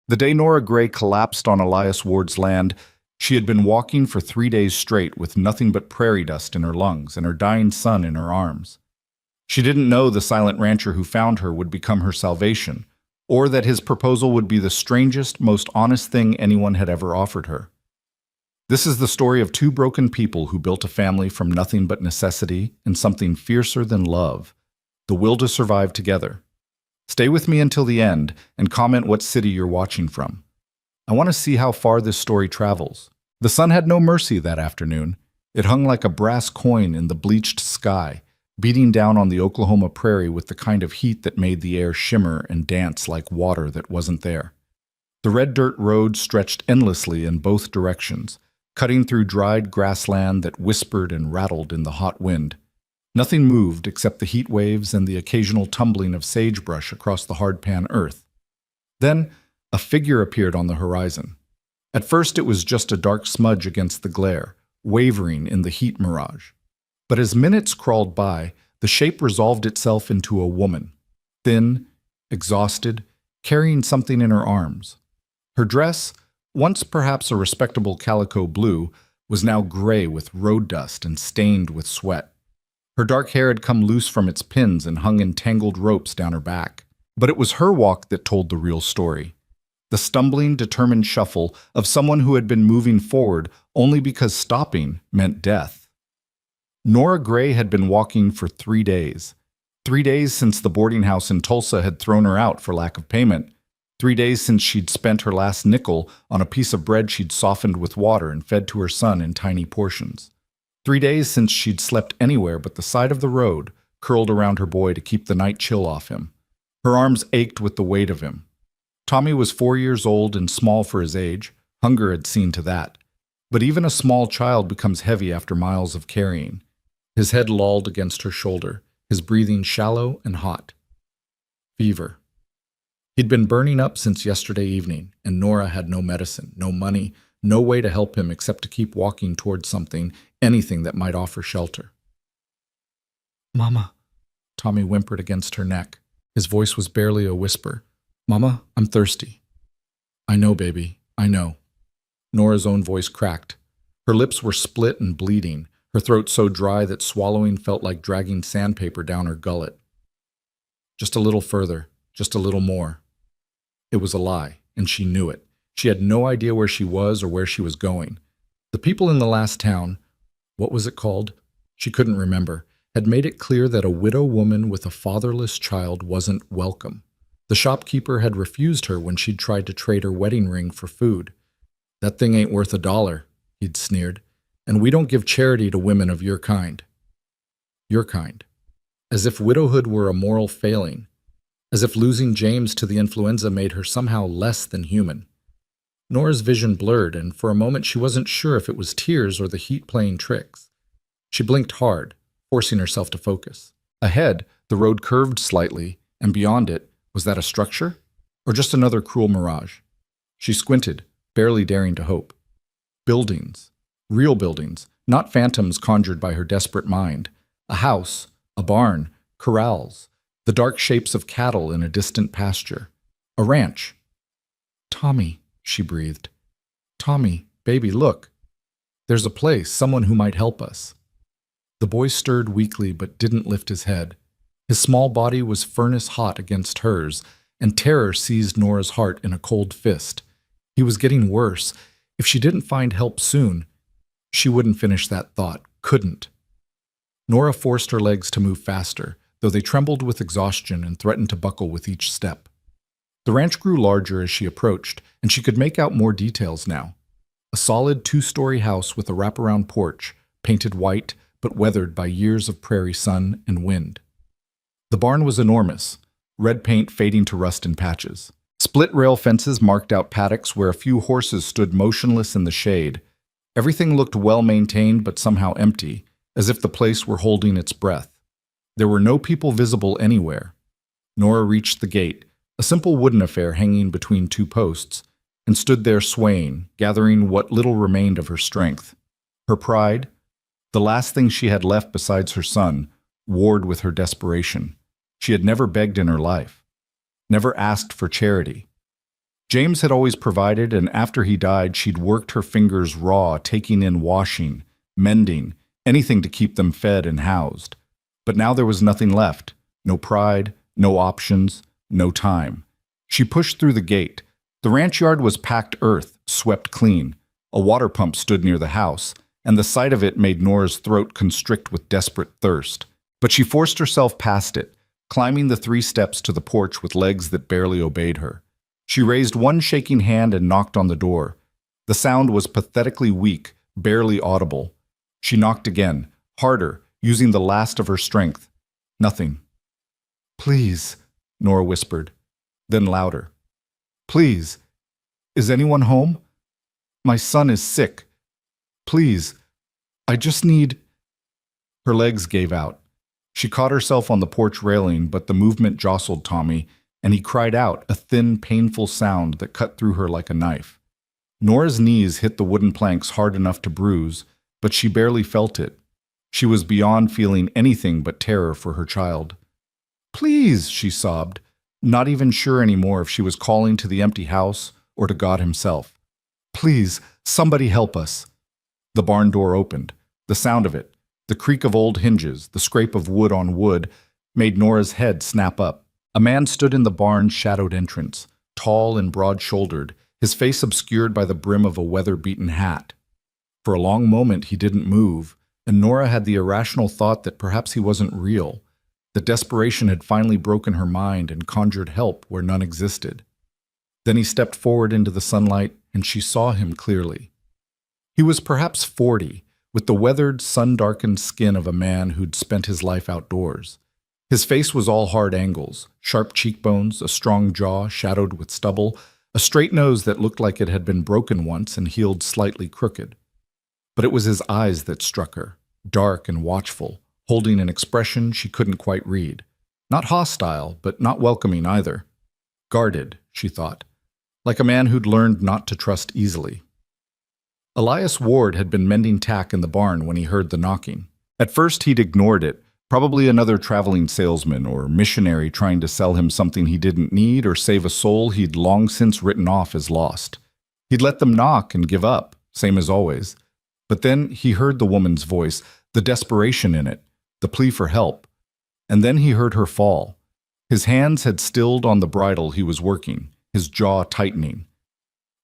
The day Nora Gray collapsed on Elias Ward's land, she had been walking for 3 days straight with nothing but prairie dust in her lungs and her dying son in her arms. She didn't know the silent rancher who found her would become her salvation, or that his proposal would be the strangest, most honest thing anyone had ever offered her. This is the story of two broken people who built a family from nothing but necessity and something fiercer than love, the will to survive together. Stay with me until the end and comment what city you're watching from. I want to see how far this story travels. The sun had no mercy that afternoon. It hung like a brass coin in the bleached sky, beating down on the Oklahoma prairie with the kind of heat that made the air shimmer and dance like water that wasn't there. The red dirt road stretched endlessly in both directions, cutting through dried grassland that whispered and rattled in the hot wind. Nothing moved except the heat waves and the occasional tumbling of sagebrush across the hardpan earth. Then, a figure appeared on the horizon. At first it was just a dark smudge against the glare, wavering in the heat mirage. But as minutes crawled by, the shape resolved itself into a woman, thin, exhausted, carrying something in her arms. Her dress, once perhaps a respectable calico blue, was now gray with road dust and stained with sweat. Her dark hair had come loose from its pins and hung in tangled ropes down her back. But it was her walk that told the real story. The stumbling, determined shuffle of someone who had been moving forward only because stopping meant death. Nora Gray had been walking for 3 days. 3 days since the boarding house in Tulsa had thrown her out for lack of payment. 3 days since she'd spent her last nickel on a piece of bread she'd softened with water and fed to her son in tiny portions. 3 days since she'd slept anywhere but the side of the road, curled around her boy to keep the night chill off him. Her arms ached with the weight of him. Tommy was 4 years old and small for his age. Hunger had seen to that. But even a small child becomes heavy after miles of carrying. His head lolled against her shoulder, his breathing shallow and hot. Fever. He'd been burning up since yesterday evening, and Nora had no medicine, no money, no way to help him except to keep walking towards something, anything that might offer shelter. "Mama," Tommy whimpered against her neck. His voice was barely a whisper. "Mama, I'm thirsty." "I know, baby, I know." Nora's own voice cracked. Her lips were split and bleeding, her throat so dry that swallowing felt like dragging sandpaper down her gullet. Just a little further, just a little more. It was a lie, and she knew it. She had no idea where she was or where she was going. The people in the last town, what was it called? She couldn't remember, had made it clear that a widow woman with a fatherless child wasn't welcome. The shopkeeper had refused her when she'd tried to trade her wedding ring for food. "That thing ain't worth $1, he'd sneered, "and we don't give charity to women of your kind." Your kind. As if widowhood were a moral failing. As if losing James to the influenza made her somehow less than human. Nora's vision blurred, and for a moment she wasn't sure if it was tears or the heat playing tricks. She blinked hard, forcing herself to focus. Ahead, the road curved slightly, and beyond it, was that a structure? Or just another cruel mirage? She squinted, barely daring to hope. Buildings. Real buildings, not phantoms conjured by her desperate mind. A house, a barn, corrals, the dark shapes of cattle in a distant pasture. A ranch. "Tommy," she breathed. "Tommy, baby, look. There's a place, someone who might help us." The boy stirred weakly but didn't lift his head. His small body was furnace hot against hers, and terror seized Nora's heart in a cold fist. He was getting worse. If she didn't find help soon, she wouldn't finish that thought, couldn't. Nora forced her legs to move faster, though they trembled with exhaustion and threatened to buckle with each step. The ranch grew larger as she approached, and she could make out more details now. A solid 2-story house with a wraparound porch, painted white but weathered by years of prairie sun and wind. The barn was enormous, red paint fading to rust in patches. Split rail fences marked out paddocks where a few horses stood motionless in the shade. Everything looked well maintained but somehow empty, as if the place were holding its breath. There were no people visible anywhere. Nora reached the gate, a simple wooden affair hanging between 2 posts, and stood there swaying, gathering what little remained of her strength. Her pride, the last thing she had left besides her son, warred with her desperation. She had never begged in her life, never asked for charity. James had always provided, and after he died, she'd worked her fingers raw, taking in washing, mending, anything to keep them fed and housed. But now there was nothing left. No pride, no options, no time. She pushed through the gate. The ranch yard was packed earth, swept clean. A water pump stood near the house, and the sight of it made Nora's throat constrict with desperate thirst. But she forced herself past it, climbing the 3 steps to the porch with legs that barely obeyed her. She raised one shaking hand and knocked on the door. The sound was pathetically weak, barely audible. She knocked again, harder, using the last of her strength. Nothing. "Please," Nora whispered, then louder. "Please. Is anyone home? My son is sick. Please. I just need—" Her legs gave out. She caught herself on the porch railing, but the movement jostled Tommy, and he cried out, a thin, painful sound that cut through her like a knife. Nora's knees hit the wooden planks hard enough to bruise, but she barely felt it. She was beyond feeling anything but terror for her child. "Please," she sobbed, not even sure anymore if she was calling to the empty house or to God himself. "Please, somebody help us." The barn door opened. The sound of it, the creak of old hinges, the scrape of wood on wood, made Nora's head snap up. A man stood in the barn's shadowed entrance, tall and broad-shouldered, his face obscured by the brim of a weather-beaten hat. For a long moment he didn't move, and Nora had the irrational thought that perhaps he wasn't real, that desperation had finally broken her mind and conjured help where none existed. Then he stepped forward into the sunlight, and she saw him clearly. He was perhaps 40, with the weathered, sun-darkened skin of a man who'd spent his life outdoors. His face was all hard angles, sharp cheekbones, a strong jaw shadowed with stubble, a straight nose that looked like it had been broken once and healed slightly crooked. But it was his eyes that struck her, dark and watchful, holding an expression she couldn't quite read. Not hostile, but not welcoming either. Guarded, she thought, like a man who'd learned not to trust easily. Elias Ward had been mending tack in the barn when he heard the knocking. At first he'd ignored it, probably another traveling salesman or missionary trying to sell him something he didn't need or save a soul he'd long since written off as lost. He'd let them knock and give up, same as always. But then he heard the woman's voice, the desperation in it, the plea for help. And then he heard her fall. His hands had stilled on the bridle he was working, his jaw tightening.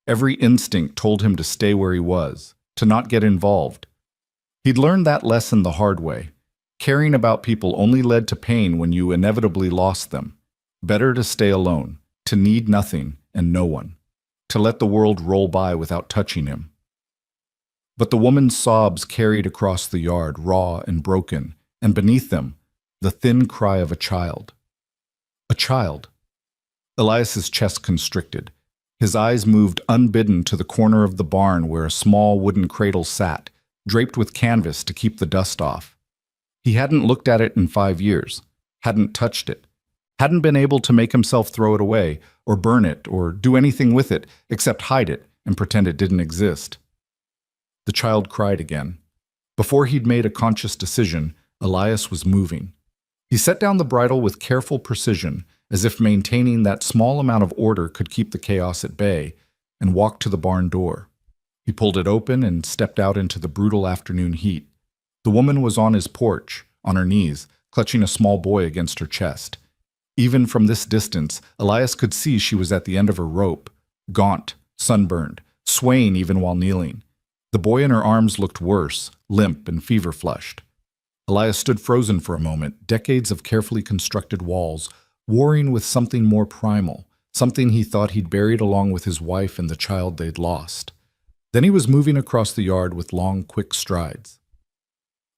Every instinct told him to stay where he was, to not get involved. He'd learned that lesson the hard way. Caring about people only led to pain when you inevitably lost them. Better to stay alone, to need nothing and no one, to let the world roll by without touching him. But the woman's sobs carried across the yard, raw and broken, and beneath them, the thin cry of a child. A child. Elias's chest constricted. His eyes moved unbidden to the corner of the barn where a small wooden cradle sat, draped with canvas to keep the dust off. He hadn't looked at it in 5 years, hadn't touched it, hadn't been able to make himself throw it away, or burn it, or do anything with it, except hide it and pretend it didn't exist. The child cried again. Before he'd made a conscious decision, Elias was moving. He set down the bridle with careful precision, as if maintaining that small amount of order could keep the chaos at bay, and walked to the barn door. He pulled it open and stepped out into the brutal afternoon heat. The woman was on his porch, on her knees, clutching a small boy against her chest. Even from this distance, Elias could see she was at the end of her rope, gaunt, sunburned, swaying even while kneeling. The boy in her arms looked worse, limp and fever-flushed. Elias stood frozen for a moment, decades of carefully constructed walls, warring with something more primal, something he thought he'd buried along with his wife and the child they'd lost. Then he was moving across the yard with long, quick strides.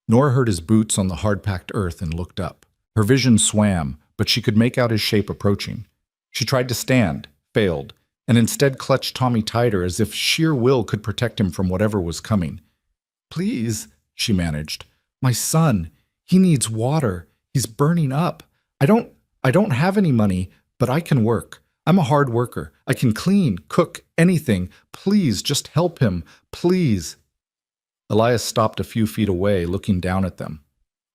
Nora heard his boots on the hard-packed earth and looked up. Her vision swam, but she could make out his shape approaching. She tried to stand, failed, and instead clutched Tommy tighter as if sheer will could protect him from whatever was coming. "Please," she managed. "My son, he needs water. He's burning up. I don't have any money, but I can work. I'm a hard worker. I can clean, cook, anything. Please, just help him. Please." Elias stopped a few feet away, looking down at them.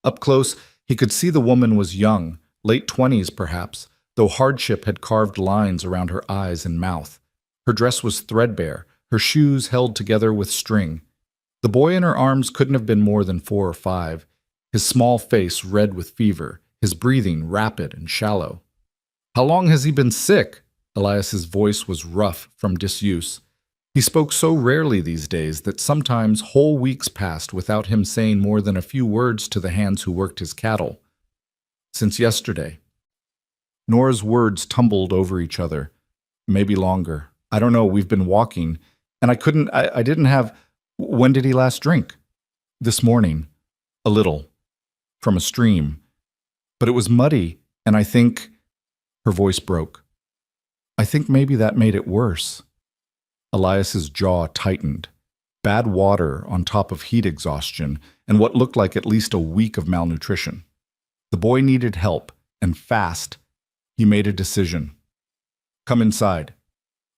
Up close, he could see the woman was young, late 20s perhaps, though hardship had carved lines around her eyes and mouth. Her dress was threadbare, her shoes held together with string. The boy in her arms couldn't have been more than 4 or 5, his small face red with fever, his breathing rapid and shallow. "How long has he been sick?" Elias's voice was rough from disuse. He spoke so rarely these days that sometimes whole weeks passed without him saying more than a few words to the hands who worked his cattle. "Since yesterday." Nora's words tumbled over each other. "Maybe longer. I don't know, we've been walking, and I didn't have... When did he last drink?" "This morning. A little. From a stream. But it was muddy, and I think..." Her voice broke. "I think maybe that made it worse." Elias's jaw tightened. Bad water on top of heat exhaustion and what looked like at least a week of malnutrition. The boy needed help, and fast. He made a decision. "Come inside."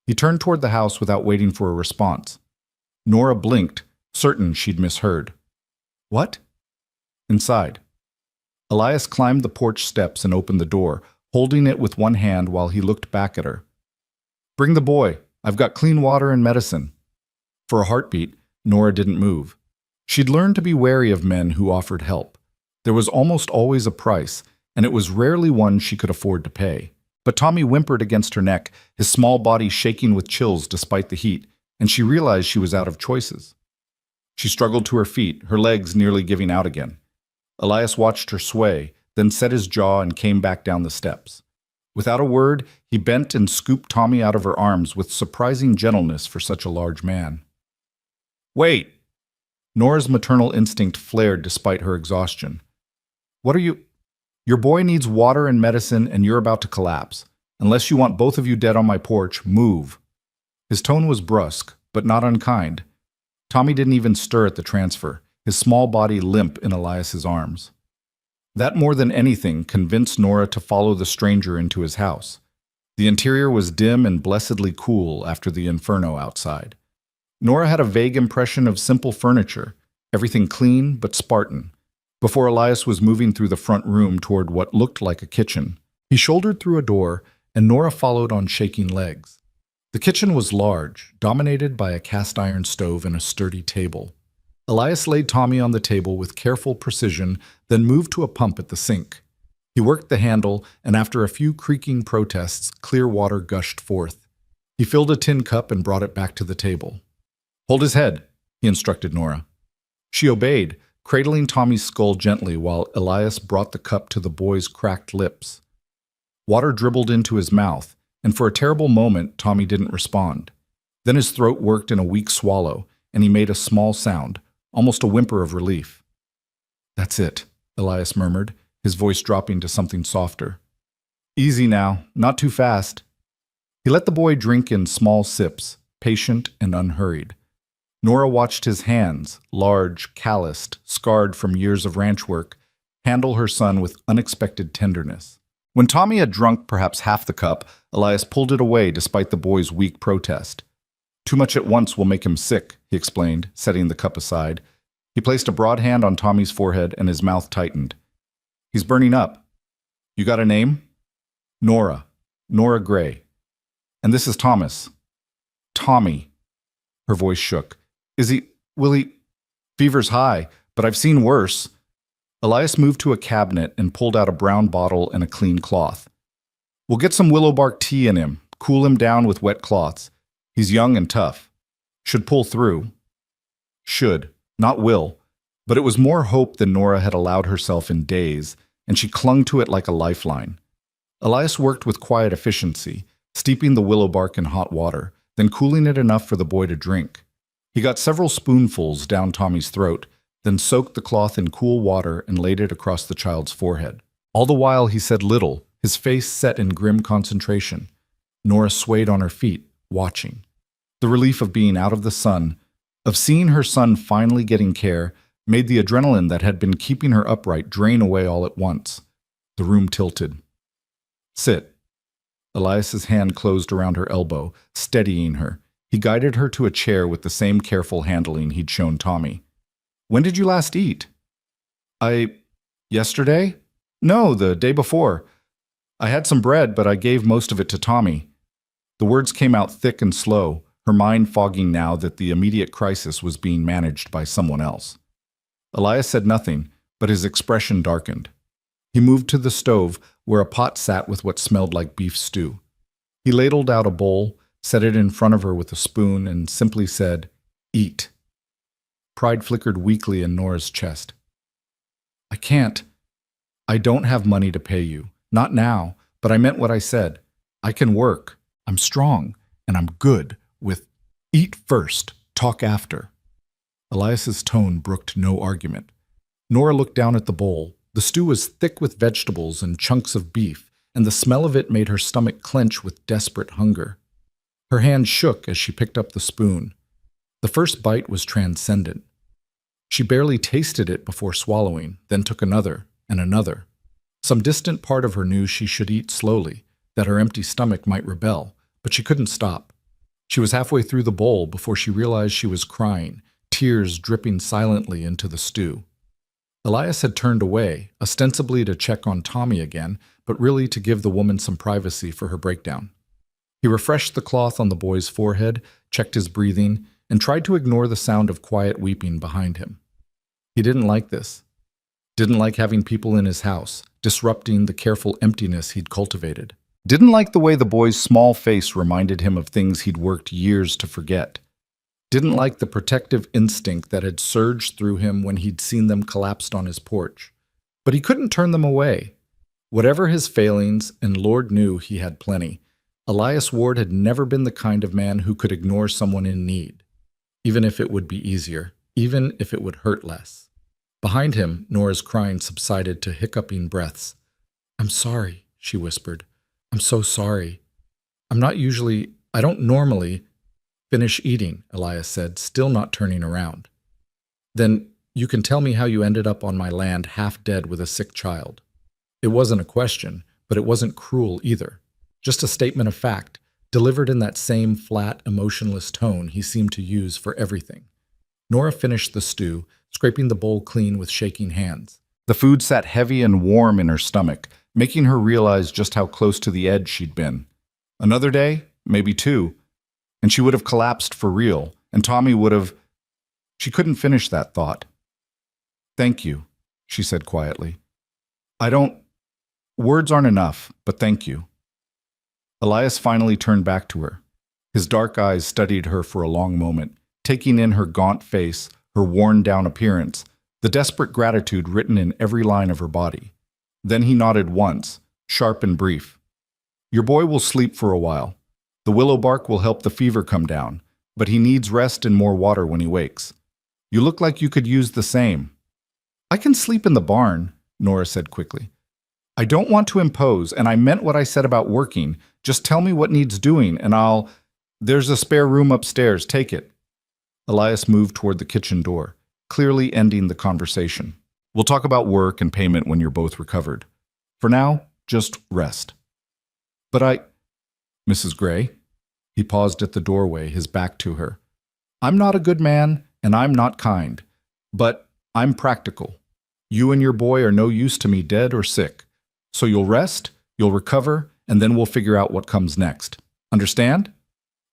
He turned toward the house without waiting for a response. Nora blinked, certain she'd misheard. "What?" "Inside." Elias climbed the porch steps and opened the door, holding it with one hand while he looked back at her. "Bring the boy. I've got clean water and medicine." For a heartbeat, Nora didn't move. She'd learned to be wary of men who offered help. There was almost always a price, and it was rarely one she could afford to pay. But Tommy whimpered against her neck, his small body shaking with chills despite the heat, and she realized she was out of choices. She struggled to her feet, her legs nearly giving out again. Elias watched her sway, then set his jaw and came back down the steps. Without a word, he bent and scooped Tommy out of her arms with surprising gentleness for such a large man. "Wait!" Nora's maternal instinct flared despite her exhaustion. "What are you... Your boy needs water and medicine, and you're about to collapse. Unless you want both of you dead on my porch, move." His tone was brusque, but not unkind. Tommy didn't even stir at the transfer, his small body limp in Elias's arms. That more than anything convinced Nora to follow the stranger into his house. The interior was dim and blessedly cool after the inferno outside. Nora had a vague impression of simple furniture, everything clean but Spartan, before Elias was moving through the front room toward what looked like a kitchen. He shouldered through a door, and Nora followed on shaking legs. The kitchen was large, dominated by a cast-iron stove and a sturdy table. Elias laid Tommy on the table with careful precision, then moved to a pump at the sink. He worked the handle, and after a few creaking protests, clear water gushed forth. He filled a tin cup and brought it back to the table. "Hold his head," he instructed Nora. She obeyed, cradling Tommy's skull gently while Elias brought the cup to the boy's cracked lips. Water dribbled into his mouth, and for a terrible moment, Tommy didn't respond. Then his throat worked in a weak swallow, and he made a small sound, almost a whimper of relief. "That's it," Elias murmured, his voice dropping to something softer. "Easy now, not too fast." He let the boy drink in small sips, patient and unhurried. Nora watched his hands, large, calloused, scarred from years of ranch work, handle her son with unexpected tenderness. When Tommy had drunk perhaps half the cup, Elias pulled it away despite the boy's weak protest. "Too much at once will make him sick," he explained, setting the cup aside. He placed a broad hand on Tommy's forehead and his mouth tightened. "He's burning up. You got a name?" "Nora. Nora Gray. And this is Thomas." "Tommy." Her voice shook. Will he... Fever's high, but I've seen worse." Elias moved to a cabinet and pulled out a brown bottle and a clean cloth. "We'll get some willow bark tea in him, cool him down with wet cloths. He's young and tough. Should pull through." Should, not will. But it was more hope than Nora had allowed herself in days, and she clung to it like a lifeline. Elias worked with quiet efficiency, steeping the willow bark in hot water, then cooling it enough for the boy to drink. He got several spoonfuls down Tommy's throat, then soaked the cloth in cool water and laid it across the child's forehead. All the while he said little, his face set in grim concentration. Nora swayed on her feet, watching. The relief of being out of the sun, of seeing her son finally getting care, made the adrenaline that had been keeping her upright drain away all at once. The room tilted. "Sit." Elias's hand closed around her elbow, steadying her. He guided her to a chair with the same careful handling he'd shown Tommy. "When did you last eat?" Yesterday? No, the day before. I had some bread, but I gave most of it to Tommy." The words came out thick and slow, her mind fogging now that the immediate crisis was being managed by someone else. Elias said nothing, but his expression darkened. He moved to the stove, where a pot sat with what smelled like beef stew. He ladled out a bowl, set it in front of her with a spoon, and simply said, "Eat." Pride flickered weakly in Nora's chest. "I can't. I don't have money to pay you. Not now, but I meant what I said. I can work. I'm strong, and I'm good with eat first, talk after." Elias's tone brooked no argument. Nora looked down at the bowl. The stew was thick with vegetables and chunks of beef, and the smell of it made her stomach clench with desperate hunger. Her hand shook as she picked up the spoon. The first bite was transcendent. She barely tasted it before swallowing, then took another and another. Some distant part of her knew she should eat slowly, that her empty stomach might rebel, but she couldn't stop. She was halfway through the bowl before she realized she was crying, tears dripping silently into the stew. Elias had turned away, ostensibly to check on Tommy again, but really to give the woman some privacy for her breakdown. He refreshed the cloth on the boy's forehead, checked his breathing, and tried to ignore the sound of quiet weeping behind him. He didn't like this. Didn't like having people in his house, disrupting the careful emptiness he'd cultivated. Didn't like the way the boy's small face reminded him of things he'd worked years to forget. Didn't like the protective instinct that had surged through him when he'd seen them collapsed on his porch. But he couldn't turn them away. Whatever his failings, and Lord knew he had plenty, Elias Ward had never been the kind of man who could ignore someone in need, even if it would be easier, even if it would hurt less. Behind him, Nora's crying subsided to hiccuping breaths. "I'm sorry," she whispered. "I'm so sorry. I don't normally—" "Finish eating," Elias said, still not turning around. "Then you can tell me how you ended up on my land half dead with a sick child." It wasn't a question, but it wasn't cruel either. Just a statement of fact, delivered in that same flat, emotionless tone he seemed to use for everything. Nora finished the stew, scraping the bowl clean with shaking hands. The food sat heavy and warm in her stomach, making her realize just how close to the edge she'd been. Another day, maybe two, and she would have collapsed for real, and Tommy would have... She couldn't finish that thought. "Thank you," she said quietly. Words aren't enough, but thank you." Elias finally turned back to her. His dark eyes studied her for a long moment, taking in her gaunt face, her worn-down appearance, the desperate gratitude written in every line of her body. Then he nodded once, sharp and brief. "Your boy will sleep for a while. The willow bark will help the fever come down, but he needs rest and more water when he wakes. You look like you could use the same." "I can sleep in the barn," Nora said quickly. "I don't want to impose, and I meant what I said about working. Just tell me what needs doing, and There's a spare room upstairs, take it." Elias moved toward the kitchen door, clearly ending the conversation. "We'll talk about work and payment when you're both recovered. For now, just rest." "But Mrs. Gray?" He paused at the doorway, his back to her. "I'm not a good man, and I'm not kind. But I'm practical. You and your boy are no use to me dead or sick. So you'll rest, you'll recover, and then we'll figure out what comes next. Understand?"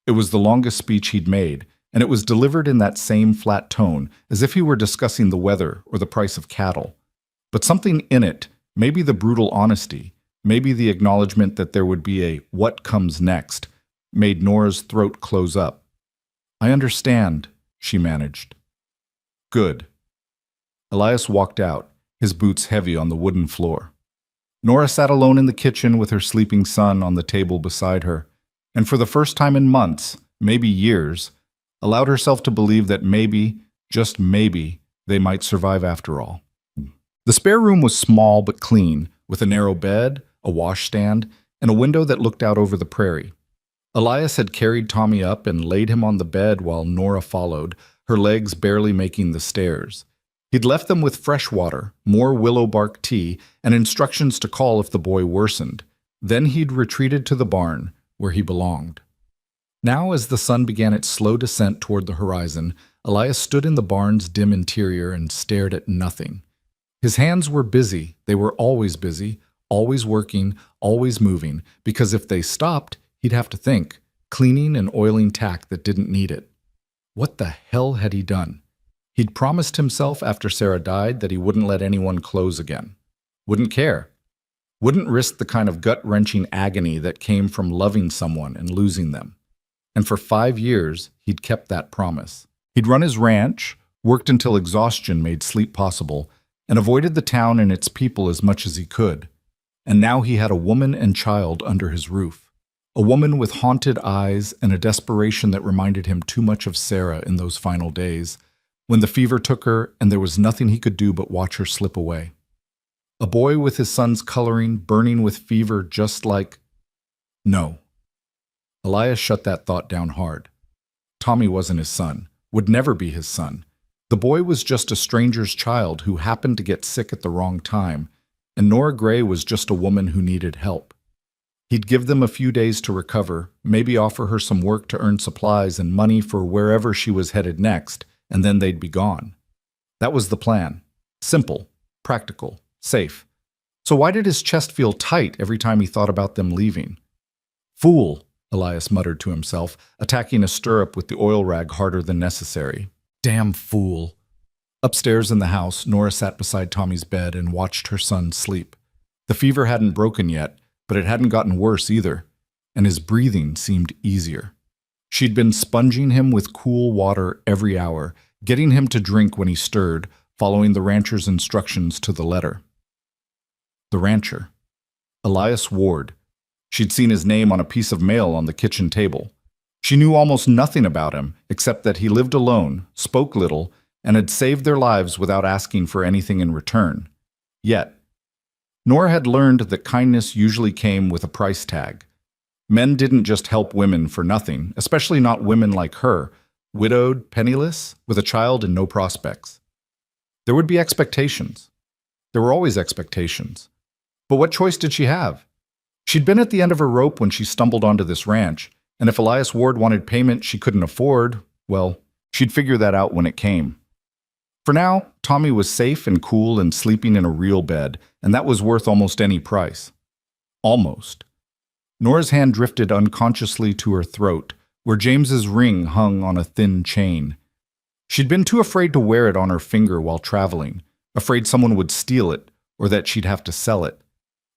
It was the longest speech he'd made, and it was delivered in that same flat tone, as if he were discussing the weather or the price of cattle. But something in it, maybe the brutal honesty, maybe the acknowledgement that there would be a what comes next, made Nora's throat close up. "I understand," she managed. "Good." Elias walked out, his boots heavy on the wooden floor. Nora sat alone in the kitchen with her sleeping son on the table beside her, and for the first time in months, maybe years, allowed herself to believe that maybe, just maybe, they might survive after all. The spare room was small but clean, with a narrow bed, a washstand, and a window that looked out over the prairie. Elias had carried Tommy up and laid him on the bed while Nora followed, her legs barely making the stairs. He'd left them with fresh water, more willow bark tea, and instructions to call if the boy worsened. Then he'd retreated to the barn, where he belonged. Now, as the sun began its slow descent toward the horizon, Elias stood in the barn's dim interior and stared at nothing. His hands were busy. They were always busy, always working, always moving, because if they stopped, he'd have to think, cleaning and oiling tack that didn't need it. What the hell had he done? He'd promised himself after Sarah died that he wouldn't let anyone close again. Wouldn't care. Wouldn't risk the kind of gut-wrenching agony that came from loving someone and losing them. And for 5 years, he'd kept that promise. He'd run his ranch, worked until exhaustion made sleep possible, and avoided the town and its people as much as he could. And now he had a woman and child under his roof. A woman with haunted eyes and a desperation that reminded him too much of Sarah in those final days, when the fever took her and there was nothing he could do but watch her slip away. A boy with his son's coloring, burning with fever just like... No. Elias shut that thought down hard. Tommy wasn't his son, would never be his son. The boy was just a stranger's child who happened to get sick at the wrong time, and Nora Gray was just a woman who needed help. He'd give them a few days to recover, maybe offer her some work to earn supplies and money for wherever she was headed next, and then they'd be gone. That was the plan. Simple, practical, safe. So why did his chest feel tight every time he thought about them leaving? Fool, Elias muttered to himself, attacking a stirrup with the oil rag harder than necessary. Damn fool. Upstairs in the house, Nora sat beside Tommy's bed and watched her son sleep. The fever hadn't broken yet, but it hadn't gotten worse either, and his breathing seemed easier. She'd been sponging him with cool water every hour, getting him to drink when he stirred, following the rancher's instructions to the letter. The rancher. Elias Ward. She'd seen his name on a piece of mail on the kitchen table. She knew almost nothing about him, except that he lived alone, spoke little, and had saved their lives without asking for anything in return. Yet, Nora had learned that kindness usually came with a price tag. Men didn't just help women for nothing, especially not women like her, widowed, penniless, with a child and no prospects. There would be expectations. There were always expectations. But what choice did she have? She'd been at the end of her rope when she stumbled onto this ranch, and if Elias Ward wanted payment she couldn't afford, well, she'd figure that out when it came. For now, Tommy was safe and cool and sleeping in a real bed, and that was worth almost any price. Almost. Nora's hand drifted unconsciously to her throat, where James's ring hung on a thin chain. She'd been too afraid to wear it on her finger while traveling, afraid someone would steal it, or that she'd have to sell it.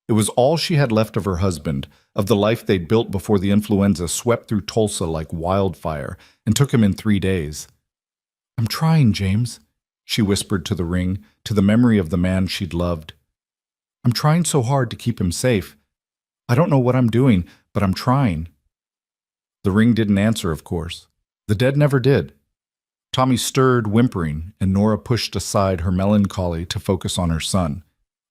It was all she had left of her husband, of the life they'd built before the influenza swept through Tulsa like wildfire and took him in 3 days. "I'm trying, James," she whispered to the ring, to the memory of the man she'd loved. "I'm trying so hard to keep him safe. I don't know what I'm doing, but I'm trying." The ring didn't answer, of course. The dead never did. Tommy stirred, whimpering, and Nora pushed aside her melancholy to focus on her son.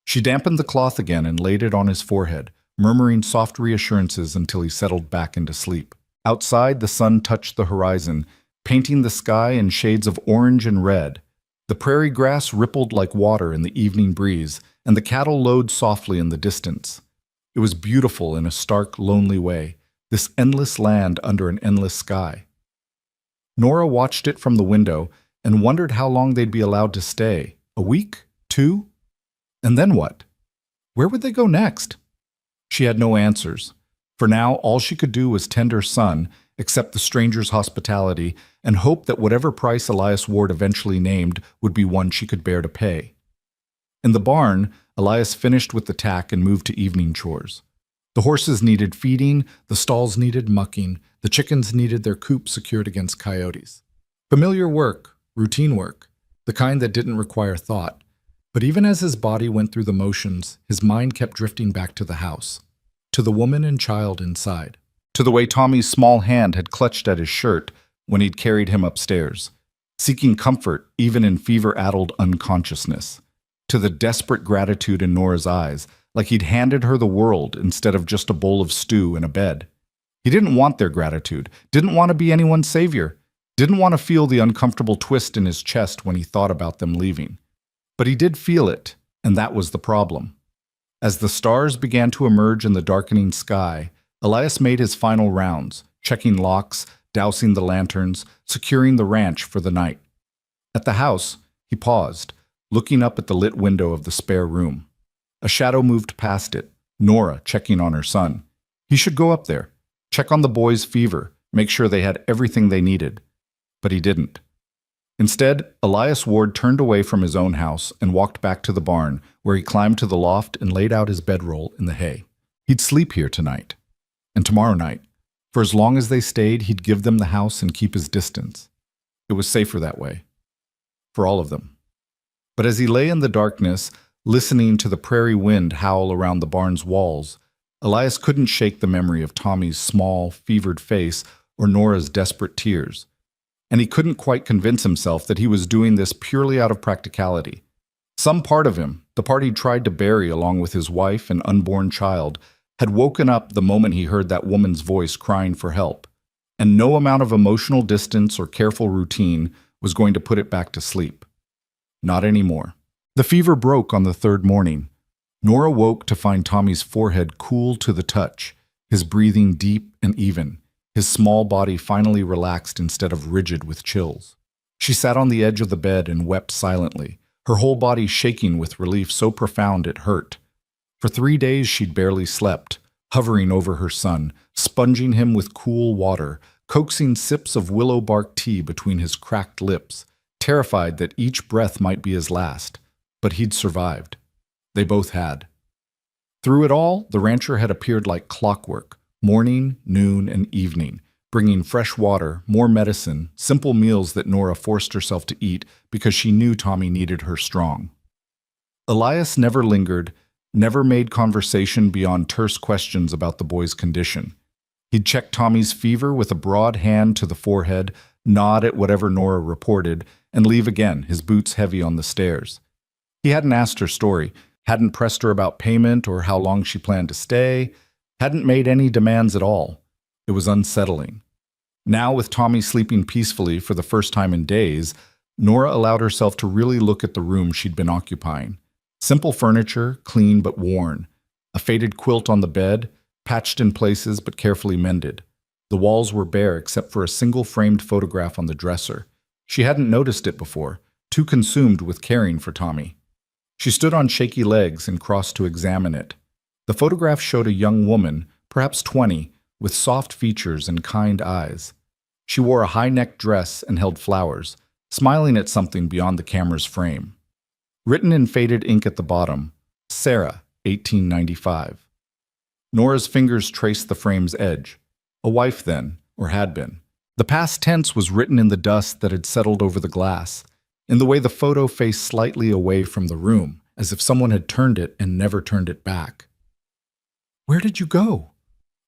She dampened the cloth again and laid it on his forehead, murmuring soft reassurances until he settled back into sleep. Outside, the sun touched the horizon, painting the sky in shades of orange and red. The prairie grass rippled like water in the evening breeze, and the cattle lowed softly in the distance. It was beautiful in a stark, lonely way, this endless land under an endless sky. Nora watched it from the window and wondered how long they'd be allowed to stay. A week? 2? And then what? Where would they go next? She had no answers. For now, all she could do was tend her son, accept the stranger's hospitality, and hope that whatever price Elias Ward eventually named would be one she could bear to pay. In the barn, Elias finished with the tack and moved to evening chores. The horses needed feeding, the stalls needed mucking, the chickens needed their coop secured against coyotes. Familiar work, routine work, the kind that didn't require thought. But even as his body went through the motions, his mind kept drifting back to the house, to the woman and child inside, to the way Tommy's small hand had clutched at his shirt when he'd carried him upstairs, seeking comfort even in fever-addled unconsciousness, to the desperate gratitude in Nora's eyes, like he'd handed her the world instead of just a bowl of stew and a bed. He didn't want their gratitude, didn't want to be anyone's savior, didn't want to feel the uncomfortable twist in his chest when he thought about them leaving. But he did feel it, and that was the problem. As the stars began to emerge in the darkening sky, Elias made his final rounds, checking locks, dousing the lanterns, securing the ranch for the night. At the house, he paused, looking up at the lit window of the spare room. A shadow moved past it, Nora checking on her son. He should go up there, check on the boy's fever, make sure they had everything they needed. But he didn't. Instead, Elias Ward turned away from his own house and walked back to the barn, where he climbed to the loft and laid out his bedroll in the hay. He'd sleep here tonight. And tomorrow night. For as long as they stayed, he'd give them the house and keep his distance. It was safer that way. For all of them. But as he lay in the darkness, listening to the prairie wind howl around the barn's walls, Elias couldn't shake the memory of Tommy's small, fevered face or Nora's desperate tears. And he couldn't quite convince himself that he was doing this purely out of practicality. Some part of him, the part he'd tried to bury along with his wife and unborn child, had woken up the moment he heard that woman's voice crying for help, and no amount of emotional distance or careful routine was going to put it back to sleep. Not anymore. The fever broke on the third morning. Nora woke to find Tommy's forehead cool to the touch, his breathing deep and even, his small body finally relaxed instead of rigid with chills. She sat on the edge of the bed and wept silently, her whole body shaking with relief so profound it hurt. For 3 days she'd barely slept, hovering over her son, sponging him with cool water, coaxing sips of willow bark tea between his cracked lips, terrified that each breath might be his last. But he'd survived. They both had. Through it all, the rancher had appeared like clockwork, morning, noon, and evening, bringing fresh water, more medicine, simple meals that Nora forced herself to eat because she knew Tommy needed her strong. Elias never lingered, never made conversation beyond terse questions about the boy's condition. He'd check Tommy's fever with a broad hand to the forehead, nod at whatever Nora reported, and leave again, his boots heavy on the stairs. He hadn't asked her story, hadn't pressed her about payment or how long she planned to stay, hadn't made any demands at all. It was unsettling. Now, with Tommy sleeping peacefully for the first time in days, Nora allowed herself to really look at the room she'd been occupying. Simple furniture, clean but worn. A faded quilt on the bed, patched in places but carefully mended. The walls were bare except for a single framed photograph on the dresser. She hadn't noticed it before, too consumed with caring for Tommy. She stood on shaky legs and crossed to examine it. The photograph showed a young woman, perhaps 20, with soft features and kind eyes. She wore a high-necked dress and held flowers, smiling at something beyond the camera's frame. Written in faded ink at the bottom, Sarah, 1895. Nora's fingers traced the frame's edge. A wife then, or had been. The past tense was written in the dust that had settled over the glass, in the way the photo faced slightly away from the room, as if someone had turned it and never turned it back. "Where did you go?"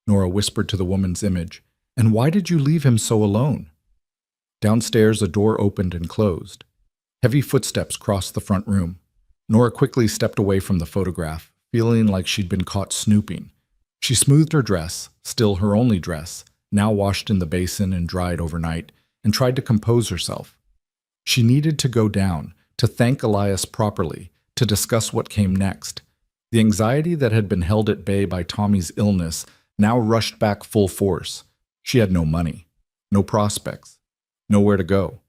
Nora whispered to the woman's image. "And why did you leave him so alone?" Downstairs, a door opened and closed. Heavy footsteps crossed the front room. Nora quickly stepped away from the photograph, feeling like she'd been caught snooping. She smoothed her dress, still her only dress, now washed in the basin and dried overnight, and tried to compose herself. She needed to go down, to thank Elias properly, to discuss what came next. The anxiety that had been held at bay by Tommy's illness now rushed back full force. She had no money, no prospects, nowhere to go.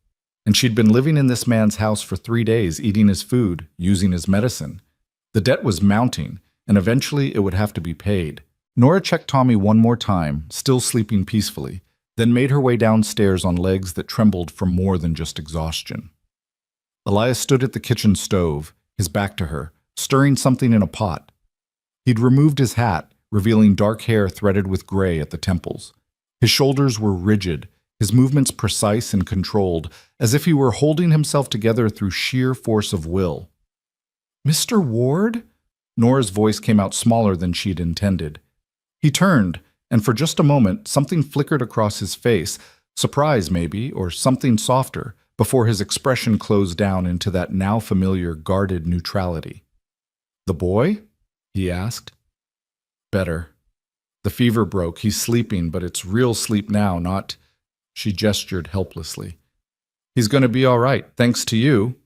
And she'd been living in this man's house for 3 days, eating his food, using his medicine. The debt was mounting, and eventually it would have to be paid. Nora checked Tommy one more time, still sleeping peacefully, then made her way downstairs on legs that trembled from more than just exhaustion. Elias stood at the kitchen stove, his back to her, stirring something in a pot. He'd removed his hat, revealing dark hair threaded with gray at the temples. His shoulders were rigid, his movements precise and controlled, as if he were holding himself together through sheer force of will. "Mr. Ward?" Nora's voice came out smaller than she'd intended. He turned, and for just a moment, something flickered across his face, surprise maybe, or something softer, before his expression closed down into that now familiar guarded neutrality. "The boy?" he asked. "Better. The fever broke. He's sleeping, but it's real sleep now, not—" She gestured helplessly. "He's going to be all right, thanks to you."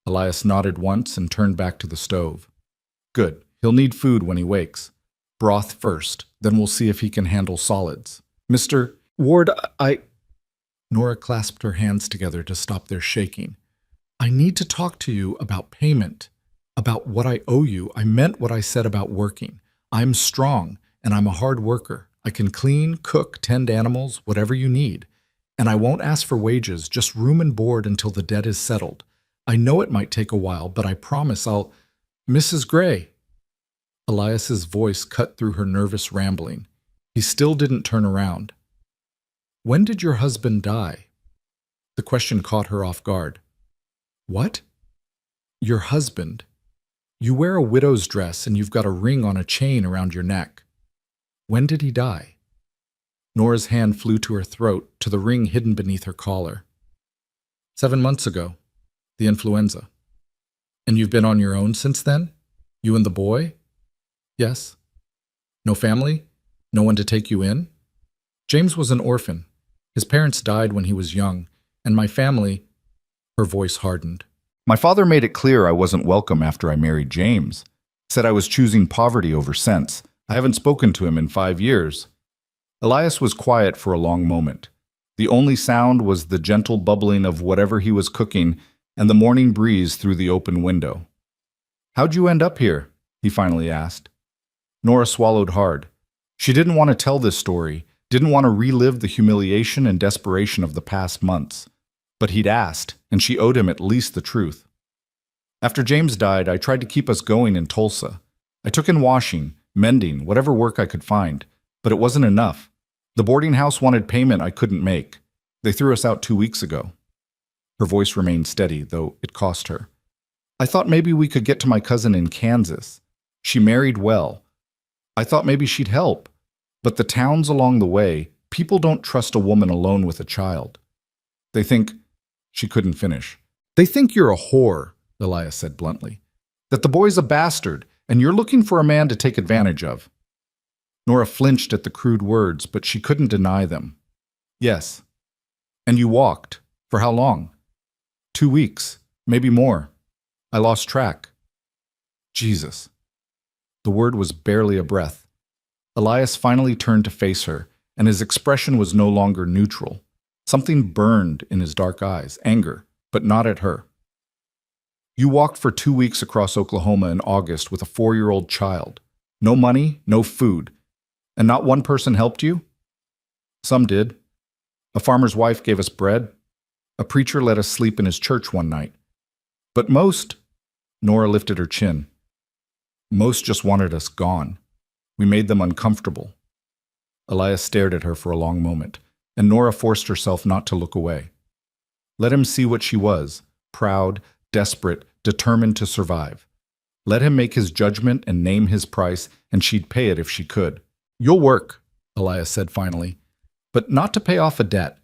Elias nodded once and turned back to the stove. "Good. He'll need food when he wakes. Broth first, then we'll see if he can handle solids. Mr. Ward, I—" Nora clasped her hands together to stop their shaking. "I need to talk to you about payment, about what I owe you. I meant what I said about working. I'm strong, and I'm a hard worker. I can clean, cook, tend animals, whatever you need. And I won't ask for wages, just room and board until the debt is settled. I know it might take a while, but I promise I'll— Mrs. Gray. Elias's voice cut through her nervous rambling. He still didn't turn around. When did your husband die? The question caught her off guard. What? Your husband. You wear a widow's dress and you've got a ring on a chain around your neck. When did he die? Nora's hand flew to her throat, to the ring hidden beneath her collar. 7 months ago. The influenza. And you've been on your own since then? You and the boy? Yes. No family? No one to take you in? James was an orphan. His parents died when he was young, and my family— Her voice hardened. My father made it clear I wasn't welcome after I married James. Said I was choosing poverty over sense. I haven't spoken to him in 5 years. Elias was quiet for a long moment. The only sound was the gentle bubbling of whatever he was cooking and the morning breeze through the open window. How'd you end up here? He finally asked. Nora swallowed hard. She didn't want to tell this story, didn't want to relive the humiliation and desperation of the past months. But he'd asked, and she owed him at least the truth. After James died, I tried to keep us going in Tulsa. I took in washing, mending, whatever work I could find, but it wasn't enough. The boarding house wanted payment I couldn't make. They threw us out 2 weeks ago. Her voice remained steady, though it cost her. I thought maybe we could get to my cousin in Kansas. She married well. I thought maybe she'd help. But the towns along the way, people don't trust a woman alone with a child. They think— She couldn't finish. They think you're a whore, Elias said bluntly. That the boy's a bastard, and you're looking for a man to take advantage of. Nora flinched at the crude words, but she couldn't deny them. Yes. And you walked. For how long? 2 weeks, maybe more. I lost track. Jesus. The word was barely a breath. Elias finally turned to face her, and his expression was no longer neutral. Something burned in his dark eyes, anger, but not at her. You walked for 2 weeks across Oklahoma in August with a 4-year-old child. No money, no food. And not one person helped you? Some did. A farmer's wife gave us bread. A preacher let us sleep in his church one night. But most— Nora lifted her chin. Most just wanted us gone. We made them uncomfortable. Elias stared at her for a long moment, and Nora forced herself not to look away. Let him see what she was, proud, desperate, determined to survive. Let him make his judgment and name his price, and she'd pay it if she could. You'll work, Elias said finally, but not to pay off a debt.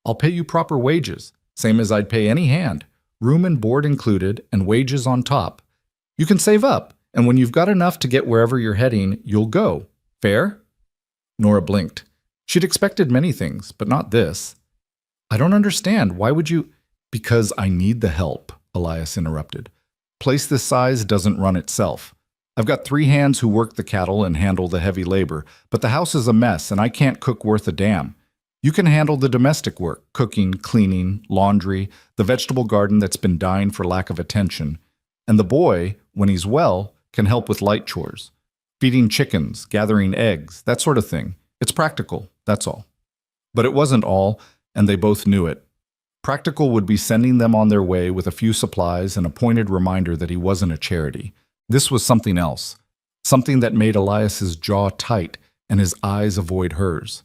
I'll pay you proper wages, same as I'd pay any hand, room and board included, and wages on top. You can save up, and when you've got enough to get wherever you're heading, you'll go. Fair? Nora blinked. She'd expected many things, but not this. I don't understand. Why would you— Because I need the help, Elias interrupted. Place this size doesn't run itself. I've got 3 hands who work the cattle and handle the heavy labor, but the house is a mess and I can't cook worth a damn. You can handle the domestic work, cooking, cleaning, laundry, the vegetable garden that's been dying for lack of attention. And the boy, when he's well, can help with light chores. Feeding chickens, gathering eggs, that sort of thing. It's practical, that's all. But it wasn't all, and they both knew it. Practical would be sending them on their way with a few supplies and a pointed reminder that he wasn't a charity. This was something else, something that made Elias's jaw tight and his eyes avoid hers.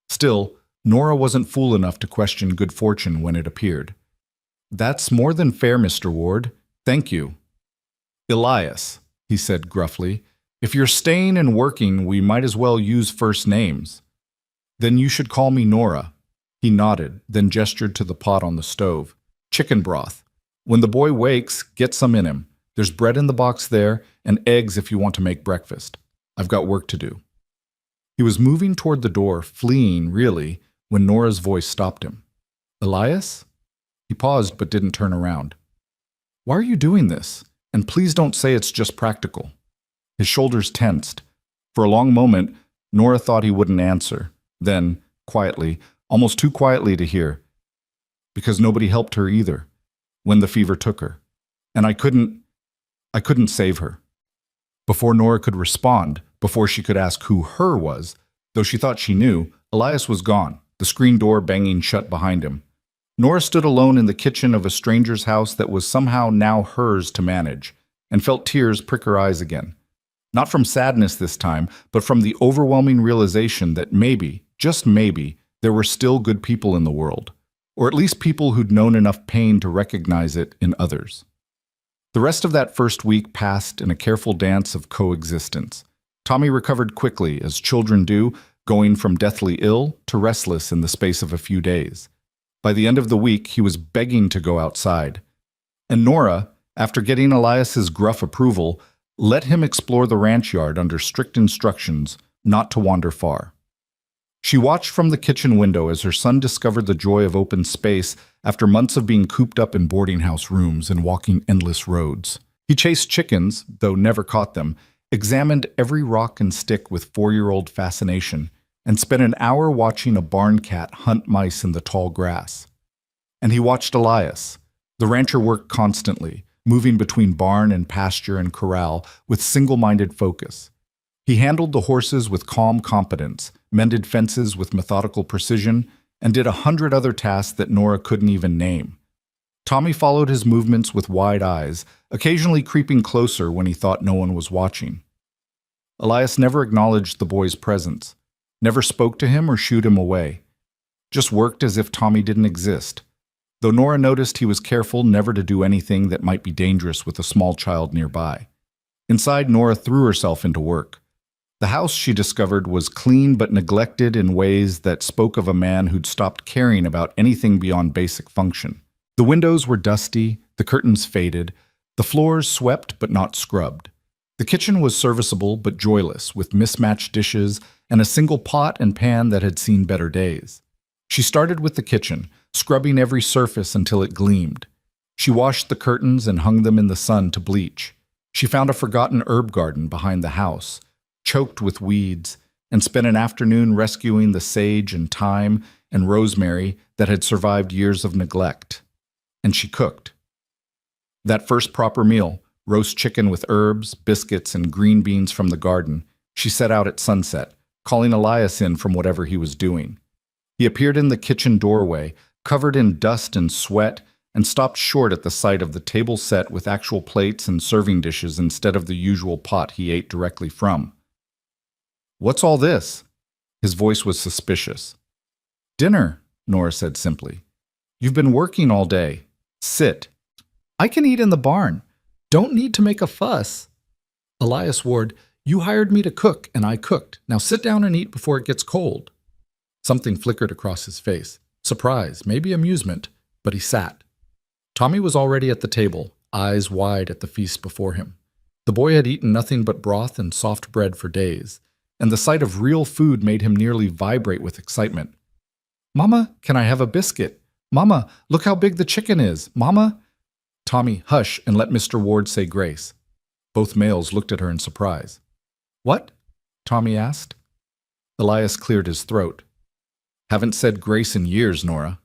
Still, Nora wasn't fool enough to question good fortune when it appeared. That's more than fair, Mr. Ward. Thank you. Elias, he said gruffly, if you're staying and working, we might as well use first names. Then you should call me Nora. He nodded, then gestured to the pot on the stove. Chicken broth. When the boy wakes, get some in him. There's bread in the box there, and eggs if you want to make breakfast. I've got work to do. He was moving toward the door, fleeing, really, when Nora's voice stopped him. Elias? He paused but didn't turn around. Why are you doing this? And please don't say it's just practical. His shoulders tensed. For a long moment, Nora thought he wouldn't answer. Then, quietly, almost too quietly to hear, because nobody helped her either, when the fever took her. And I couldn't save her. Before Nora could respond, before she could ask who her was, Though she thought she knew, Elias was gone, the screen door banging shut behind him. Nora stood alone in the kitchen of a stranger's house that was somehow now hers to manage, and felt tears prick her eyes again. Not from sadness this time, but from the overwhelming realization that maybe, just maybe, there were still good people in the world, or at least people who'd known enough pain to recognize it in others. The rest of that first week passed in a careful dance of coexistence. Tommy recovered quickly, as children do, going from deathly ill to restless in the space of a few days. By the end of the week, he was begging to go outside. And Nora, after getting Elias's gruff approval, let him explore the ranch yard under strict instructions not to wander far. She watched from the kitchen window as her son discovered the joy of open space after months of being cooped up in boarding house rooms and walking endless roads. He chased chickens, though never caught them, examined every rock and stick with 4-year-old fascination, and spent an hour watching a barn cat hunt mice in the tall grass. And he watched Elias. The rancher worked constantly, moving between barn and pasture and corral with single-minded focus. He handled the horses with calm competence, mended fences with methodical precision, and did 100 other tasks that Nora couldn't even name. Tommy followed his movements with wide eyes, occasionally creeping closer when he thought no one was watching. Elias never acknowledged the boy's presence, never spoke to him or shooed him away, just worked as if Tommy didn't exist, though Nora noticed he was careful never to do anything that might be dangerous with a small child nearby. Inside, Nora threw herself into work. The house, she discovered, was clean but neglected in ways that spoke of a man who'd stopped caring about anything beyond basic function. The windows were dusty, the curtains faded, the floors swept but not scrubbed. The kitchen was serviceable but joyless, with mismatched dishes and a single pot and pan that had seen better days. She started with the kitchen, scrubbing every surface until it gleamed. She washed the curtains and hung them in the sun to bleach. She found a forgotten herb garden behind the house, choked with weeds, and spent an afternoon rescuing the sage and thyme and rosemary that had survived years of neglect. And she cooked. That first proper meal, roast chicken with herbs, biscuits, and green beans from the garden, she set out at sunset, calling Elias in from whatever he was doing. He appeared in the kitchen doorway, covered in dust and sweat, and stopped short at the sight of the table set with actual plates and serving dishes instead of the usual pot he ate directly from. "What's all this?" His voice was suspicious. "Dinner," Nora said simply. "You've been working all day. Sit." "I can eat in the barn. Don't need to make a fuss." Elias Ward, "You hired me to cook, and I cooked. Now sit down and eat before it gets cold." Something flickered across his face. Surprise, maybe amusement, but he sat. Tommy was already at the table, eyes wide at the feast before him. The boy had eaten nothing but broth and soft bread for days, and the sight of real food made him nearly vibrate with excitement. "Mama, can I have a biscuit? Mama, look how big the chicken is. Mama?" "Tommy, hush and let Mr. Ward say grace." Both males looked at her in surprise. "What?" Tommy asked. Elias cleared his throat. "Haven't said grace in years, Nora."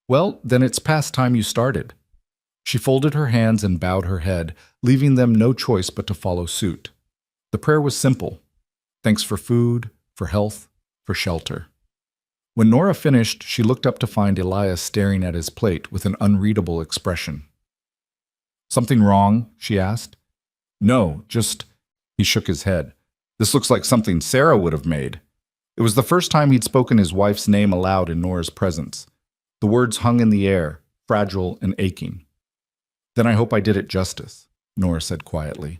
"Well, then it's past time you started." She folded her hands and bowed her head, leaving them no choice but to follow suit. The prayer was simple. Thanks for food, for health, for shelter. When Nora finished, she looked up to find Elias staring at his plate with an unreadable expression. "Something wrong?" she asked. "No, just—" He shook his head. "This looks like something Sarah would have made." It was the first time he'd spoken his wife's name aloud in Nora's presence. The words hung in the air, fragile and aching. "Then I hope I did it justice," Nora said quietly.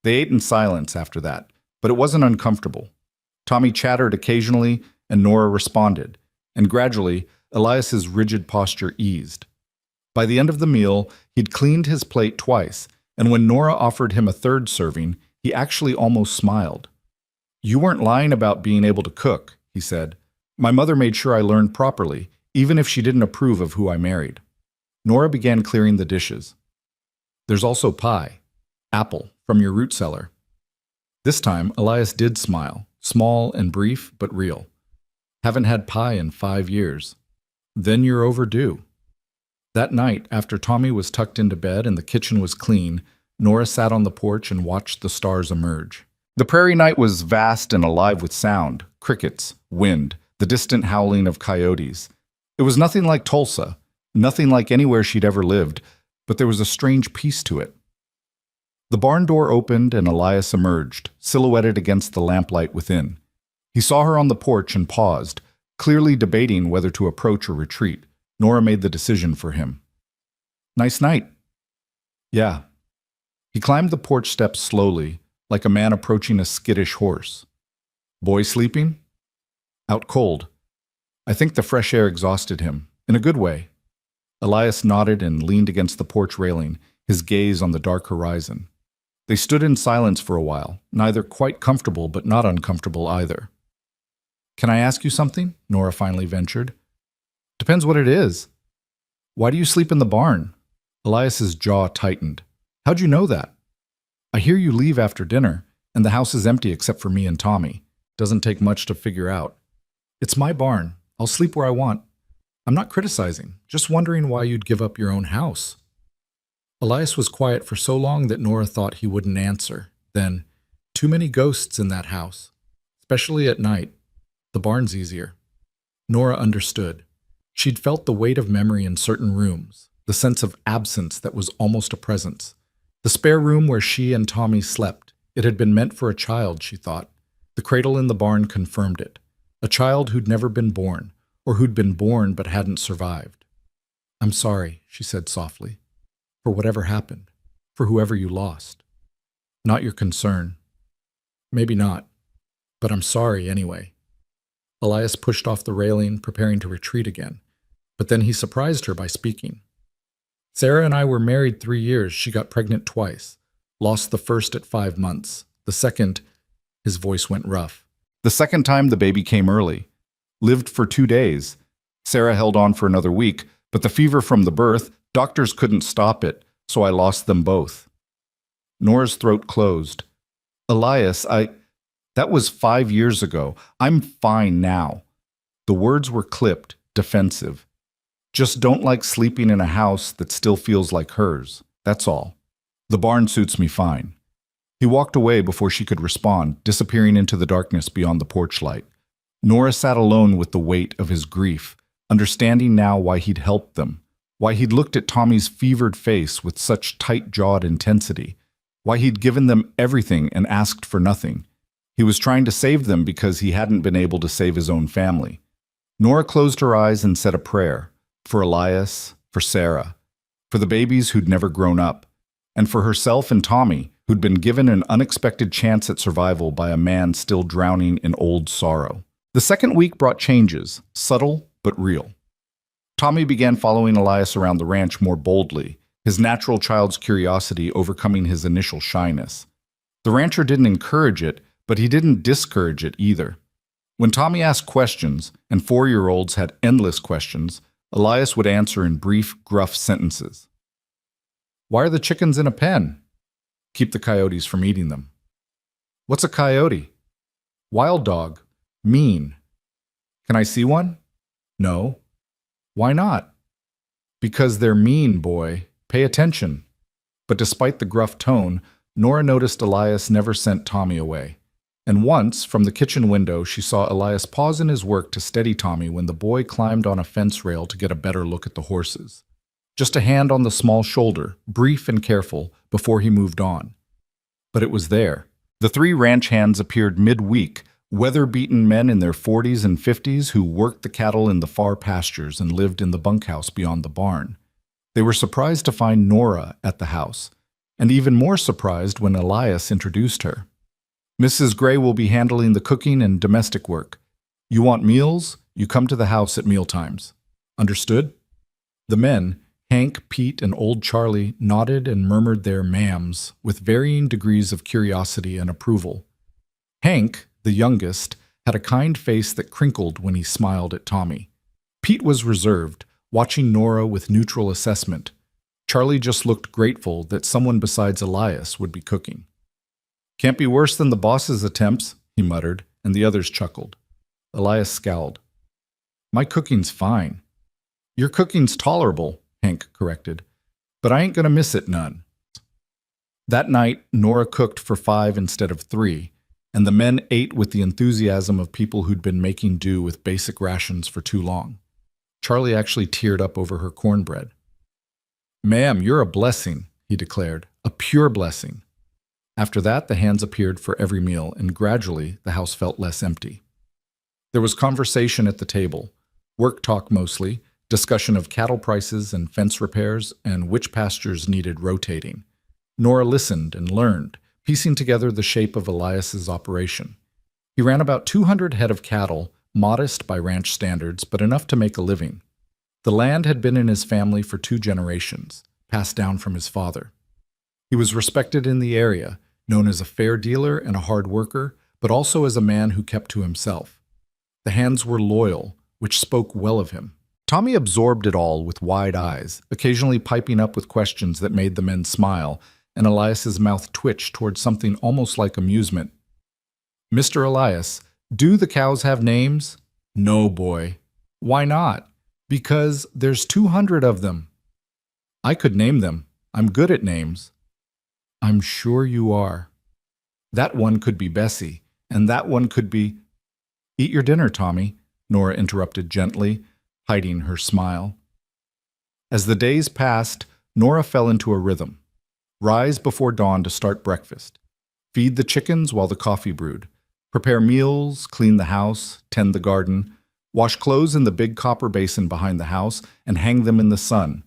They ate in silence after that, but it wasn't uncomfortable. Tommy chattered occasionally, and Nora responded, and gradually, Elias's rigid posture eased. By the end of the meal, he'd cleaned his plate twice, and when Nora offered him a third serving, he actually almost smiled. "You weren't lying about being able to cook," he said. "My mother made sure I learned properly, even if she didn't approve of who I married." Nora began clearing the dishes. "There's also pie. Apple, from your root cellar." This time, Elias did smile, small and brief, but real. "Haven't had pie in 5 years." "Then you're overdue." That night, after Tommy was tucked into bed and the kitchen was clean, Nora sat on the porch and watched the stars emerge. The prairie night was vast and alive with sound, crickets, wind, the distant howling of coyotes. It was nothing like Tulsa, nothing like anywhere she'd ever lived, but there was a strange peace to it. The barn door opened and Elias emerged, silhouetted against the lamplight within. He saw her on the porch and paused, clearly debating whether to approach or retreat. Nora made the decision for him. "Nice night." "Yeah." He climbed the porch steps slowly, like a man approaching a skittish horse. "Boy sleeping?" "Out cold. I think the fresh air exhausted him, in a good way." Elias nodded and leaned against the porch railing, his gaze on the dark horizon. They stood in silence for a while, neither quite comfortable but not uncomfortable either. "Can I ask you something?" Nora finally ventured. "Depends what it is." "Why do you sleep in the barn?" Elias's jaw tightened. "How'd you know that?" "I hear you leave after dinner, and the house is empty except for me and Tommy. Doesn't take much to figure out." "It's my barn. I'll sleep where I want." "I'm not criticizing, just wondering why you'd give up your own house." Elias was quiet for so long that Nora thought he wouldn't answer. Then, "Too many ghosts in that house, especially at night. The barn's easier." Nora understood. She'd felt the weight of memory in certain rooms, the sense of absence that was almost a presence. The spare room where she and Tommy slept. It had been meant for a child, she thought. The cradle in the barn confirmed it. A child who'd never been born, or who'd been born but hadn't survived. "I'm sorry," she said softly, "for whatever happened, for whoever you lost. Not your concern. Maybe not, but I'm sorry anyway." Elias pushed off the railing, preparing to retreat again, but then he surprised her by speaking. "Sarah and I were married 3 years. She got pregnant twice. Lost the first at 5 months. The second," his voice went rough. "The second time the baby came early. Lived for 2 days. Sarah held on for another week, but the fever from the birth, doctors couldn't stop it, so I lost them both." Nora's throat closed. "Elias, that was 5 years ago. I'm fine now." The words were clipped, defensive. "Just don't like sleeping in a house that still feels like hers. That's all. The barn suits me fine." He walked away before she could respond, disappearing into the darkness beyond the porch light. Nora sat alone with the weight of his grief, understanding now why he'd helped them, why he'd looked at Tommy's fevered face with such tight-jawed intensity, why he'd given them everything and asked for nothing. He was trying to save them because he hadn't been able to save his own family. Nora closed her eyes and said a prayer, for Elias, for Sarah, for the babies who'd never grown up, and for herself and Tommy, who'd been given an unexpected chance at survival by a man still drowning in old sorrow. The second week brought changes, subtle but real. Tommy began following Elias around the ranch more boldly, his natural child's curiosity overcoming his initial shyness. The rancher didn't encourage it, but he didn't discourage it either. When Tommy asked questions, and 4-year-olds had endless questions, Elias would answer in brief, gruff sentences. "Why are the chickens in a pen?" "Keep the coyotes from eating them." "What's a coyote?" "Wild dog. Mean." "Can I see one?" "No." "Why not?" "Because they're mean, boy. Pay attention." But despite the gruff tone, Nora noticed Elias never sent Tommy away. And once, from the kitchen window, she saw Elias pause in his work to steady Tommy when the boy climbed on a fence rail to get a better look at the horses. Just a hand on the small shoulder, brief and careful, before he moved on. But it was there. The 3 ranch hands appeared midweek, weather-beaten men in their 40s and 50s who worked the cattle in the far pastures and lived in the bunkhouse beyond the barn. They were surprised to find Nora at the house, and even more surprised when Elias introduced her. "Mrs. Gray will be handling the cooking and domestic work. You want meals? You come to the house at mealtimes. Understood?" The men, Hank, Pete, and old Charlie, nodded and murmured their ma'ams with varying degrees of curiosity and approval. Hank, the youngest, had a kind face that crinkled when he smiled at Tommy. Pete was reserved, watching Nora with neutral assessment. Charlie just looked grateful that someone besides Elias would be cooking. "Can't be worse than the boss's attempts," he muttered, and the others chuckled. Elias scowled. "My cooking's fine." "Your cooking's tolerable," Hank corrected, "but I ain't gonna miss it none." That night, Nora cooked for 5 instead of 3, and the men ate with the enthusiasm of people who'd been making do with basic rations for too long. Charlie actually teared up over her cornbread. "Ma'am, you're a blessing," he declared, "a pure blessing." After that, the hands appeared for every meal, and gradually the house felt less empty. There was conversation at the table, work talk mostly, discussion of cattle prices and fence repairs and which pastures needed rotating. Nora listened and learned, piecing together the shape of Elias's operation. He ran about 200 head of cattle, modest by ranch standards, but enough to make a living. The land had been in his family for 2 generations, passed down from his father. He was respected in the area, known as a fair dealer and a hard worker, but also as a man who kept to himself. The hands were loyal, which spoke well of him. Tommy absorbed it all with wide eyes, occasionally piping up with questions that made the men smile, and Elias's mouth twitched toward something almost like amusement. "Mr. Elias, do the cows have names?" "No, boy." "Why not?" "Because there's 200 of them." "I could name them. I'm good at names." "I'm sure you are." "That one could be Bessie, and that one could be—" "Eat your dinner, Tommy," Nora interrupted gently, hiding her smile. As the days passed, Nora fell into a rhythm. Rise before dawn to start breakfast. Feed the chickens while the coffee brewed. Prepare meals, clean the house, tend the garden. Wash clothes in the big copper basin behind the house and hang them in the sun.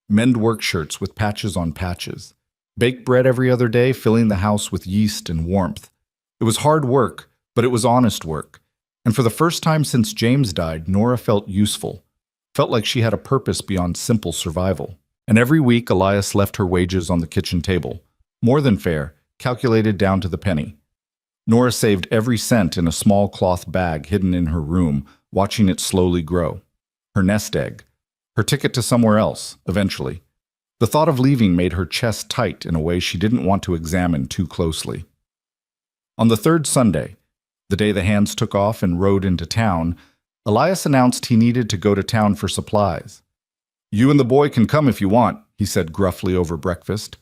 Mend work shirts with patches on patches. Bake bread every other day, filling the house with yeast and warmth. It was hard work, but it was honest work. And for the first time since James died, Nora felt useful. Felt like she had a purpose beyond simple survival. And every week, Elias left her wages on the kitchen table. More than fair, calculated down to the penny. Nora saved every cent in a small cloth bag hidden in her room, watching it slowly grow. Her nest egg. Her ticket to somewhere else, eventually. The thought of leaving made her chest tight in a way she didn't want to examine too closely. On the 3rd Sunday, the day the hands took off and rode into town, Elias announced he needed to go to town for supplies. "You and the boy can come if you want," he said gruffly over breakfast.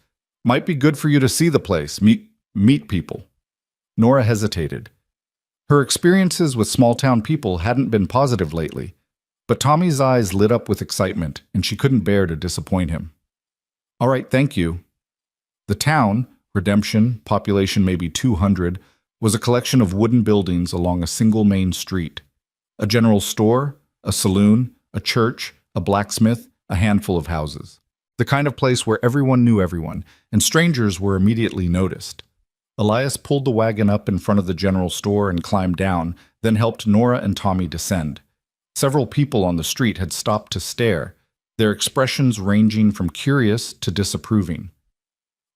"Might be good for you to see the place, meet people." Nora hesitated. Her experiences with small-town people hadn't been positive lately, but Tommy's eyes lit up with excitement, and she couldn't bear to disappoint him. "All right, thank you." The town, Redemption, population maybe 200, was a collection of wooden buildings along a single main street. A general store, a saloon, a church, a blacksmith, a handful of houses. The kind of place where everyone knew everyone, and strangers were immediately noticed. Elias pulled the wagon up in front of the general store and climbed down, then helped Nora and Tommy descend. Several people on the street had stopped to stare, their expressions ranging from curious to disapproving.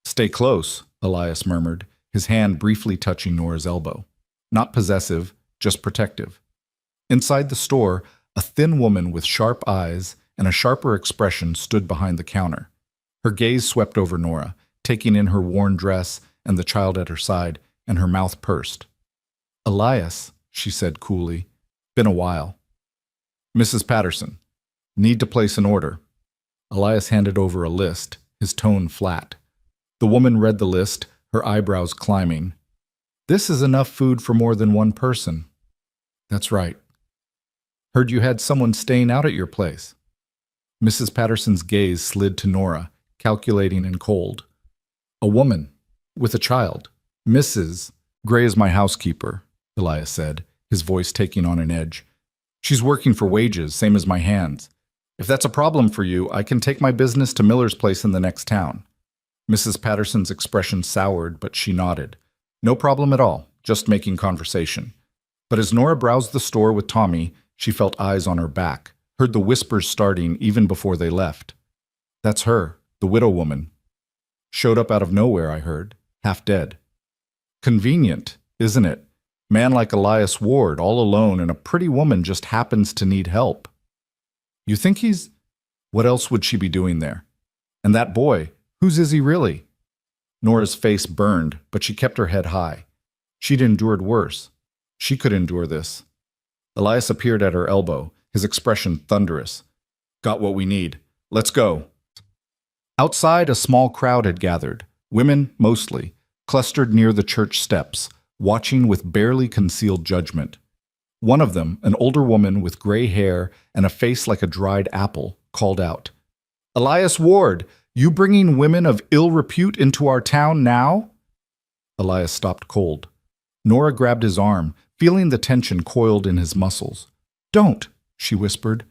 "Stay close," Elias murmured, his hand briefly touching Nora's elbow. Not possessive, just protective. Inside the store, a thin woman with sharp eyes and a sharper expression stood behind the counter. Her gaze swept over Nora, taking in her worn dress and the child at her side, and her mouth pursed. "Elias," she said coolly, "been a while." "Mrs. Patterson, need to place an order." Elias handed over a list, his tone flat. The woman read the list, her eyebrows climbing. "This is enough food for more than one person." "That's right." "Heard you had someone staying out at your place." Mrs. Patterson's gaze slid to Nora, calculating and cold. "A woman, with a child. Mrs. Gray is my housekeeper," Elias said, his voice taking on an edge. "She's working for wages, same as my hands. If that's a problem for you, I can take my business to Miller's place in the next town." Mrs. Patterson's expression soured, but she nodded. No problem at all, just making conversation. But as Nora browsed the store with Tommy, she felt eyes on her back, heard the whispers starting even before they left. "That's her, the widow woman. Showed up out of nowhere, I heard, half dead." "Convenient, isn't it? Man like Elias Ward, all alone, and a pretty woman just happens to need help." "You think he's—" "What else would she be doing there? And that boy, whose is he really?" Nora's face burned, but she kept her head high. She'd endured worse. She could endure this. Elias appeared at her elbow, his expression thunderous. "Got what we need. Let's go." Outside, a small crowd had gathered, women mostly, clustered near the church steps, watching with barely concealed judgment. One of them, an older woman with gray hair and a face like a dried apple, called out, "Elias Ward, you bringing women of ill repute into our town now?" Elias stopped cold. Nora grabbed his arm, feeling the tension coiled in his muscles. "Don't," she whispered.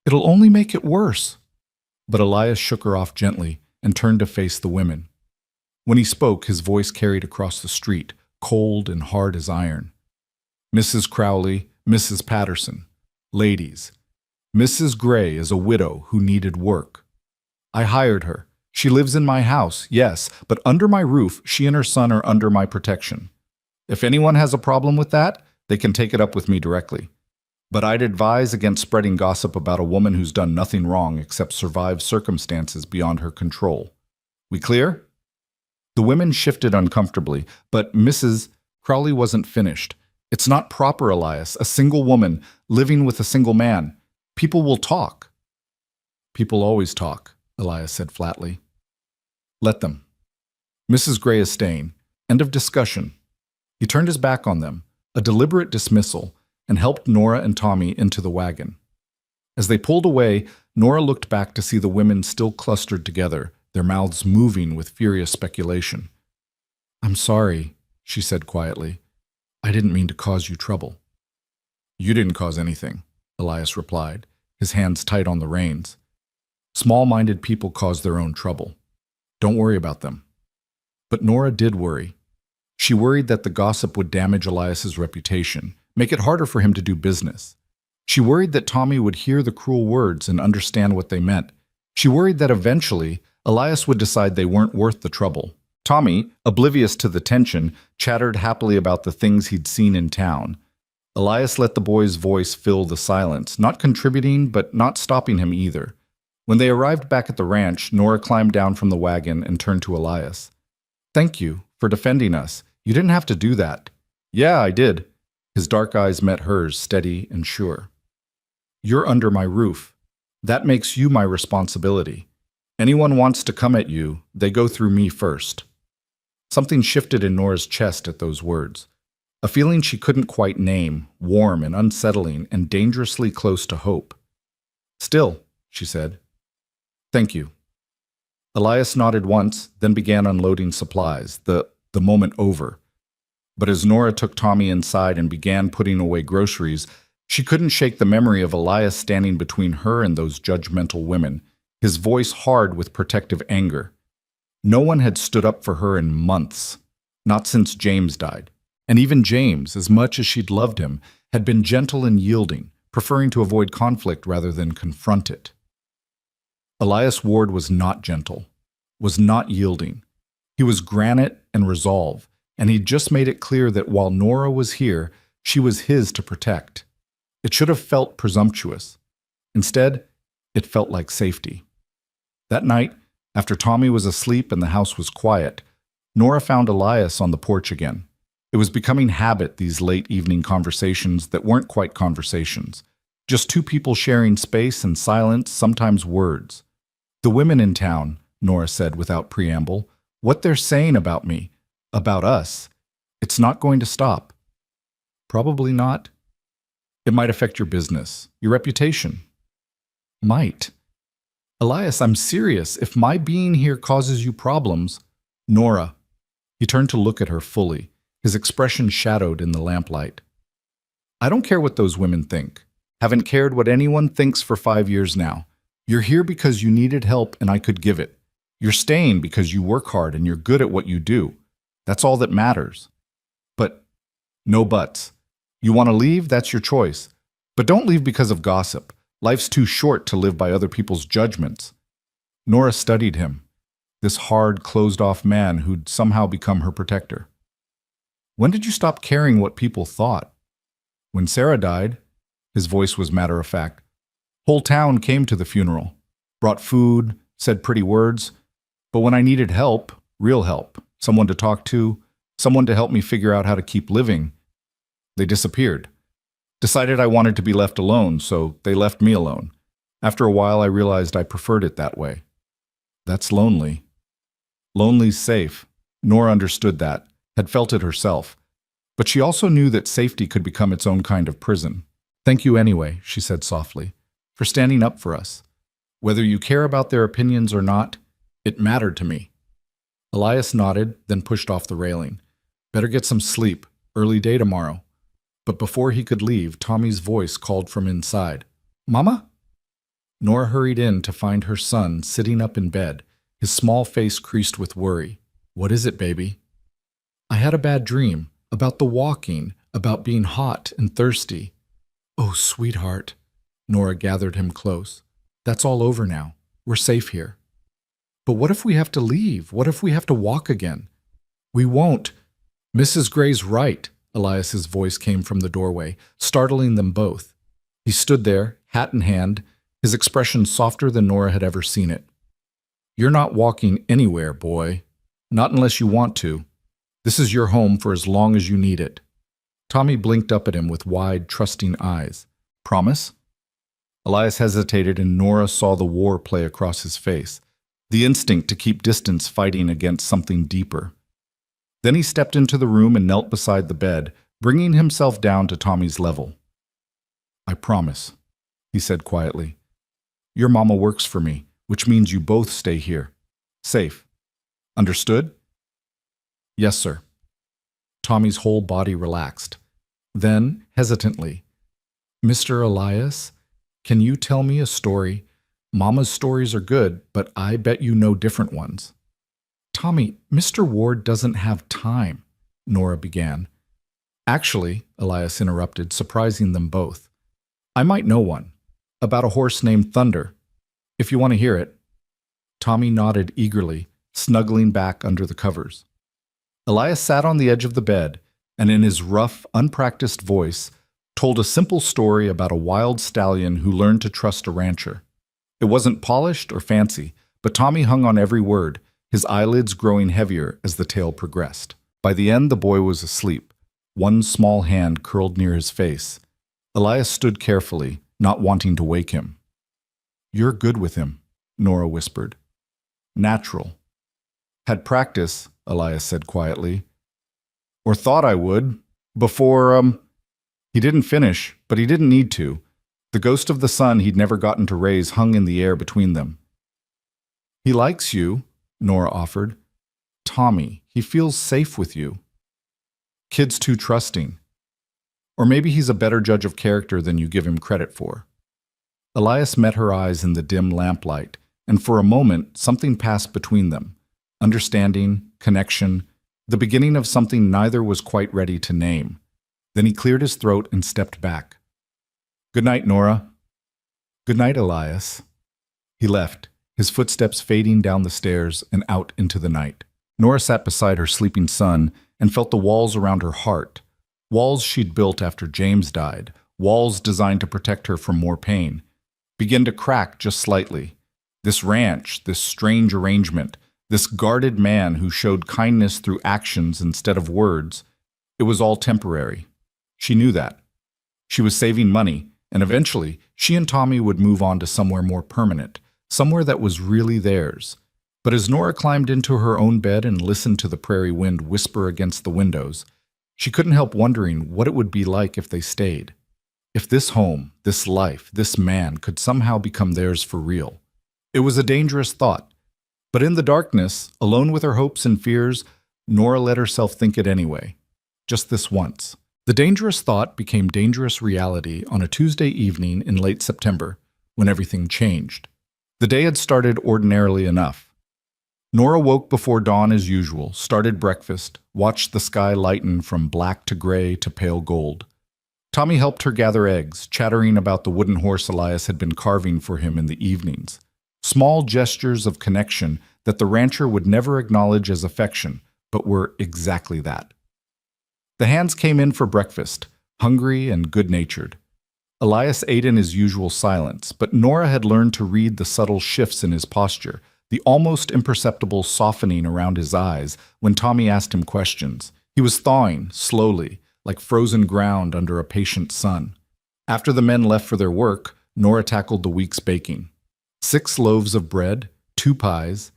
"It'll only make it worse." But Elias shook her off gently and turned to face the women. When he spoke, his voice carried across the street, cold and hard as iron. "Mrs. Crowley, Mrs. Patterson, ladies, Mrs. Gray is a widow who needed work. I hired her. She lives in my house, yes, but under my roof, she and her son are under my protection. If anyone has a problem with that, they can take it up with me directly. But I'd advise against spreading gossip about a woman who's done nothing wrong except survive circumstances beyond her control. We clear?" The women shifted uncomfortably, but Mrs. Crowley wasn't finished. "It's not proper, Elias. A single woman living with a single man. People will talk." "People always talk," Elias said flatly. "Let them. Mrs. Gray is staying. End of discussion." He turned his back on them, a deliberate dismissal, and helped Nora and Tommy into the wagon. As they pulled away, Nora looked back to see the women still clustered together, their mouths moving with furious speculation. "I'm sorry," she said quietly. "I didn't mean to cause you trouble." "You didn't cause anything," Elias replied, his hands tight on the reins. "Small-minded people cause their own trouble. Don't worry about them." But Nora did worry. She worried that the gossip would damage Elias's reputation, make it harder for him to do business. She worried that Tommy would hear the cruel words and understand what they meant. She worried that eventually, Elias would decide they weren't worth the trouble. Tommy, oblivious to the tension, chattered happily about the things he'd seen in town. Elias let the boy's voice fill the silence, not contributing but not stopping him either. When they arrived back at the ranch, Nora climbed down from the wagon and turned to Elias. "Thank you for defending us. You didn't have to do that." "Yeah, I did." His dark eyes met hers, steady and sure. "You're under my roof. That makes you my responsibility. Anyone wants to come at you, they go through me first." Something shifted in Nora's chest at those words. A feeling she couldn't quite name, warm and unsettling and dangerously close to hope. "Still," she said. "Thank you." Elias nodded once, then began unloading supplies, the moment over. But as Nora took Tommy inside and began putting away groceries, she couldn't shake the memory of Elias standing between her and those judgmental women, his voice hard with protective anger. No one had stood up for her in months, not since James died. And even James, as much as she'd loved him, had been gentle and yielding, preferring to avoid conflict rather than confront it. Elias Ward was not gentle, was not yielding. He was granite and resolve, and he'd just made it clear that while Nora was here, she was his to protect. It should have felt presumptuous. Instead, it felt like safety. That night, after Tommy was asleep and the house was quiet, Nora found Elias on the porch again. It was becoming habit, these late evening conversations that weren't quite conversations. Just two people sharing space and silence, sometimes words. "The women in town," Nora said without preamble, "what they're saying about me, about us, it's not going to stop." "Probably not." "It might affect your business, your reputation." "Might." "Elias, I'm serious. If my being here causes you problems—" "Nora." He turned to look at her fully, his expression shadowed in the lamplight. "I don't care what those women think. Haven't cared what anyone thinks for 5 years now. You're here because you needed help and I could give it. You're staying because you work hard and you're good at what you do. That's all that matters. But no buts. You want to leave, that's your choice. But don't leave because of gossip. Life's too short to live by other people's judgments." Nora studied him, this hard, closed-off man who'd somehow become her protector. "When did you stop caring what people thought?" "When Sarah died." His voice was matter-of-fact. "Whole town came to the funeral, brought food, said pretty words. But when I needed help, real help, someone to talk to, someone to help me figure out how to keep living, they disappeared. Decided I wanted to be left alone, so they left me alone. After a while, I realized I preferred it that way." "That's lonely." "Lonely's safe." Nora understood that, had felt it herself. But she also knew that safety could become its own kind of prison. "Thank you anyway," she said softly, "for standing up for us. Whether you care about their opinions or not, it mattered to me." Elias nodded, then pushed off the railing. "Better get some sleep. Early day tomorrow." But before he could leave, Tommy's voice called from inside. "Mama?" Nora hurried in to find her son sitting up in bed, his small face creased with worry. "What is it, baby?" "I had a bad dream. About the walking, about being hot and thirsty." "Oh, sweetheart." Nora gathered him close. "That's all over now. We're safe here." "But what if we have to leave? What if we have to walk again?" "We won't. Mrs. Gray's right." Elias's voice came from the doorway, startling them both. He stood there, hat in hand, his expression softer than Nora had ever seen it. "You're not walking anywhere, boy. Not unless you want to. This is your home for as long as you need it." Tommy blinked up at him with wide, trusting eyes. "Promise?" Elias hesitated, and Nora saw the war play across his face, the instinct to keep distance fighting against something deeper. Then he stepped into the room and knelt beside the bed, bringing himself down to Tommy's level. "I promise," he said quietly. "Your mama works for me, which means you both stay here. Safe. Understood?" "Yes, sir." Tommy's whole body relaxed. Then, hesitantly, "Mr. Elias, can you tell me a story? Mama's stories are good, but I bet you know different ones." "Tommy, Mr. Ward doesn't have time," Nora began. "Actually," Elias interrupted, surprising them both, "I might know one. About a horse named Thunder. If you want to hear it." Tommy nodded eagerly, snuggling back under the covers. Elias sat on the edge of the bed, and in his rough, unpracticed voice, told a simple story about a wild stallion who learned to trust a rancher. It wasn't polished or fancy, but Tommy hung on every word, his eyelids growing heavier as the tale progressed. By the end, the boy was asleep, one small hand curled near his face. Elias stood carefully, not wanting to wake him. "You're good with him," Nora whispered. "Natural." "Had practice," Elias said quietly. "Or thought I would. Before, He didn't finish, but he didn't need to. The ghost of the son he'd never gotten to raise hung in the air between them." "He likes you," Nora offered. "Tommy, he feels safe with you." "Kid's too trusting. Or maybe he's a better judge of character than you give him credit for." Elias met her eyes in the dim lamplight, and for a moment something passed between them. Understanding, connection, the beginning of something neither was quite ready to name. Then he cleared his throat and stepped back. "Good night, Nora." "Good night, Elias." He left, his footsteps fading down the stairs and out into the night. Nora sat beside her sleeping son and felt the walls around her heart, walls she'd built after James died, walls designed to protect her from more pain, begin to crack just slightly. This ranch, this strange arrangement, this guarded man who showed kindness through actions instead of words, it was all temporary. She knew that. She was saving money, and eventually she and Tommy would move on to somewhere more permanent, somewhere that was really theirs. But as Nora climbed into her own bed and listened to the prairie wind whisper against the windows, she couldn't help wondering what it would be like if they stayed. If this home, this life, this man could somehow become theirs for real. It was a dangerous thought. But in the darkness, alone with her hopes and fears, Nora let herself think it anyway. Just this once. The dangerous thought became dangerous reality on a Tuesday evening in late September, when everything changed. The day had started ordinarily enough. Nora woke before dawn as usual, started breakfast, watched the sky lighten from black to gray to pale gold. Tommy helped her gather eggs, chattering about the wooden horse Elias had been carving for him in the evenings. Small gestures of connection that the rancher would never acknowledge as affection, but were exactly that. The hands came in for breakfast, hungry and good-natured. Elias ate in his usual silence, but Nora had learned to read the subtle shifts in his posture, the almost imperceptible softening around his eyes when Tommy asked him questions. He was thawing, slowly, like frozen ground under a patient sun. After the men left for their work, Nora tackled the week's baking. 6 loaves of bread, 2 pies,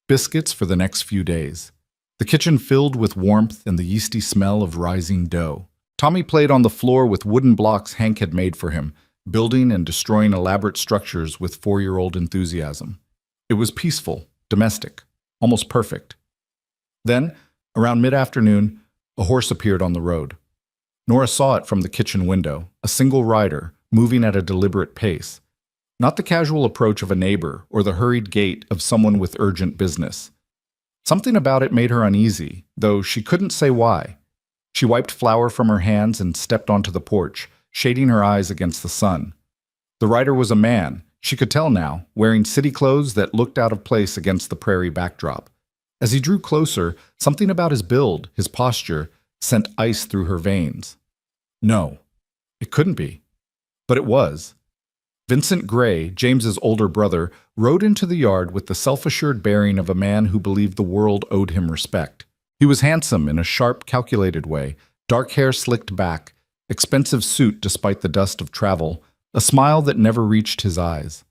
biscuits for the next few days. the kitchen filled with warmth and the yeasty smell of rising dough. Tommy played on the floor with wooden blocks Hank had made for him, building and destroying elaborate structures with 4-year-old enthusiasm. It was peaceful, domestic, almost perfect. Then, around mid-afternoon, a horse appeared on the road. Nora saw it from the kitchen window, a single rider, moving at a deliberate pace. Not the casual approach of a neighbor or the hurried gait of someone with urgent business. Something about it made her uneasy, though she couldn't say why. She wiped flour from her hands and stepped onto the porch, shading her eyes against the sun. The rider was a man, she could tell now, wearing city clothes that looked out of place against the prairie backdrop. As he drew closer, something about his build, his posture, sent ice through her veins. No, it couldn't be. But it was. Vincent Gray, James's older brother, rode into the yard with the self-assured bearing of a man who believed the world owed him respect. He was handsome in a sharp, calculated way, dark hair slicked back, expensive suit despite the dust of travel, a smile that never reached his eyes.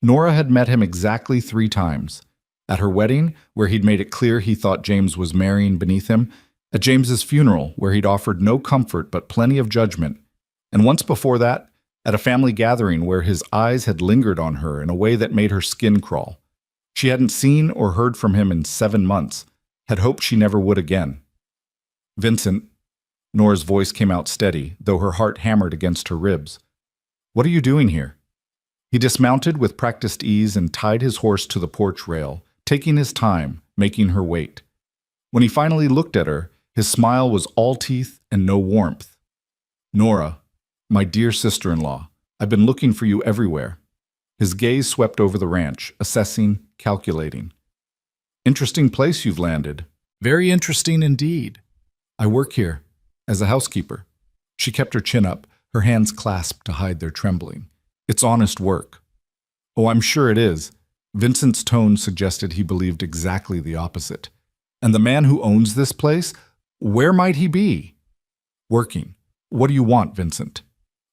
Nora had met him exactly 3 times. At her wedding, where he'd made it clear he thought James was marrying beneath him, at James's funeral, where he'd offered no comfort but plenty of judgment, and once before that, at a family gathering where his eyes had lingered on her in a way that made her skin crawl. She hadn't seen or heard from him in 7 months, had hoped she never would again. Vincent, Nora's voice came out steady, though her heart hammered against her ribs. What are you doing here? He dismounted with practiced ease and tied his horse to the porch rail, taking his time, making her wait. When he finally looked at her, his smile was all teeth and no warmth. Nora, my dear sister-in-law, I've been looking for you everywhere. His gaze swept over the ranch, assessing, calculating. Interesting place you've landed. Very interesting indeed. I work here, as a housekeeper. She kept her chin up, her hands clasped to hide their trembling. It's honest work. Oh, I'm sure it is. Vincent's tone suggested he believed exactly the opposite. And the man who owns this place, where might he be? Working. What do you want, Vincent?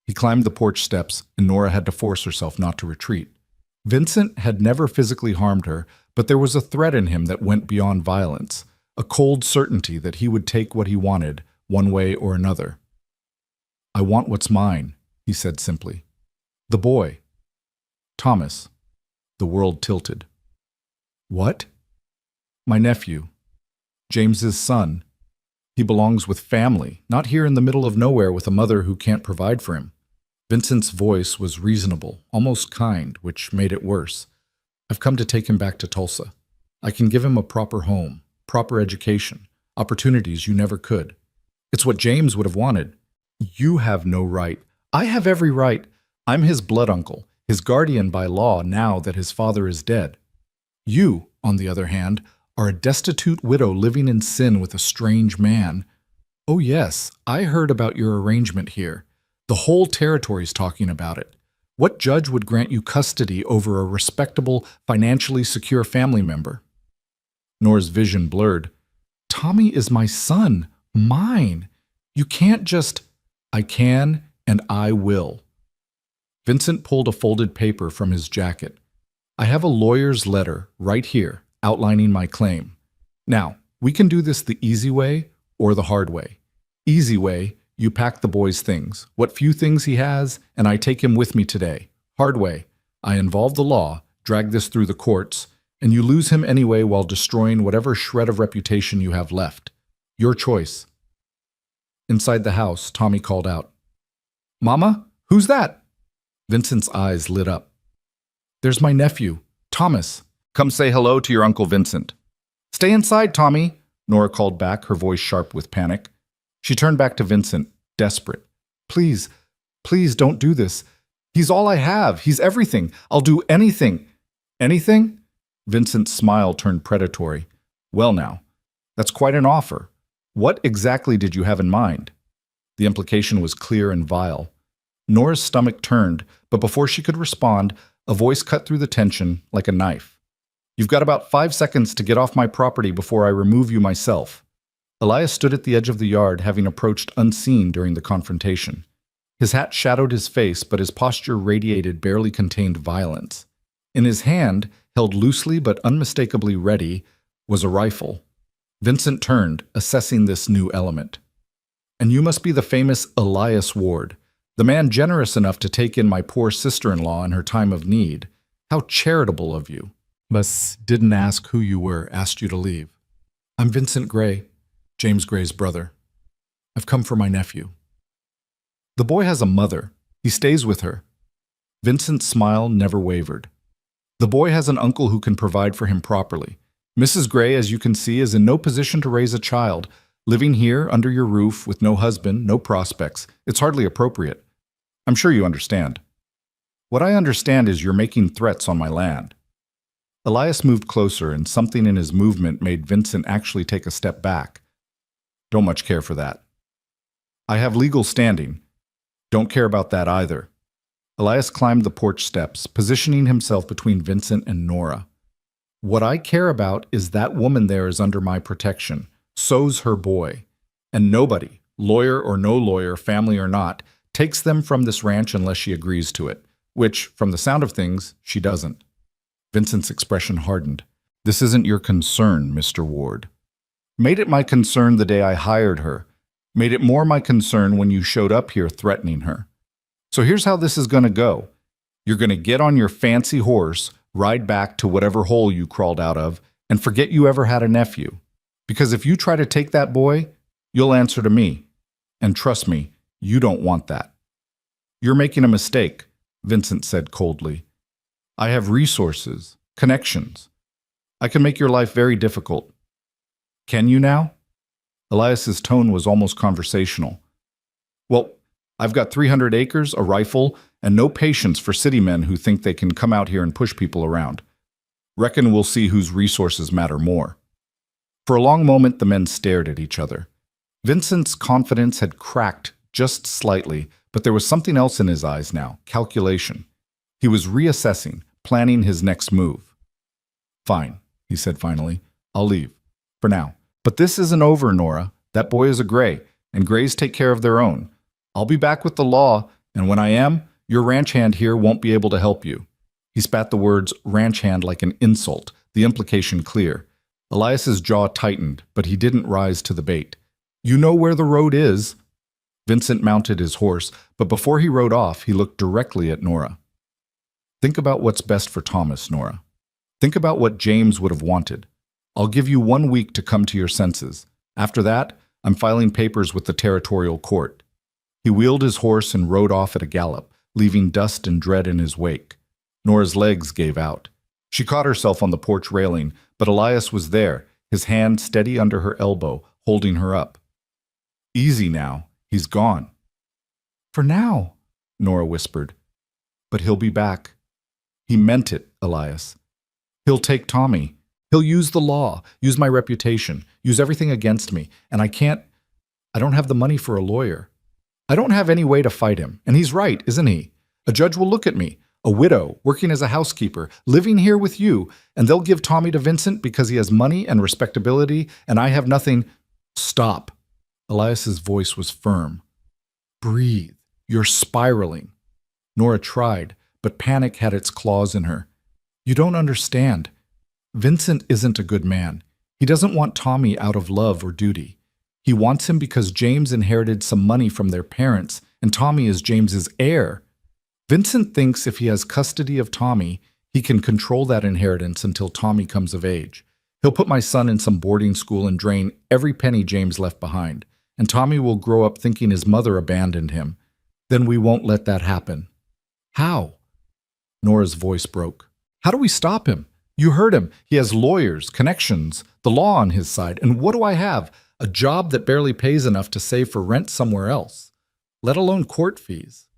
He climbed the porch steps, and Nora had to force herself not to retreat. Vincent had never physically harmed her, but there was a threat in him that went beyond violence, a cold certainty that he would take what he wanted, one way or another. I want what's mine, he said simply. The boy. Thomas. The world tilted. What? My nephew. James's son. He belongs with family, not here in the middle of nowhere with a mother who can't provide for him. Vincent's voice was reasonable, almost kind, which made it worse. I've come to take him back to Tulsa. I can give him a proper home, proper education, opportunities you never could. It's what James would have wanted. You have no right. I have every right. I'm his blood uncle, his guardian by law now that his father is dead. You, on the other hand, are a destitute widow living in sin with a strange man. Oh yes, I heard about your arrangement here. The whole territory's talking about it. What judge would grant you custody over a respectable, financially secure family member? Nora's vision blurred. Tommy is my son, mine. You can't just... I can, and I will. Vincent pulled a folded paper from his jacket. I have a lawyer's letter right here, outlining my claim. Now, we can do this the easy way or the hard way. Easy way, you pack the boy's things, what few things he has, and I take him with me today. Hard way, I involve the law, drag this through the courts, and you lose him anyway while destroying whatever shred of reputation you have left. Your choice. Inside the house, Tommy called out, Mama, who's that? Vincent's eyes lit up. There's my nephew, Thomas. Come say hello to your Uncle Vincent. Stay inside, Tommy, Nora called back, her voice sharp with panic. She turned back to Vincent, desperate. Please, please don't do this. He's all I have. He's everything. I'll do anything. Anything? Vincent's smile turned predatory. Well now, that's quite an offer. What exactly did you have in mind? The implication was clear and vile. Nora's stomach turned, but before she could respond, a voice cut through the tension like a knife. You've got about 5 seconds to get off my property before I remove you myself. Elias stood at the edge of the yard, having approached unseen during the confrontation. His hat shadowed his face, but his posture radiated barely contained violence. In his hand, held loosely but unmistakably ready, was a rifle. Vincent turned, assessing this new element. And you must be the famous Elias Ward, the man generous enough to take in my poor sister-in-law in her time of need. How charitable of you. But didn't ask who you were, asked you to leave. I'm Vincent Gray, James Gray's brother. I've come for my nephew. The boy has a mother. He stays with her. Vincent's smile never wavered. The boy has an uncle who can provide for him properly. Mrs. Gray, as you can see, is in no position to raise a child. Living here, under your roof, with no husband, no prospects, it's hardly appropriate. I'm sure you understand. What I understand is you're making threats on my land. Elias moved closer, and something in his movement made Vincent actually take a step back. Don't much care for that. I have legal standing. Don't care about that either. Elias climbed the porch steps, positioning himself between Vincent and Nora. What I care about is that woman there is under my protection. So's her boy. And nobody, lawyer or no lawyer, family or not, takes them from this ranch unless she agrees to it, which, from the sound of things, she doesn't. Vincent's expression hardened. This isn't your concern, Mr. Ward. Made it my concern the day I hired her. Made it more my concern when you showed up here threatening her. So here's how this is going to go. You're going to get on your fancy horse, ride back to whatever hole you crawled out of, and forget you ever had a nephew. Because if you try to take that boy, you'll answer to me. And trust me, you don't want that. You're making a mistake, Vincent said coldly. I have resources, connections. I can make your life very difficult. Can you now? Elias's tone was almost conversational. Well, I've got 300 acres, a rifle, and no patience for city men who think they can come out here and push people around. Reckon we'll see whose resources matter more. For a long moment, the men stared at each other. Vincent's confidence had cracked just slightly, but there was something else in his eyes now, calculation. He was reassessing, planning his next move. Fine, he said finally. I'll leave. For now. But this isn't over, Nora. That boy is a Gray, and Grays take care of their own. I'll be back with the law, and when I am, your ranch hand here won't be able to help you. He spat the words ranch hand like an insult, the implication clear. Elias's jaw tightened, but he didn't rise to the bait. You know where the road is. Vincent mounted his horse, but before he rode off, he looked directly at Nora. Think about what's best for Thomas, Nora. Think about what James would have wanted. I'll give you 1 week to come to your senses. After that, I'm filing papers with the territorial court. He wheeled his horse and rode off at a gallop, leaving dust and dread in his wake. Nora's legs gave out. She caught herself on the porch railing, but Elias was there, his hand steady under her elbow, holding her up. Easy now. He's gone. For now, Nora whispered. But he'll be back. He meant it, Elias. He'll take Tommy. He'll use the law, use my reputation, use everything against me, and I don't have the money for a lawyer. I don't have any way to fight him, and he's right, isn't he? A judge will look at me, a widow, working as a housekeeper, living here with you, and they'll give Tommy to Vincent because he has money and respectability, and I have nothing. Stop. Elias's voice was firm. Breathe. You're spiraling. Nora tried, but panic had its claws in her. You don't understand. Vincent isn't a good man. He doesn't want Tommy out of love or duty. He wants him because James inherited some money from their parents, and Tommy is James's heir. Vincent thinks if he has custody of Tommy, he can control that inheritance until Tommy comes of age. He'll put my son in some boarding school and drain every penny James left behind, and Tommy will grow up thinking his mother abandoned him. Then we won't let that happen. How? Nora's voice broke. How do we stop him? You heard him. He has lawyers, connections, the law on his side. And what do I have? A job that barely pays enough to save for rent somewhere else, let alone court fees.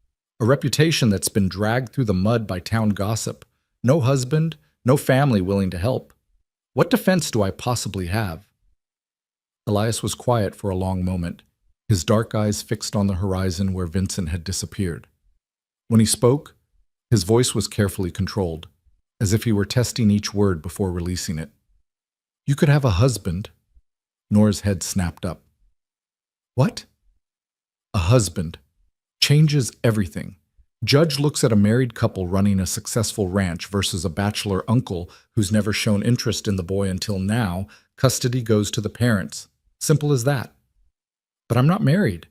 A reputation that's been dragged through the mud by town gossip. No husband, no family willing to help. What defense do I possibly have? Elias was quiet for a long moment, his dark eyes fixed on the horizon where Vincent had disappeared. When he spoke, his voice was carefully controlled, as if he were testing each word before releasing it. You could have a husband. Nora's head snapped up. What? A husband. Changes everything. Judge looks at a married couple running a successful ranch versus a bachelor uncle who's never shown interest in the boy until now, Custody goes to the parents. Simple as that. But I'm not married.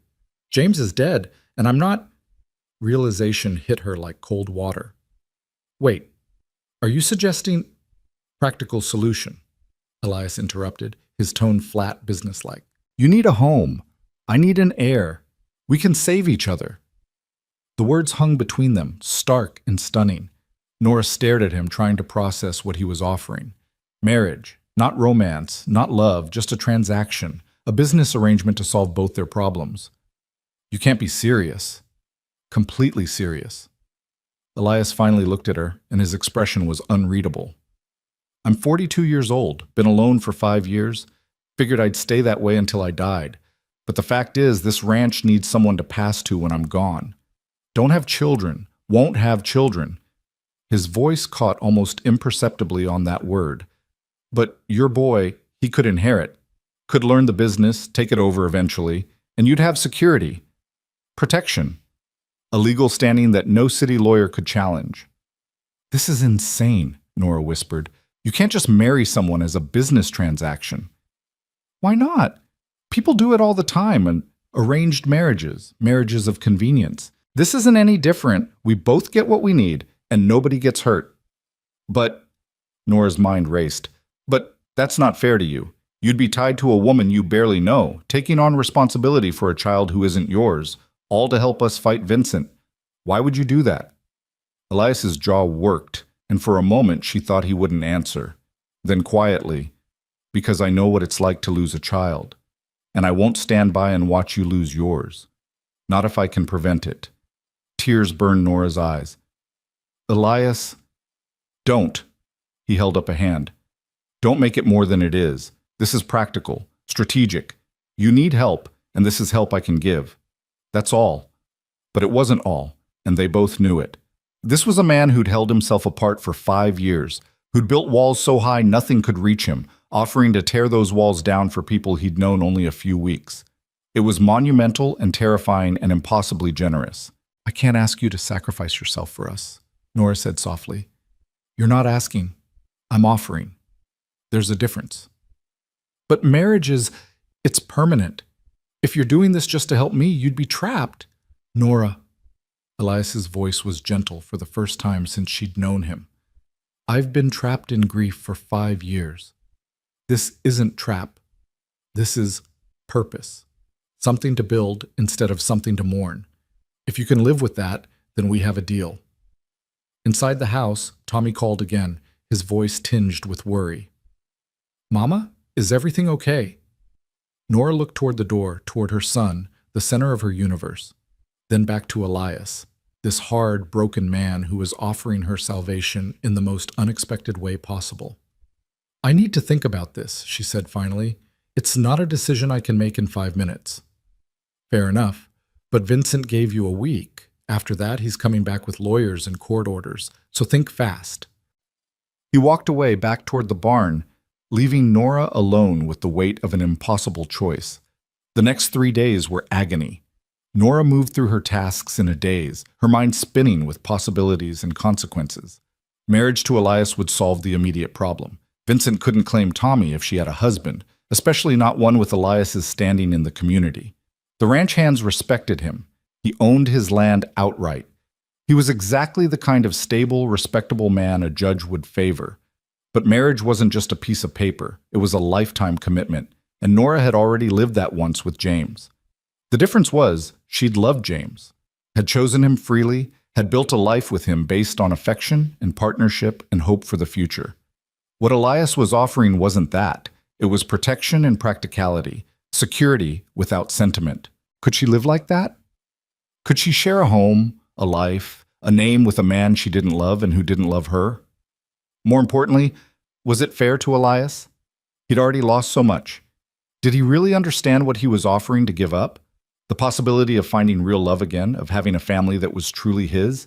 James is dead, and I'm not. Realization hit her like cold water. Wait, are you suggesting practical solution? Elias interrupted, his tone flat, businesslike. You need a home. I need an heir. We can save each other. The words hung between them, stark and stunning. Nora stared at him, trying to process what he was offering. Marriage, not romance, not love, just a transaction, a business arrangement to solve both their problems. You can't be serious. Completely serious. Elias finally looked at her, and his expression was unreadable. I'm 42 years old, been alone for 5 years, figured I'd stay that way until I died. But the fact is, this ranch needs someone to pass to when I'm gone. Don't have children, won't have children. His voice caught almost imperceptibly on that word. But your boy, he could inherit, could learn the business, take it over eventually, and you'd have security, protection, a legal standing that no city lawyer could challenge. This is insane, Nora whispered. You can't just marry someone as a business transaction. Why not? People do it all the time, and arranged marriages, marriages of convenience. This isn't any different. We both get what we need, and nobody gets hurt. But, Nora's mind raced, but that's not fair to you. You'd be tied to a woman you barely know, taking on responsibility for a child who isn't yours, all to help us fight Vincent. Why would you do that? Elias's jaw worked, and for a moment she thought he wouldn't answer. Then quietly, because I know what it's like to lose a child, and I won't stand by and watch you lose yours. Not if I can prevent it. Tears burned Nora's eyes. Elias, don't. He held up a hand. Don't make it more than it is. This is practical, strategic. You need help, and this is help I can give. That's all. But it wasn't all, and they both knew it. This was a man who'd held himself apart for 5 years, who'd built walls so high nothing could reach him, offering to tear those walls down for people he'd known only a few weeks. It was monumental and terrifying and impossibly generous. I can't ask you to sacrifice yourself for us, Nora said softly. You're not asking. I'm offering. There's a difference. But marriage it's permanent. If you're doing this just to help me, you'd be trapped. Nora. Elias's voice was gentle for the first time since she'd known him. I've been trapped in grief for 5 years. This isn't trap. This is purpose. Something to build instead of something to mourn. If you can live with that, then we have a deal. Inside the house, Tommy called again, his voice tinged with worry. Mama, is everything okay? Nora looked toward the door, toward her son, the center of her universe. Then back to Elias, this hard, broken man who was offering her salvation in the most unexpected way possible. I need to think about this, she said finally. It's not a decision I can make in 5 minutes. Fair enough, but Vincent gave you a week. After that, he's coming back with lawyers and court orders, so think fast. He walked away back toward the barn, leaving Nora alone with the weight of an impossible choice. The next 3 days were agony. Nora moved through her tasks in a daze, her mind spinning with possibilities and consequences. Marriage to Elias would solve the immediate problem. Vincent couldn't claim Tommy if she had a husband, especially not one with Elias's standing in the community. The ranch hands respected him. He owned his land outright. He was exactly the kind of stable, respectable man a judge would favor. But marriage wasn't just a piece of paper. It was a lifetime commitment, and Nora had already lived that once with James. The difference was, she'd loved James, had chosen him freely, had built a life with him based on affection and partnership and hope for the future. What Elias was offering wasn't that. It was protection and practicality, security without sentiment. Could she live like that? Could she share a home, a life, a name with a man she didn't love and who didn't love her? More importantly, was it fair to Elias? He'd already lost so much. Did he really understand what he was offering to give up? The possibility of finding real love again, of having a family that was truly his?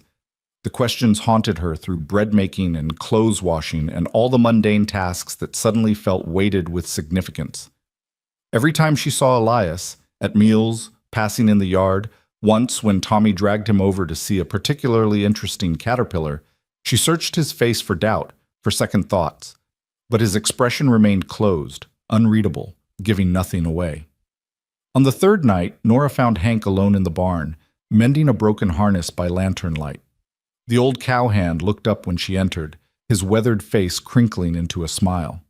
The questions haunted her through bread making and clothes washing and all the mundane tasks that suddenly felt weighted with significance. Every time she saw Elias, at meals, passing in the yard, once when Tommy dragged him over to see a particularly interesting caterpillar, she searched his face for doubt, for second thoughts. But his expression remained closed, unreadable, giving nothing away. On the third night, Nora found Hank alone in the barn, mending a broken harness by lantern light. The old cowhand looked up when she entered, his weathered face crinkling into a smile.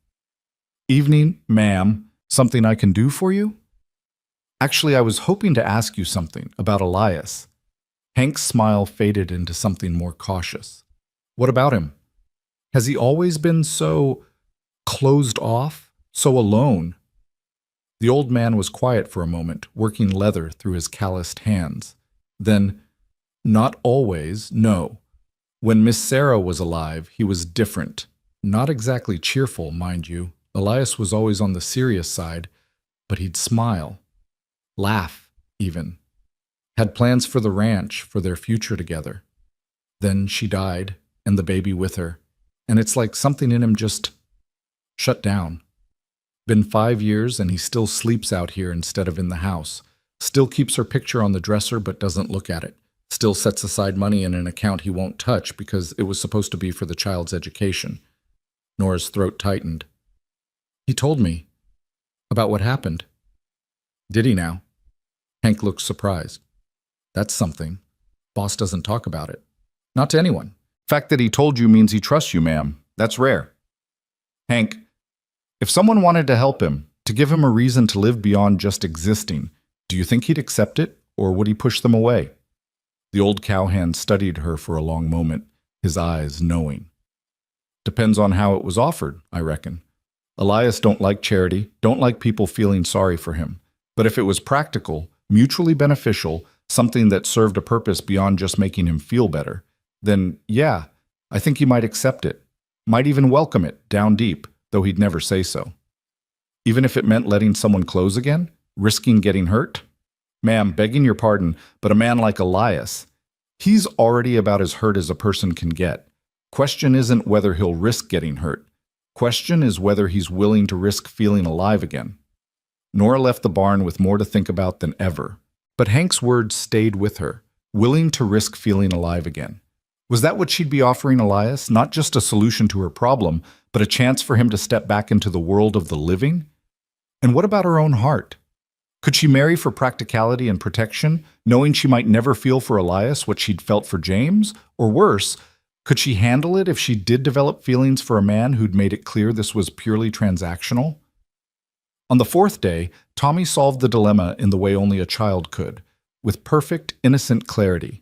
"Evening, ma'am. Something I can do for you?" "Actually, I was hoping to ask you something about Elias." Hank's smile faded into something more cautious. "What about him? Has he always been so closed off, so alone?" The old man was quiet for a moment, working leather through his calloused hands. Then, "Not always, no. When Miss Sarah was alive, he was different. Not exactly cheerful, mind you. Elias was always on the serious side, but he'd smile. Laugh, even. Had plans for the ranch, for their future together. Then she died, and the baby with her, and it's like something in him just shut down. Been 5 years, and he still sleeps out here instead of in the house. Still keeps her picture on the dresser, but doesn't look at it. Still sets aside money in an account he won't touch because it was supposed to be for the child's education." Nora's throat tightened. "He told me about what happened." "Did he now?" Hank looked surprised. "That's something. Boss doesn't talk about it. Not to anyone. Fact that he told you means he trusts you, ma'am. That's rare." "Hank, if someone wanted to help him, to give him a reason to live beyond just existing, do you think he'd accept it, or would he push them away?" The old cowhand studied her for a long moment, his eyes knowing. "Depends on how it was offered, I reckon. Elias don't like charity, don't like people feeling sorry for him. But if it was practical, mutually beneficial, something that served a purpose beyond just making him feel better, then yeah, I think he might accept it. Might even welcome it, down deep, though he'd never say so. Even if it meant letting someone close again, risking getting hurt? Ma'am, begging your pardon, but a man like Elias, he's already about as hurt as a person can get. Question isn't whether he'll risk getting hurt. Question is whether he's willing to risk feeling alive again." Nora left the barn with more to think about than ever. But Hank's words stayed with her, willing to risk feeling alive again. Was that what she'd be offering Elias? Not just a solution to her problem, but a chance for him to step back into the world of the living? And what about her own heart? Could she marry for practicality and protection, knowing she might never feel for Elias what she'd felt for James? Or worse, could she handle it if she did develop feelings for a man who'd made it clear this was purely transactional? On the fourth day, Tommy solved the dilemma in the way only a child could, with perfect, innocent clarity.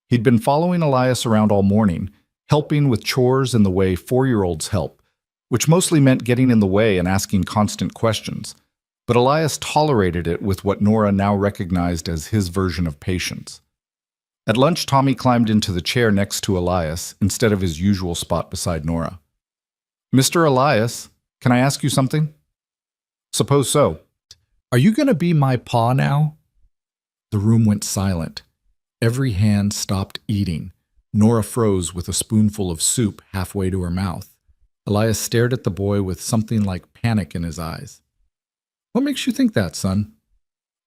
He'd been following Elias around all morning, helping with chores in the way 4-year-olds help, which mostly meant getting in the way and asking constant questions. But Elias tolerated it with what Nora now recognized as his version of patience. At lunch, Tommy climbed into the chair next to Elias instead of his usual spot beside Nora. "Mr. Elias, can I ask you something?" "Suppose so." "Are you going to be my pa now?" The room went silent. Every hand stopped eating. Nora froze with a spoonful of soup halfway to her mouth. Elias stared at the boy with something like panic in his eyes. "What makes you think that, son?"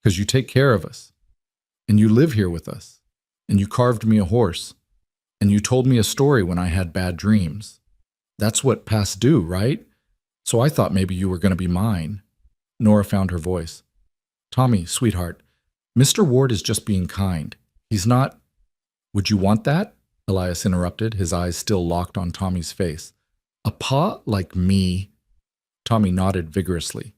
"'Cause you take care of us. And you live here with us. And you carved me a horse. And you told me a story when I had bad dreams. That's what past do, right? So I thought maybe you were going to be mine." Nora found her voice. "Tommy, sweetheart, Mr. Ward is just being kind. He's not—" "Would you want that?" Elias interrupted, his eyes still locked on Tommy's face. "A pa like me?" Tommy nodded vigorously.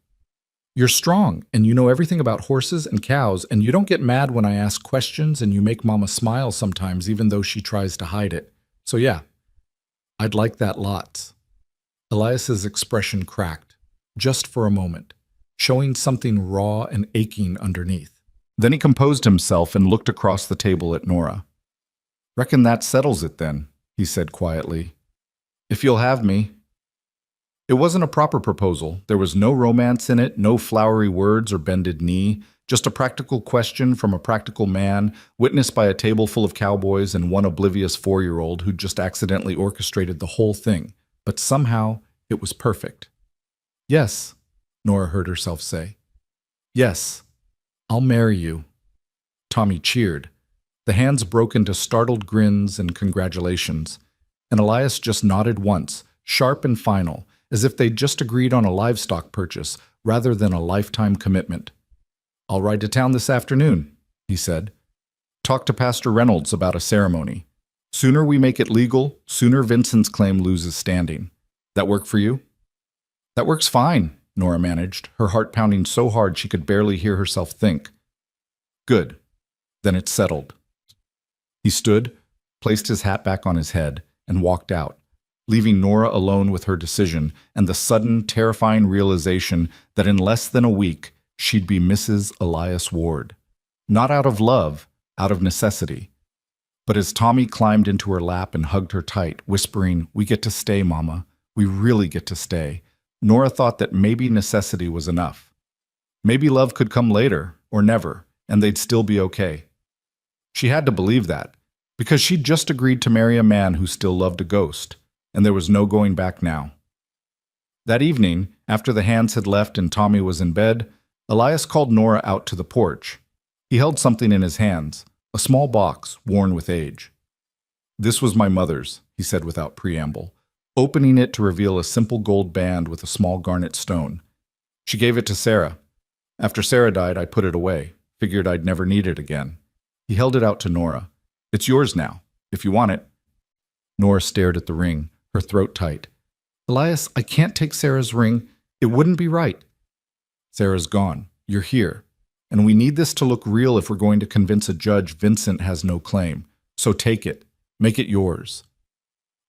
"You're strong, and you know everything about horses and cows, and you don't get mad when I ask questions, and you make Mama smile sometimes, even though she tries to hide it. So yeah, I'd like that lots." Elias's expression cracked, just for a moment, showing something raw and aching underneath. Then he composed himself and looked across the table at Nora. "Reckon that settles it then," he said quietly. "If you'll have me." It wasn't a proper proposal. There was no romance in it, no flowery words or bended knee, just a practical question from a practical man, witnessed by a table full of cowboys and one oblivious 4-year-old who'd just accidentally orchestrated the whole thing. But somehow, it was perfect. "Yes," Nora heard herself say. "Yes, I'll marry you." Tommy cheered. The hands broke into startled grins and congratulations, and Elias just nodded once, sharp and final, as if they'd just agreed on a livestock purchase, rather than a lifetime commitment. "I'll ride to town this afternoon," he said. "Talk to Pastor Reynolds about a ceremony. Sooner we make it legal, sooner Vincent's claim loses standing. That work for you?" "That works fine," Nora managed, her heart pounding so hard she could barely hear herself think. "Good. Then it's settled." He stood, placed his hat back on his head, and walked out, leaving Nora alone with her decision and the sudden, terrifying realization that in less than a week, she'd be Mrs. Elias Ward. Not out of love, out of necessity. But as Tommy climbed into her lap and hugged her tight, whispering, "We get to stay, Mama. We really get to stay," Nora thought that maybe necessity was enough. Maybe love could come later, or never, and they'd still be okay. She had to believe that, because she'd just agreed to marry a man who still loved a ghost, and there was no going back now. That evening, after the hands had left and Tommy was in bed, Elias called Nora out to the porch. He held something in his hands, a small box worn with age. "This was my mother's," he said without preamble, opening it to reveal a simple gold band with a small garnet stone. "She gave it to Sarah. After Sarah died, I put it away. Figured I'd never need it again." He held it out to Nora. "It's yours now, if you want it." Nora stared at the ring, her throat tight. "Elias, I can't take Sarah's ring. It wouldn't be right." "Sarah's gone. You're here. And we need this to look real if we're going to convince a judge Vincent has no claim. So take it. Make it yours."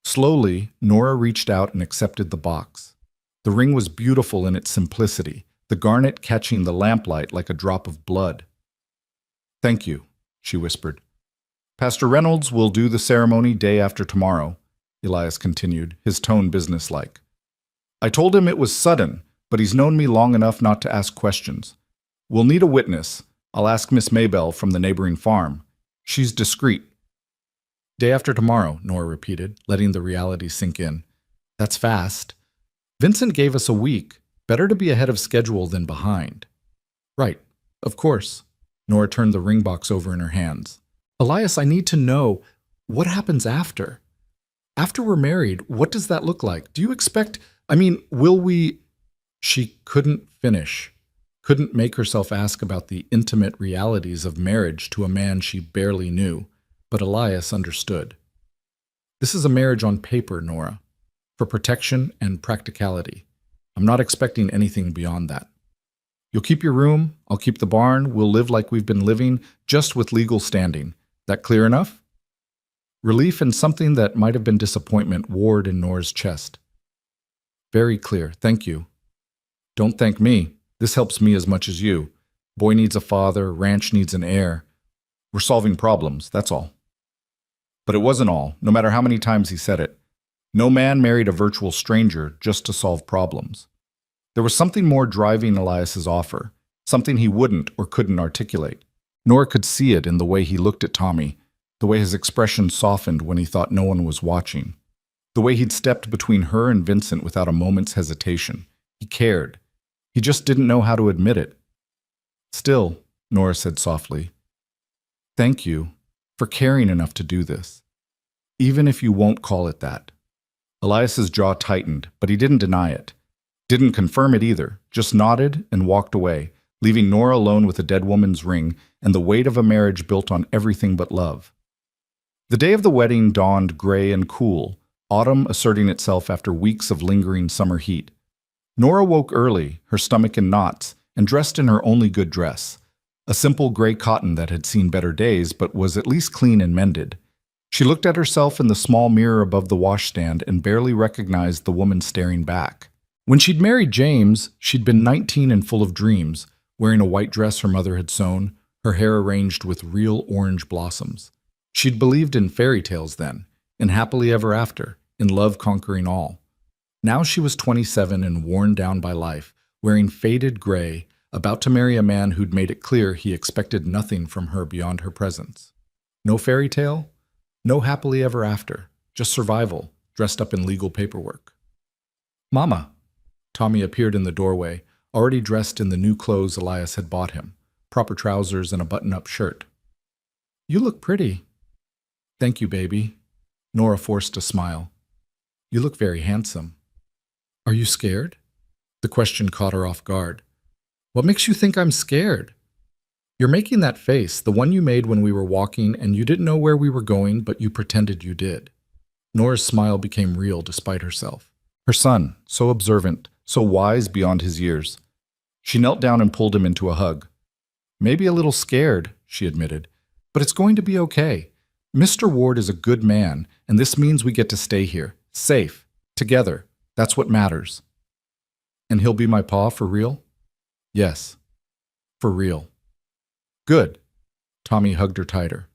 Slowly, Nora reached out and accepted the box. The ring was beautiful in its simplicity, the garnet catching the lamplight like a drop of blood. "Thank you," she whispered. "Pastor Reynolds will do the ceremony day after tomorrow," Elias continued, his tone businesslike. "I told him it was sudden, but he's known me long enough not to ask questions. We'll need a witness. I'll ask Miss Maybelle from the neighboring farm. She's discreet." "Day after tomorrow," Nora repeated, letting the reality sink in. "That's fast. Vincent gave us a week. Better to be ahead of schedule than behind." "Right. Of course." Nora turned the ring box over in her hands. "Elias, I need to know, what happens after? After we're married, what does that look like? Do you expect, will we—" She couldn't finish, couldn't make herself ask about the intimate realities of marriage to a man she barely knew. But Elias understood. "This is a marriage on paper, Nora, for protection and practicality. I'm not expecting anything beyond that. You'll keep your room, I'll keep the barn, we'll live like we've been living, just with legal standing. That clear enough?" Relief and something that might have been disappointment warred in Nora's chest. "Very clear, thank you." "Don't thank me. This helps me as much as you. Boy needs a father, ranch needs an heir. We're solving problems, that's all." But it wasn't all, no matter how many times he said it. No man married a virtual stranger just to solve problems. There was something more driving Elias's offer, something he wouldn't or couldn't articulate. Nora could see it in the way he looked at Tommy, the way his expression softened when he thought no one was watching, the way he'd stepped between her and Vincent without a moment's hesitation. He cared. He just didn't know how to admit it. "Still," Nora said softly, "thank you for caring enough to do this. Even if you won't call it that." Elias's jaw tightened, but he didn't deny it. Didn't confirm it either, just nodded and walked away, leaving Nora alone with a dead woman's ring and the weight of a marriage built on everything but love. The day of the wedding dawned gray and cool, autumn asserting itself after weeks of lingering summer heat. Nora woke early, her stomach in knots, and dressed in her only good dress, a simple gray cotton that had seen better days but was at least clean and mended. She looked at herself in the small mirror above the washstand and barely recognized the woman staring back. When she'd married James, she'd been 19 and full of dreams, wearing a white dress her mother had sewn, her hair arranged with real orange blossoms. She'd believed in fairy tales then, in happily ever after, in love conquering all. Now she was 27 and worn down by life, wearing faded gray, about to marry a man who'd made it clear he expected nothing from her beyond her presence. No fairy tale, no happily ever after, just survival, dressed up in legal paperwork. "Mama!" Tommy appeared in the doorway, already dressed in the new clothes Elias had bought him, proper trousers and a button-up shirt. "You look pretty." "Thank you, baby." Nora forced a smile. "You look very handsome." "Are you scared?" The question caught her off guard. What makes you think I'm scared? You're making that face, the one you made when we were walking and you didn't know where we were going, but you pretended you did. Nora's smile became real despite herself. Her son, so observant, so wise beyond his years. She knelt down and pulled him into a hug. Maybe a little scared, she admitted, but it's going to be okay. Mr. Ward is a good man, and this means we get to stay here, safe, together. That's what matters. And he'll be my pa for real? Yes, for real. Good. Tommy hugged her tighter.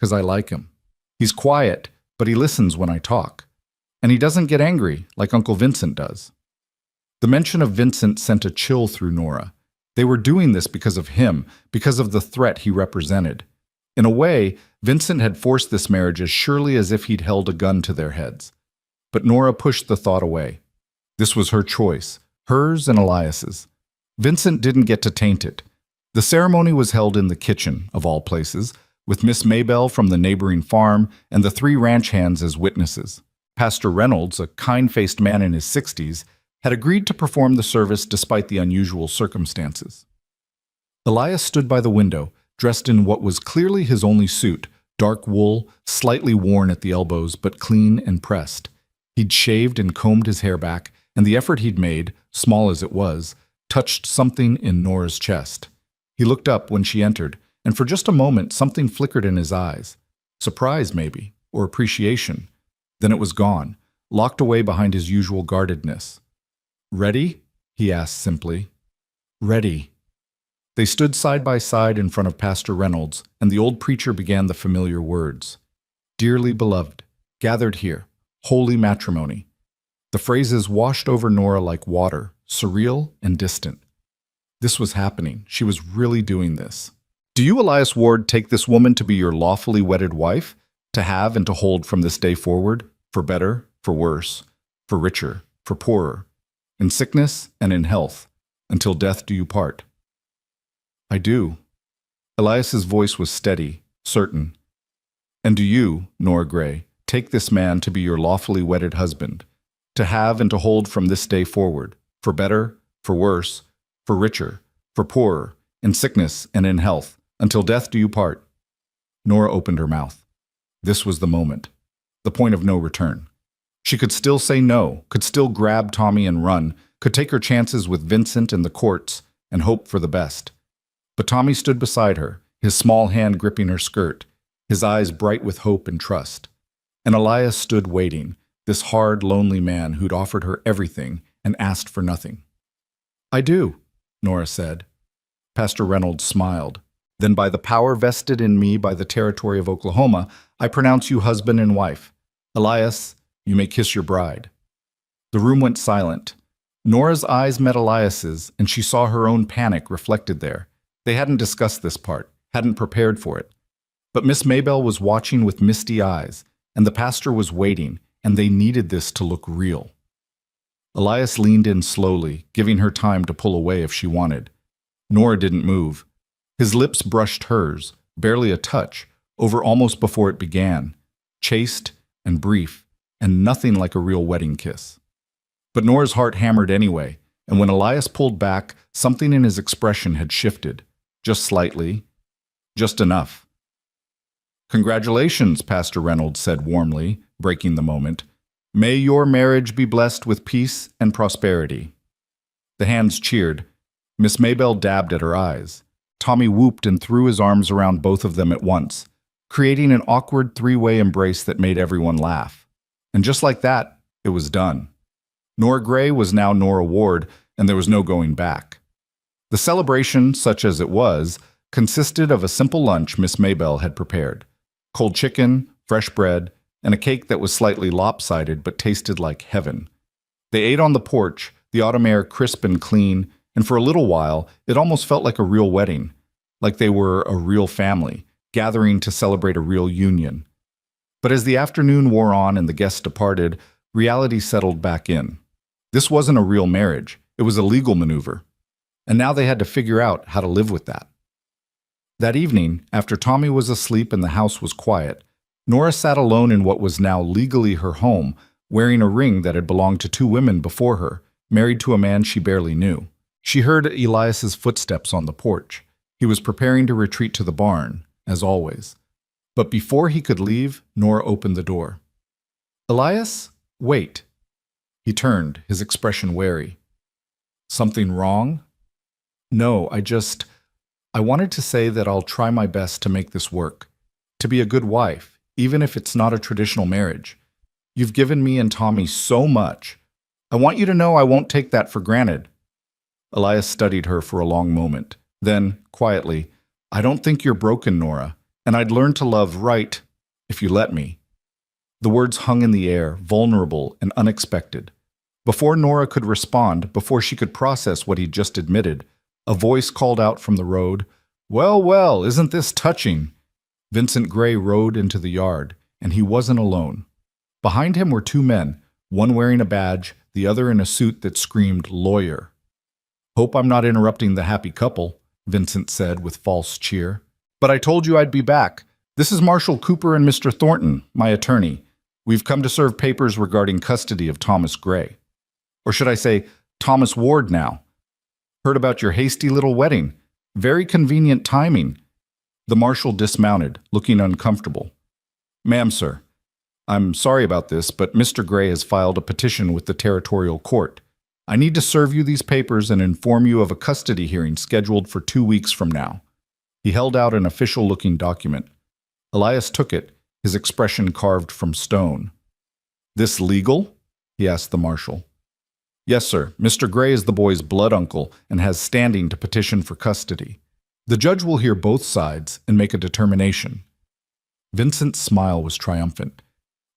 'Cause I like him. He's quiet, but he listens when I talk. And he doesn't get angry like Uncle Vincent does. The mention of Vincent sent a chill through Nora. They were doing this because of him, because of the threat he represented. In a way, Vincent had forced this marriage as surely as if he'd held a gun to their heads. But Nora pushed the thought away. This was her choice, hers and Elias's. Vincent didn't get to taint it. The ceremony was held in the kitchen, of all places, with Miss Maybelle from the neighboring farm and the 3 ranch hands as witnesses. Pastor Reynolds, a kind-faced man in his 60s, had agreed to perform the service despite the unusual circumstances. Elias stood by the window, dressed in what was clearly his only suit, dark wool, slightly worn at the elbows but clean and pressed. He'd shaved and combed his hair back, and the effort he'd made, small as it was, touched something in Nora's chest. He looked up when she entered, and for just a moment something flickered in his eyes. Surprise, maybe, or appreciation. Then it was gone, locked away behind his usual guardedness. "Ready?" he asked simply. "Ready." They stood side by side in front of Pastor Reynolds, and the old preacher began the familiar words. "Dearly beloved, gathered here, holy matrimony." The phrases washed over Nora like water, surreal and distant. This was happening. She was really doing this. "Do you, Elias Ward, take this woman to be your lawfully wedded wife, to have and to hold from this day forward, for better, for worse, for richer, for poorer, in sickness and in health, until death do you part?" "I do." Elias's voice was steady, certain. "And do you, Nora Gray, take this man to be your lawfully wedded husband, to have and to hold from this day forward, for better, for worse, for richer, for poorer, in sickness and in health, until death do you part?" Nora opened her mouth. This was the moment, the point of no return. She could still say no, could still grab Tommy and run, could take her chances with Vincent and the courts, and hope for the best. But Tommy stood beside her, his small hand gripping her skirt, his eyes bright with hope and trust. And Elias stood waiting, this hard, lonely man who'd offered her everything and asked for nothing. "I do," Nora said. Pastor Reynolds smiled. "Then by the power vested in me by the territory of Oklahoma, I pronounce you husband and wife. Elias, you may kiss your bride." The room went silent. Nora's eyes met Elias's, and she saw her own panic reflected there. They hadn't discussed this part, hadn't prepared for it. But Miss Maybelle was watching with misty eyes, and the pastor was waiting, and they needed this to look real. Elias leaned in slowly, giving her time to pull away if she wanted. Nora didn't move. His lips brushed hers, barely a touch, over almost before it began, chaste and brief, and nothing like a real wedding kiss. But Nora's heart hammered anyway, and when Elias pulled back, something in his expression had shifted, just slightly, just enough. "Congratulations," Pastor Reynolds said warmly, breaking the moment. "May your marriage be blessed with peace and prosperity." The hands cheered. Miss Maybelle dabbed at her eyes. Tommy whooped and threw his arms around both of them at once, creating an awkward 3-way embrace that made everyone laugh. And just like that, it was done. Nora Gray was now Nora Ward, and there was no going back. The celebration, such as it was, consisted of a simple lunch Miss Maybelle had prepared. Cold chicken, fresh bread, and a cake that was slightly lopsided but tasted like heaven. They ate on the porch, the autumn air crisp and clean, and for a little while, it almost felt like a real wedding, like they were a real family, gathering to celebrate a real union. But as the afternoon wore on and the guests departed, reality settled back in. This wasn't a real marriage. It was a legal maneuver. And now they had to figure out how to live with that. That evening, after Tommy was asleep and the house was quiet, Nora sat alone in what was now legally her home, wearing a ring that had belonged to 2 women before her, married to a man she barely knew. She heard Elias's footsteps on the porch. He was preparing to retreat to the barn, as always. But before he could leave, Nora opened the door. "Elias, wait." He turned, his expression wary. "Something wrong?" "No, I wanted to say that I'll try my best to make this work. To be a good wife, even if it's not a traditional marriage. You've given me and Tommy so much. I want you to know I won't take that for granted." Elias studied her for a long moment. Then, quietly, "I don't think you're broken, Nora, and I'd learn to love right if you let me." The words hung in the air, vulnerable and unexpected. Before Nora could respond, before she could process what he'd just admitted, a voice called out from the road, "Well, well, isn't this touching?" Vincent Gray rode into the yard, and he wasn't alone. Behind him were two men, one wearing a badge, the other in a suit that screamed lawyer. "Hope I'm not interrupting the happy couple," Vincent said with false cheer. "But I told you I'd be back. This is Marshal Cooper and Mr. Thornton, my attorney. We've come to serve papers regarding custody of Thomas Gray. Or should I say, Thomas Ward now. Heard about your hasty little wedding. Very convenient timing." The marshal dismounted, looking uncomfortable. "Ma'am, sir, I'm sorry about this, but Mr. Gray has filed a petition with the territorial court. I need to serve you these papers and inform you of a custody hearing scheduled for 2 weeks from now." He held out an official-looking document. Elias took it, his expression carved from stone. "This legal?" he asked the marshal. "Yes, sir. Mr. Gray is the boy's blood uncle and has standing to petition for custody. The judge will hear both sides and make a determination." Vincent's smile was triumphant.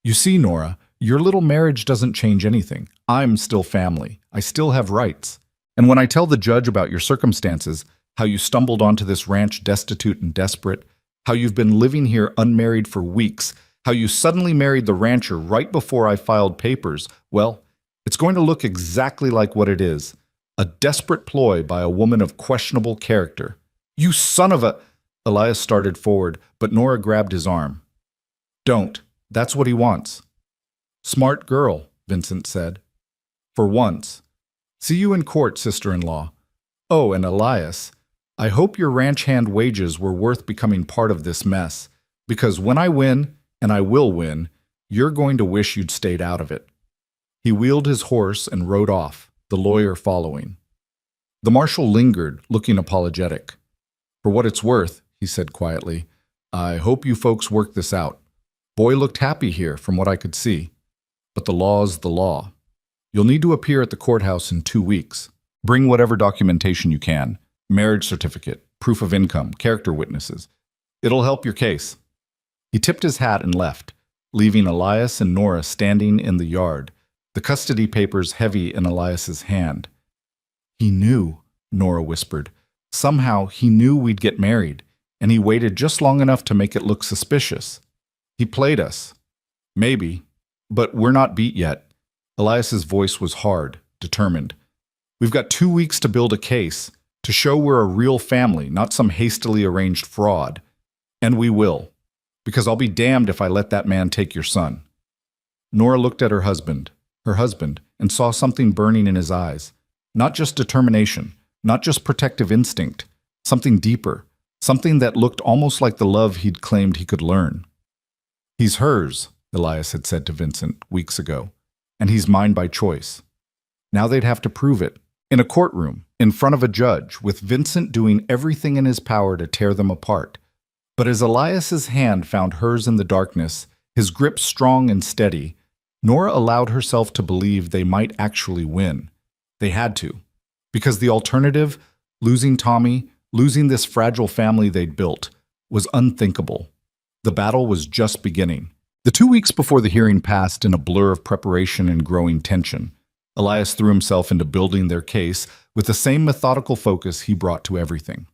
"You see, Nora, your little marriage doesn't change anything. I'm still family. I still have rights. And when I tell the judge about your circumstances, how you stumbled onto this ranch destitute and desperate, how you've been living here unmarried for weeks, how you suddenly married the rancher right before I filed papers, well, it's going to look exactly like what it is, a desperate ploy by a woman of questionable character. You son of a—" Elias started forward, but Nora grabbed his arm. "Don't. That's what he wants." "Smart girl," Vincent said. "For once. See you in court, sister-in-law. Oh, and Elias, I hope your ranch hand wages were worth becoming part of this mess, because when I win, and I will win, you're going to wish you'd stayed out of it." He wheeled his horse and rode off, the lawyer following. The marshal lingered, looking apologetic. "For what it's worth," he said quietly, "I hope you folks work this out. Boy looked happy here, from what I could see. But the law's the law. You'll need to appear at the courthouse in 2 weeks. Bring whatever documentation you can. Marriage certificate, proof of income, character witnesses. It'll help your case." He tipped his hat and left, leaving Elias and Nora standing in the yard, the custody papers heavy in Elias's hand. "He knew," Nora whispered. "Somehow he knew we'd get married, and he waited just long enough to make it look suspicious. He played us. Maybe. But we're not beat yet." Elias's voice was hard, determined. "We've got 2 weeks to build a case, to show we're a real family, not some hastily arranged fraud. And we will. Because I'll be damned if I let that man take your son." Nora looked at her husband, and saw something burning in his eyes. Not just determination, not just protective instinct, something deeper, something that looked almost like the love he'd claimed he could learn. "He's hers," Elias had said to Vincent weeks ago, "and he's mine by choice." Now they'd have to prove it, in a courtroom, in front of a judge, with Vincent doing everything in his power to tear them apart. But as Elias's hand found hers in the darkness, his grip strong and steady, Nora allowed herself to believe they might actually win. They had to. Because the alternative, losing Tommy, losing this fragile family they'd built, was unthinkable. The battle was just beginning. The 2 weeks before the hearing passed in a blur of preparation and growing tension. Elias threw himself into building their case with the same methodical focus he brought to everything.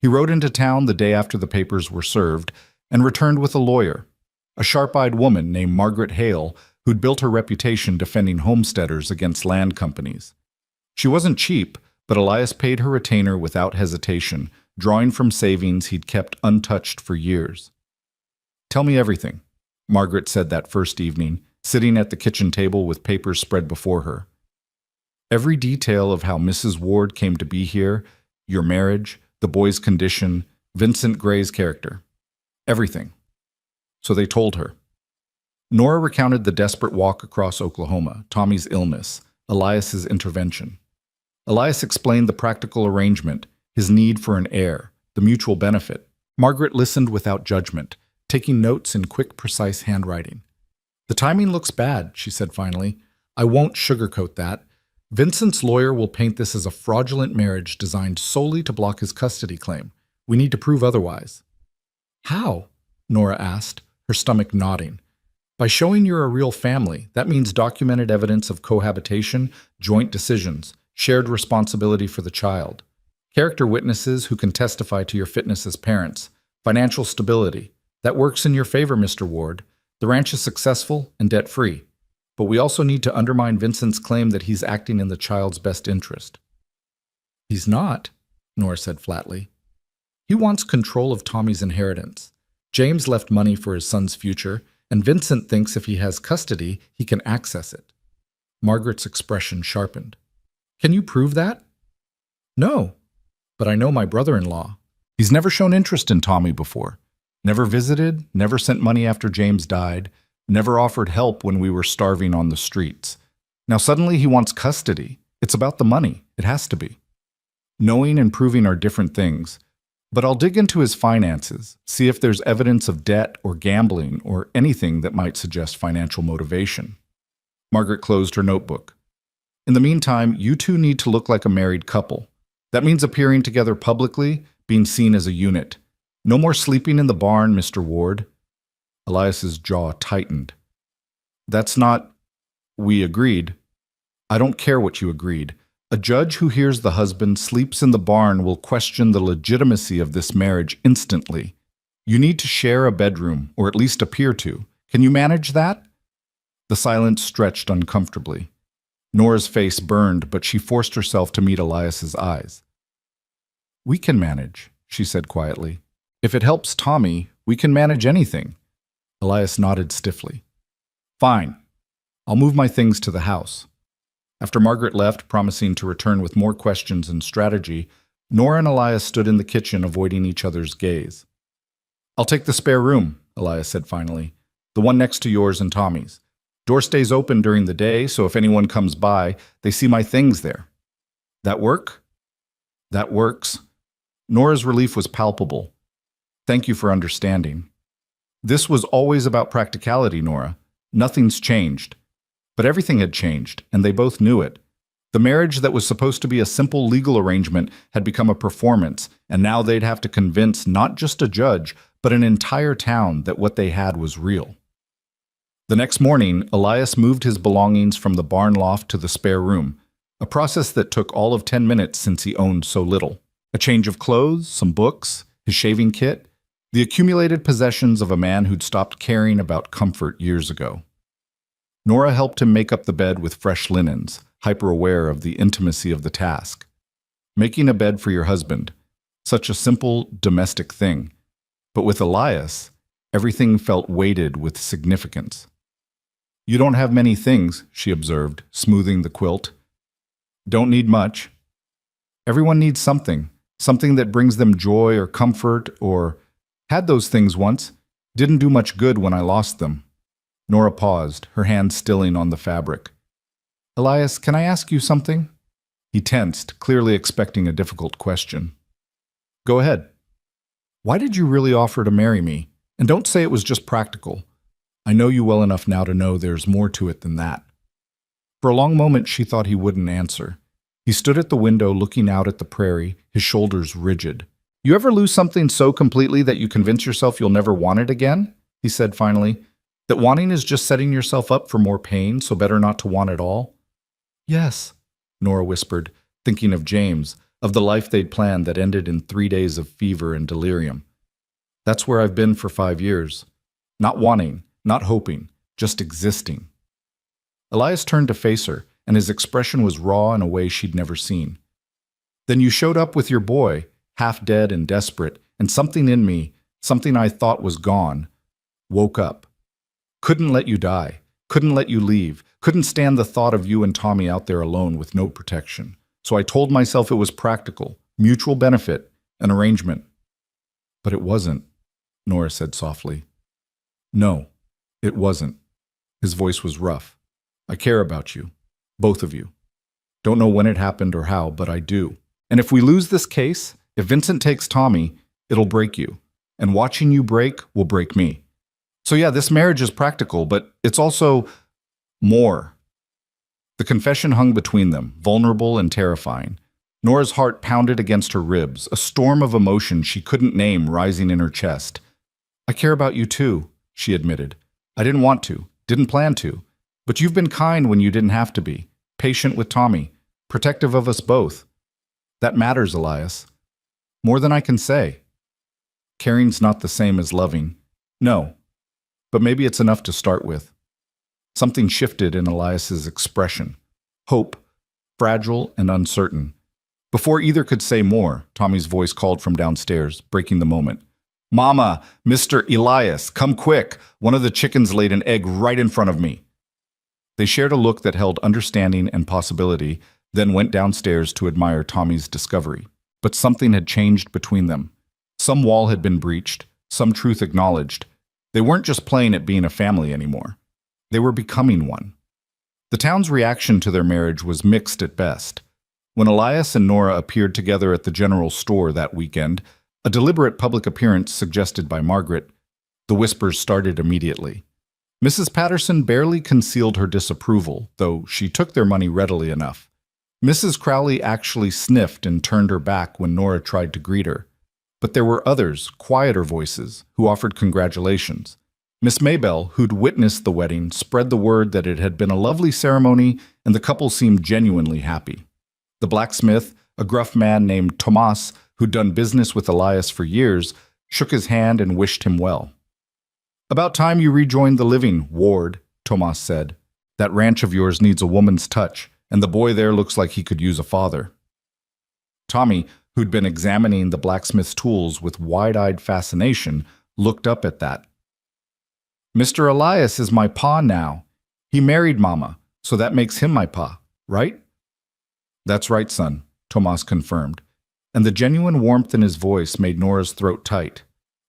He rode into town the day after the papers were served and returned with a lawyer, a sharp-eyed woman named Margaret Hale, who'd built her reputation defending homesteaders against land companies. She wasn't cheap, but Elias paid her retainer without hesitation, drawing from savings he'd kept untouched for years. "Tell me everything," Margaret said that first evening, sitting at the kitchen table with papers spread before her. Every detail of how Mrs. Ward came to be here, your marriage, the boy's condition, Vincent Gray's character. Everything. So they told her. Nora recounted the desperate walk across Oklahoma, Tommy's illness, Elias's intervention. Elias explained the practical arrangement, his need for an heir, the mutual benefit. Margaret listened without judgment, taking notes in quick, precise handwriting. "The timing looks bad," she said finally. "I won't sugarcoat that. Vincent's lawyer will paint this as a fraudulent marriage designed solely to block his custody claim. We need to prove otherwise." "How?" Nora asked, her stomach nodding. "By showing you're a real family. That means documented evidence of cohabitation, joint decisions, shared responsibility for the child. Character witnesses who can testify to your fitness as parents. Financial stability. That works in your favor, Mr. Ward. The ranch is successful and debt-free. But we also need to undermine Vincent's claim that he's acting in the child's best interest." "He's not," Nora said flatly. "He wants control of Tommy's inheritance. James left money for his son's future, and Vincent thinks if he has custody, he can access it." Margaret's expression sharpened. "Can you prove that?" "No, but I know my brother-in-law. He's never shown interest in Tommy before. Never visited, never sent money after James died, never offered help when we were starving on the streets. Now suddenly he wants custody. It's about the money. It has to be. Knowing and proving are different things. But I'll dig into his finances, see if there's evidence of debt or gambling or anything that might suggest financial motivation." Margaret closed her notebook. "In the meantime, you two need to look like a married couple. That means appearing together publicly, being seen as a unit. No more sleeping in the barn, Mr. Ward." Elias's jaw tightened. "That's not—" "We agreed." "I don't care what you agreed. A judge who hears the husband sleeps in the barn will question the legitimacy of this marriage instantly. You need to share a bedroom, or at least appear to. Can you manage that?" The silence stretched uncomfortably. Nora's face burned, but she forced herself to meet Elias's eyes. "We can manage," she said quietly. "If it helps Tommy, we can manage anything." Elias nodded stiffly. "Fine. I'll move my things to the house." After Margaret left, promising to return with more questions and strategy, Nora and Elias stood in the kitchen, avoiding each other's gaze. "I'll take the spare room," Elias said finally. "The one next to yours and Tommy's. Door stays open during the day, so if anyone comes by, they see my things there." "That work?" "That works." Nora's relief was palpable. "Thank you for understanding." "This was always about practicality, Nora. Nothing's changed." But everything had changed, and they both knew it. The marriage that was supposed to be a simple legal arrangement had become a performance, and now they'd have to convince not just a judge, but an entire town that what they had was real. The next morning, Elias moved his belongings from the barn loft to the spare room, a process that took all of 10 minutes since he owned so little. A change of clothes, some books, his shaving kit, the accumulated possessions of a man who'd stopped caring about comfort years ago. Nora helped him make up the bed with fresh linens, hyper-aware of the intimacy of the task. Making a bed for your husband, such a simple, domestic thing. But with Elias, everything felt weighted with significance. "You don't have many things," she observed, smoothing the quilt. "Don't need much. Everyone needs something, something that brings them joy or comfort or, had those things once, didn't do much good when I lost them." Nora paused, her hand stilling on the fabric. "Elias, can I ask you something?" He tensed, clearly expecting a difficult question. "Go ahead." "Why did you really offer to marry me? And don't say it was just practical. I know you well enough now to know there's more to it than that." For a long moment she thought he wouldn't answer. He stood at the window looking out at the prairie, his shoulders rigid. "You ever lose something so completely that you convince yourself you'll never want it again?" he said finally. "That wanting is just setting yourself up for more pain, so better not to want it all?" "Yes," Nora whispered, thinking of James, of the life they'd planned that ended in 3 days of fever and delirium. "That's where I've been for 5 years. Not wanting, not hoping, just existing." Elias turned to face her, and his expression was raw in a way she'd never seen. "Then you showed up with your boy, half dead and desperate, and something in me, something I thought was gone, woke up. Couldn't let you die, couldn't let you leave, Couldn't stand the thought of you and Tommy out there alone with no protection. So I told myself it was practical, mutual benefit, an arrangement. But it wasn't, Nora said softly. No, it wasn't. His voice was rough. I care about you, both of you. Don't know when it happened or how, but I do. And if we lose this case, if Vincent takes Tommy, it'll break you. And watching you break will break me. So yeah, this marriage is practical, but it's also more. The confession hung between them, vulnerable and terrifying. Nora's heart pounded against her ribs, a storm of emotion she couldn't name rising in her chest. I care about you too, she admitted. I didn't want to, didn't plan to. But you've been kind when you didn't have to be. Patient with Tommy. Protective of us both. That matters, Elias. More than I can say. Caring's not the same as loving. No. But maybe it's enough to start with. Something shifted in Elias's expression. Hope, fragile and uncertain. Before either could say more, Tommy's voice called from downstairs, breaking the moment. Mama, Mr. Elias, come quick. One of the chickens laid an egg right in front of me. They shared a look that held understanding and possibility, then went downstairs to admire Tommy's discovery. But something had changed between them. Some wall had been breached, some truth acknowledged. They weren't just playing at being a family anymore. They were becoming one. The town's reaction to their marriage was mixed at best. When Elias and Nora appeared together at the general store that weekend, a deliberate public appearance suggested by Margaret, the whispers started immediately. Mrs. Patterson barely concealed her disapproval, though she took their money readily enough. Mrs. Crowley actually sniffed and turned her back when Nora tried to greet her. But there were others, quieter voices, who offered congratulations. Miss Maybelle, who'd witnessed the wedding, spread the word that it had been a lovely ceremony and the couple seemed genuinely happy. The blacksmith, a gruff man named Tomas, who'd done business with Elias for years, shook his hand and wished him well. About time you rejoined the living, Ward, Tomas said. That ranch of yours needs a woman's touch, and the boy there looks like he could use a father. Tommy, who'd been examining the blacksmith's tools with wide-eyed fascination, looked up at that. Mr. Elias is my pa now. He married Mama, so that makes him my pa, right? That's right, son, Tomas confirmed, and the genuine warmth in his voice made Nora's throat tight.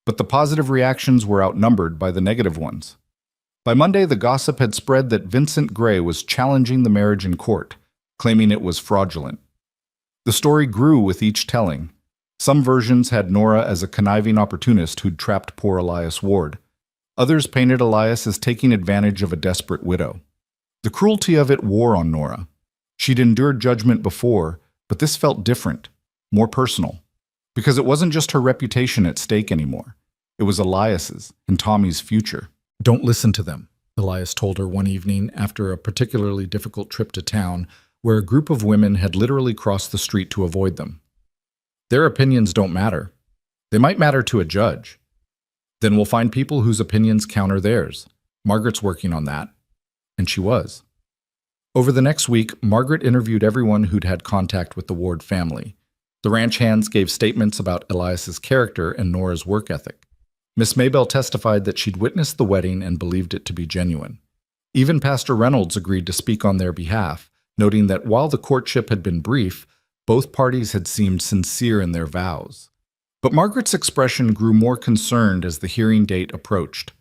But the positive reactions were outnumbered by the negative ones. By Monday, the gossip had spread that Vincent Gray was challenging the marriage in court, claiming it was fraudulent. The story grew with each telling. Some versions had Nora as a conniving opportunist who'd trapped poor Elias Ward. Others painted Elias as taking advantage of a desperate widow. The cruelty of it wore on Nora. She'd endured judgment before, but this felt different, more personal. Because it wasn't just her reputation at stake anymore. It was Elias's and Tommy's future. Don't listen to them, Elias told her one evening after a particularly difficult trip to town where a group of women had literally crossed the street to avoid them. Their opinions don't matter. They might matter to a judge. Then we'll find people whose opinions counter theirs. Margaret's working on that. And she was. Over the next week, Margaret interviewed everyone who'd had contact with the Ward family. The ranch hands gave statements about Elias's character and Nora's work ethic. Miss Maybelle testified that she'd witnessed the wedding and believed it to be genuine. Even Pastor Reynolds agreed to speak on their behalf, noting that while the courtship had been brief, both parties had seemed sincere in their vows. But Margaret's expression grew more concerned as the hearing date approached.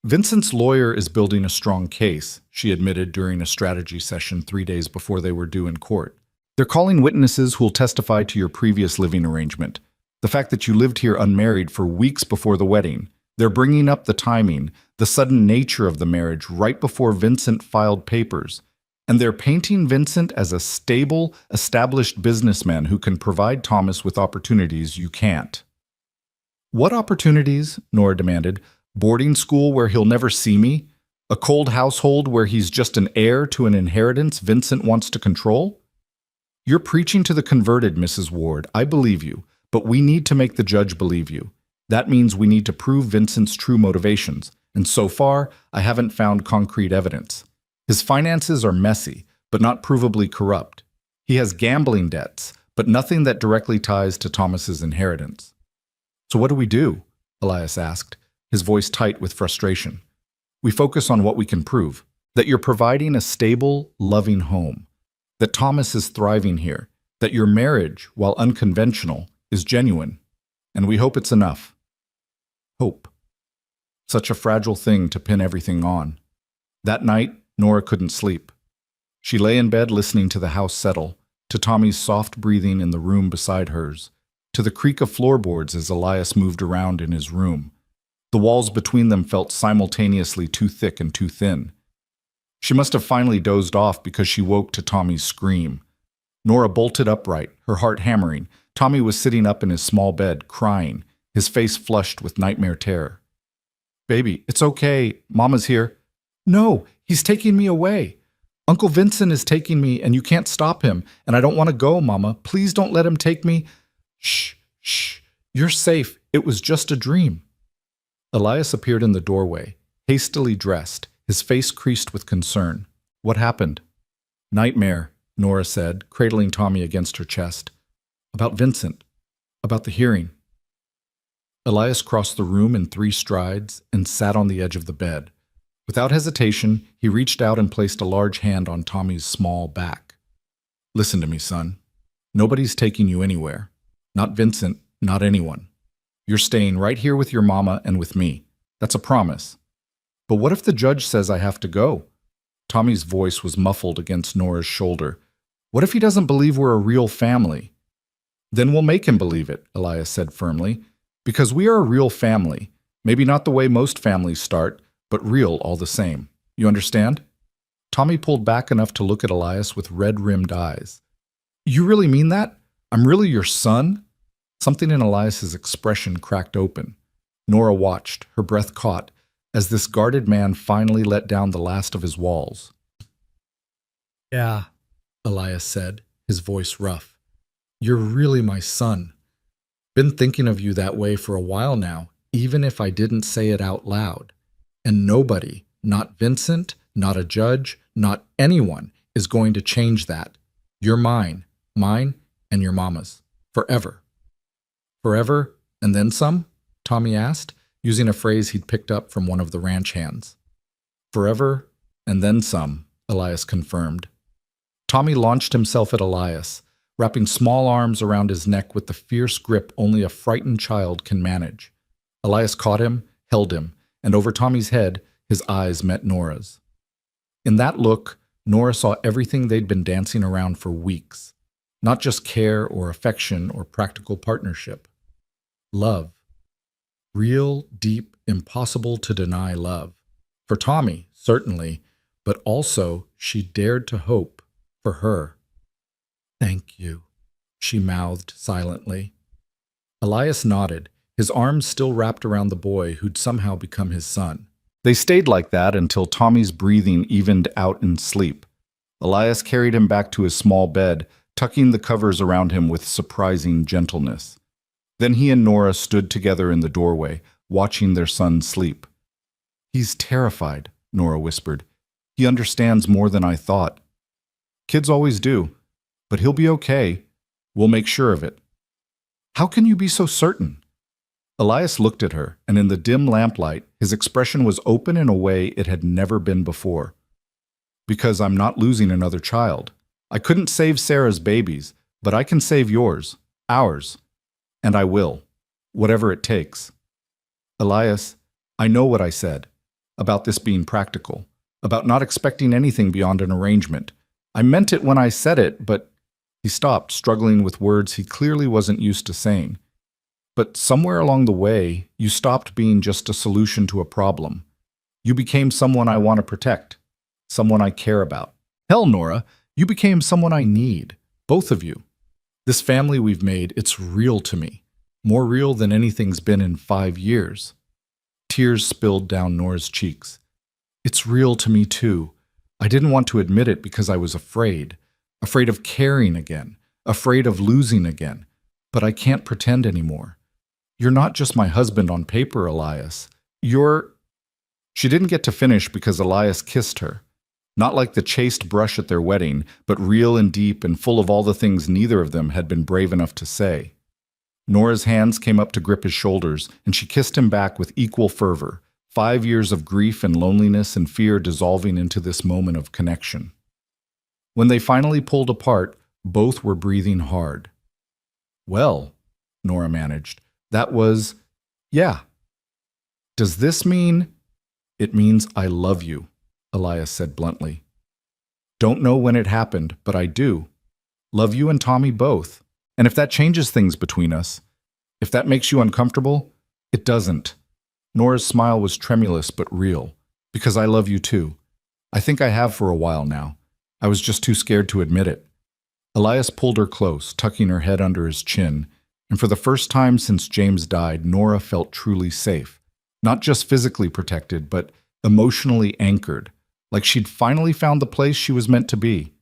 Vincent's lawyer is building a strong case, she admitted during a strategy session 3 days before they were due in court. They're calling witnesses who'll testify to your previous living arrangement. The fact that you lived here unmarried for weeks before the wedding. They're bringing up the timing, the sudden nature of the marriage right before Vincent filed papers. And they're painting Vincent as a stable, established businessman who can provide Thomas with opportunities you can't. What opportunities? Nora demanded. Boarding school where he'll never see me? A cold household where he's just an heir to an inheritance Vincent wants to control? You're preaching to the converted, Mrs. Ward. I believe you, but we need to make the judge believe you. That means we need to prove Vincent's true motivations, and so far, I haven't found concrete evidence. His finances are messy, but not provably corrupt. He has gambling debts, but nothing that directly ties to Thomas's inheritance. So what do we do? Elias asked, his voice tight with frustration. We focus on what we can prove. that you're providing a stable, loving home, that Thomas is thriving here, that your marriage, while unconventional, is genuine. And we hope it's enough. Hope. Such a fragile thing to pin everything on. That night, Nora couldn't sleep. She lay in bed listening to the house settle, to Tommy's soft breathing in the room beside hers, to the creak of floorboards as Elias moved around in his room. The walls between them felt simultaneously too thick and too thin. She must have finally dozed off because she woke to Tommy's scream. Nora bolted upright, her heart hammering. Tommy was sitting up in his small bed, crying, his face flushed with nightmare terror. "Baby, it's okay. Mama's here." "No, he's taking me away. Uncle Vincent is taking me, and you can't stop him, and I don't want to go, Mama. Please don't let him take me." "Shh, shh. You're safe. It was just a dream." Elias appeared in the doorway, hastily dressed, his face creased with concern. "What happened?" "Nightmare," Nora said, cradling Tommy against her chest. "About Vincent. About the hearing." Elias crossed the room in 3 strides and sat on the edge of the bed. Without hesitation, he reached out and placed a large hand on Tommy's small back. "Listen to me, son. Nobody's taking you anywhere. Not Vincent, not anyone. You're staying right here with your mama and with me. That's a promise. But what if the judge says I have to go?" Tommy's voice was muffled against Nora's shoulder. "What if he doesn't believe we're a real family?" "Then we'll make him believe it," Elias said firmly. "Because we are a real family. Maybe not the way most families start, but real all the same. You understand?" Tommy pulled back enough to look at Elias with red-rimmed eyes. "You really mean that? I'm really your son?" Something in Elias's expression cracked open. Nora watched, her breath caught, as this guarded man finally let down the last of his walls. "Yeah," Elias said, his voice rough. "You're really my son. Been thinking of you that way for a while now, even if I didn't say it out loud. And nobody, not Vincent, not a judge, not anyone, is going to change that. You're mine, and your mama's. Forever." "Forever, and then some?" Tommy asked, using a phrase he'd picked up from one of the ranch hands. "Forever, and then some," Elias confirmed. Tommy launched himself at Elias, wrapping small arms around his neck with the fierce grip only a frightened child can manage. Elias caught him, held him, and over Tommy's head, his eyes met Nora's. In that look, Nora saw everything they'd been dancing around for weeks. Not just care or affection or practical partnership. Love. Real, deep, impossible to deny love. For Tommy, certainly, but also, she dared to hope, for her. "Thank you," she mouthed silently. Elias nodded, his arms still wrapped around the boy who'd somehow become his son. They stayed like that until Tommy's breathing evened out in sleep. Elias carried him back to his small bed, tucking the covers around him with surprising gentleness. Then he and Nora stood together in the doorway, watching their son sleep. "He's terrified," Nora whispered. "He understands more than I thought." "Kids always do. But he'll be okay. We'll make sure of it." "How can you be so certain?" Elias looked at her, and in the dim lamplight, his expression was open in a way it had never been before. "Because I'm not losing another child. I couldn't save Sarah's babies, but I can save yours, ours. And I will, whatever it takes." "Elias, I know what I said, about this being practical, about not expecting anything beyond an arrangement. I meant it when I said it, but—" He stopped, struggling with words he clearly wasn't used to saying. "But somewhere along the way, you stopped being just a solution to a problem. You became someone I want to protect, someone I care about. Hell, Nora, you became someone I need, both of you. This family we've made, it's real to me, more real than anything's been in 5 years." Tears spilled down Nora's cheeks. "It's real to me too. I didn't want to admit it because I was afraid of caring again, afraid of losing again. But I can't pretend anymore. You're not just my husband on paper, Elias. You're—" She didn't get to finish because Elias kissed her. Not like the chaste brush at their wedding, but real and deep and full of all the things neither of them had been brave enough to say. Nora's hands came up to grip his shoulders, and she kissed him back with equal fervor, 5 years of grief and loneliness and fear dissolving into this moment of connection. When they finally pulled apart, both were breathing hard. "Well," Nora managed, "that was, yeah." "Does this mean—" "It means I love you," Elias said bluntly. "Don't know when it happened, but I do. Love you and Tommy both. And if that changes things between us, if that makes you uncomfortable, it doesn't." Nora's smile was tremulous but real. "Because I love you too. I think I have for a while now. I was just too scared to admit it." Elias pulled her close, tucking her head under his chin, and for the first time since James died, Nora felt truly safe. Not just physically protected, but emotionally anchored, like she'd finally found the place she was meant to be.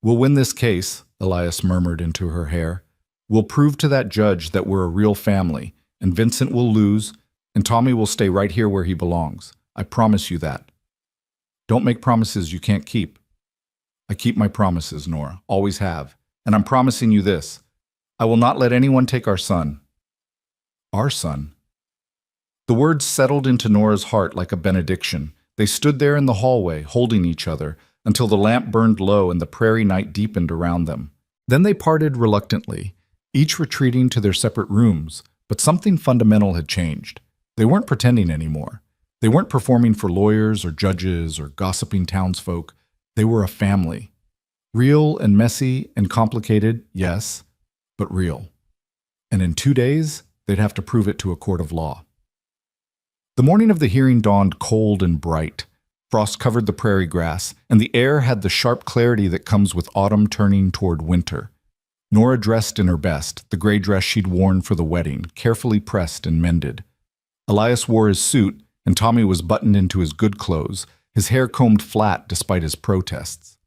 "We'll win this case," Elias murmured into her hair. "We'll prove to that judge that we're a real family, and Vincent will lose, and Tommy will stay right here where he belongs. I promise you that." "Don't make promises you can't keep." "I keep my promises, Nora. Always have. And I'm promising you this. I will not let anyone take our son." "Our son?" The words settled into Nora's heart like a benediction. They stood there in the hallway, holding each other, until the lamp burned low and the prairie night deepened around them. Then they parted reluctantly, each retreating to their separate rooms, but something fundamental had changed. They weren't pretending anymore. They weren't performing for lawyers or judges or gossiping townsfolk. They were a family. Real and messy and complicated, yes, but real. And in 2 days, they'd have to prove it to a court of law. The morning of the hearing dawned cold and bright. Frost covered the prairie grass, and the air had the sharp clarity that comes with autumn turning toward winter. Nora dressed in her best, the gray dress she'd worn for the wedding, carefully pressed and mended. Elias wore his suit, and Tommy was buttoned into his good clothes, his hair combed flat despite his protests.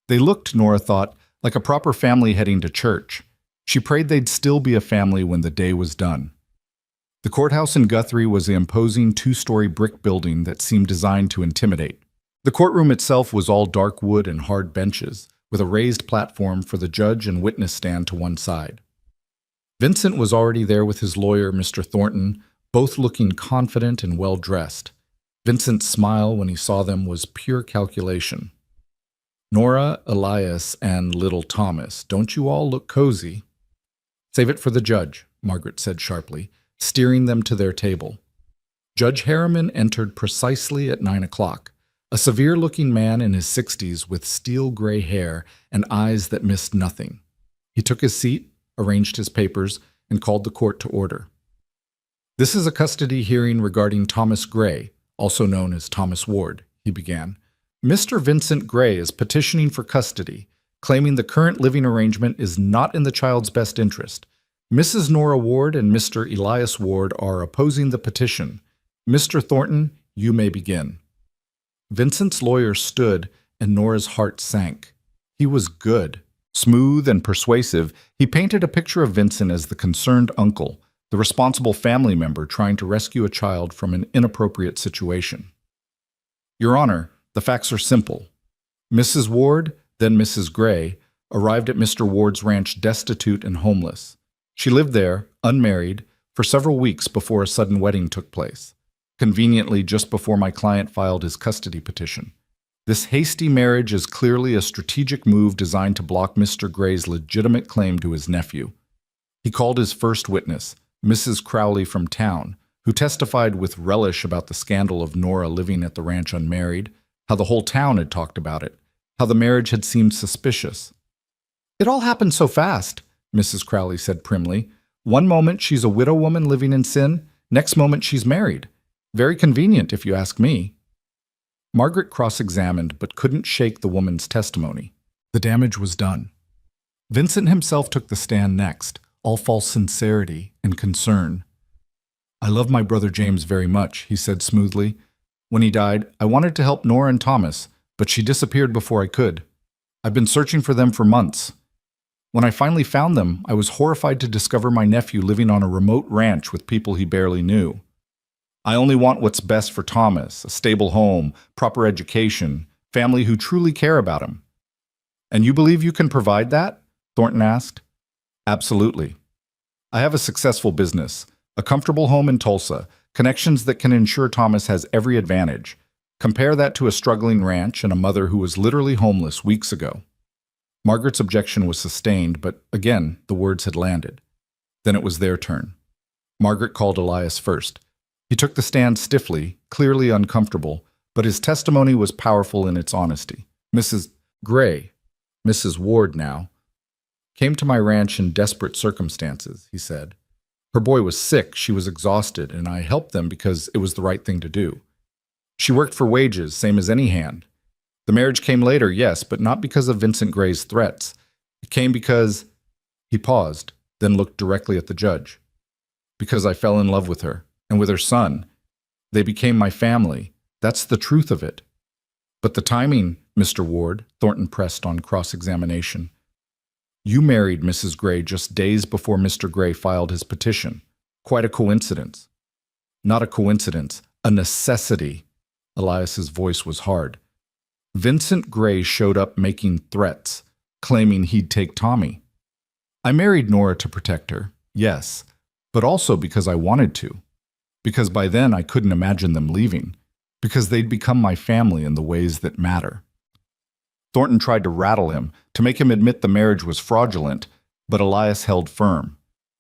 They looked, Nora thought, like a proper family heading to church. She prayed they'd still be a family when the day was done. The courthouse in Guthrie was the imposing 2-story brick building that seemed designed to intimidate. The courtroom itself was all dark wood and hard benches, with a raised platform for the judge and witness stand to one side. Vincent was already there with his lawyer, Mr. Thornton, both looking confident and well-dressed. Vincent's smile when he saw them was pure calculation. "Nora, Elias, and little Thomas, don't you all look cozy?" "Save it for the judge," Margaret said sharply, steering them to their table. Judge Harriman entered precisely at 9 o'clock, a severe-looking man in his 60s with steel-gray hair and eyes that missed nothing. He took his seat, arranged his papers, and called the court to order. "This is a custody hearing regarding Thomas Gray, also known as Thomas Ward," he began. "Mr. Vincent Gray is petitioning for custody, claiming the current living arrangement is not in the child's best interest. Mrs. Nora Ward and Mr. Elias Ward are opposing the petition. Mr. Thornton, you may begin." Vincent's lawyer stood, and Nora's heart sank. He was good. Smooth and persuasive, he painted a picture of Vincent as the concerned uncle, the responsible family member trying to rescue a child from an inappropriate situation. "Your Honor, the facts are simple. Mrs. Ward, then Mrs. Gray, arrived at Mr. Ward's ranch destitute and homeless. She lived there, unmarried, for several weeks before a sudden wedding took place, conveniently just before my client filed his custody petition. This hasty marriage is clearly a strategic move designed to block Mr. Gray's legitimate claim to his nephew. He called his first witness, Mrs. Crowley from town, who testified with relish about the scandal of Nora living at the ranch unmarried, how the whole town had talked about it, how the marriage had seemed suspicious. "It all happened so fast," Mrs. Crowley said primly. "One moment she's a widow woman living in sin, next moment she's married. Very convenient, if you ask me." Margaret cross-examined but couldn't shake the woman's testimony. The damage was done. Vincent himself took the stand next, all false sincerity and concern. "I love my brother James very much," he said smoothly. "When he died, I wanted to help Nora and Thomas, but she disappeared before I could. I've been searching for them for months. When I finally found them, I was horrified to discover my nephew living on a remote ranch with people he barely knew. I only want what's best for Thomas, a stable home, proper education, family who truly care about him." "And you believe you can provide that?" Thornton asked. "Absolutely. I have a successful business, a comfortable home in Tulsa, connections that can ensure Thomas has every advantage. Compare that to a struggling ranch and a mother who was literally homeless weeks ago. Margaret's objection was sustained, but again, the words had landed. Then it was their turn. Margaret called Elias first. He took the stand stiffly, clearly uncomfortable, but his testimony was powerful in its honesty. Mrs. Gray, Mrs. Ward now, came to my ranch in desperate circumstances, he said. Her boy was sick, she was exhausted, and I helped them because it was the right thing to do. She worked for wages, same as any hand. The marriage came later, yes, but not because of Vincent Gray's threats. It came because... He paused, then looked directly at the judge. Because I fell in love with her, and with her son. They became my family. That's the truth of it. But the timing, Mr. Ward, Thornton pressed on cross-examination. You married Mrs. Gray just days before Mr. Gray filed his petition. Quite a coincidence. Not a coincidence, a necessity. Elias's voice was hard. Vincent Gray showed up making threats, claiming he'd take Tommy. I married Nora to protect her, yes, but also because I wanted to. Because by then I couldn't imagine them leaving. Because they'd become my family in the ways that matter. Thornton tried to rattle him, to make him admit the marriage was fraudulent, but Elias held firm.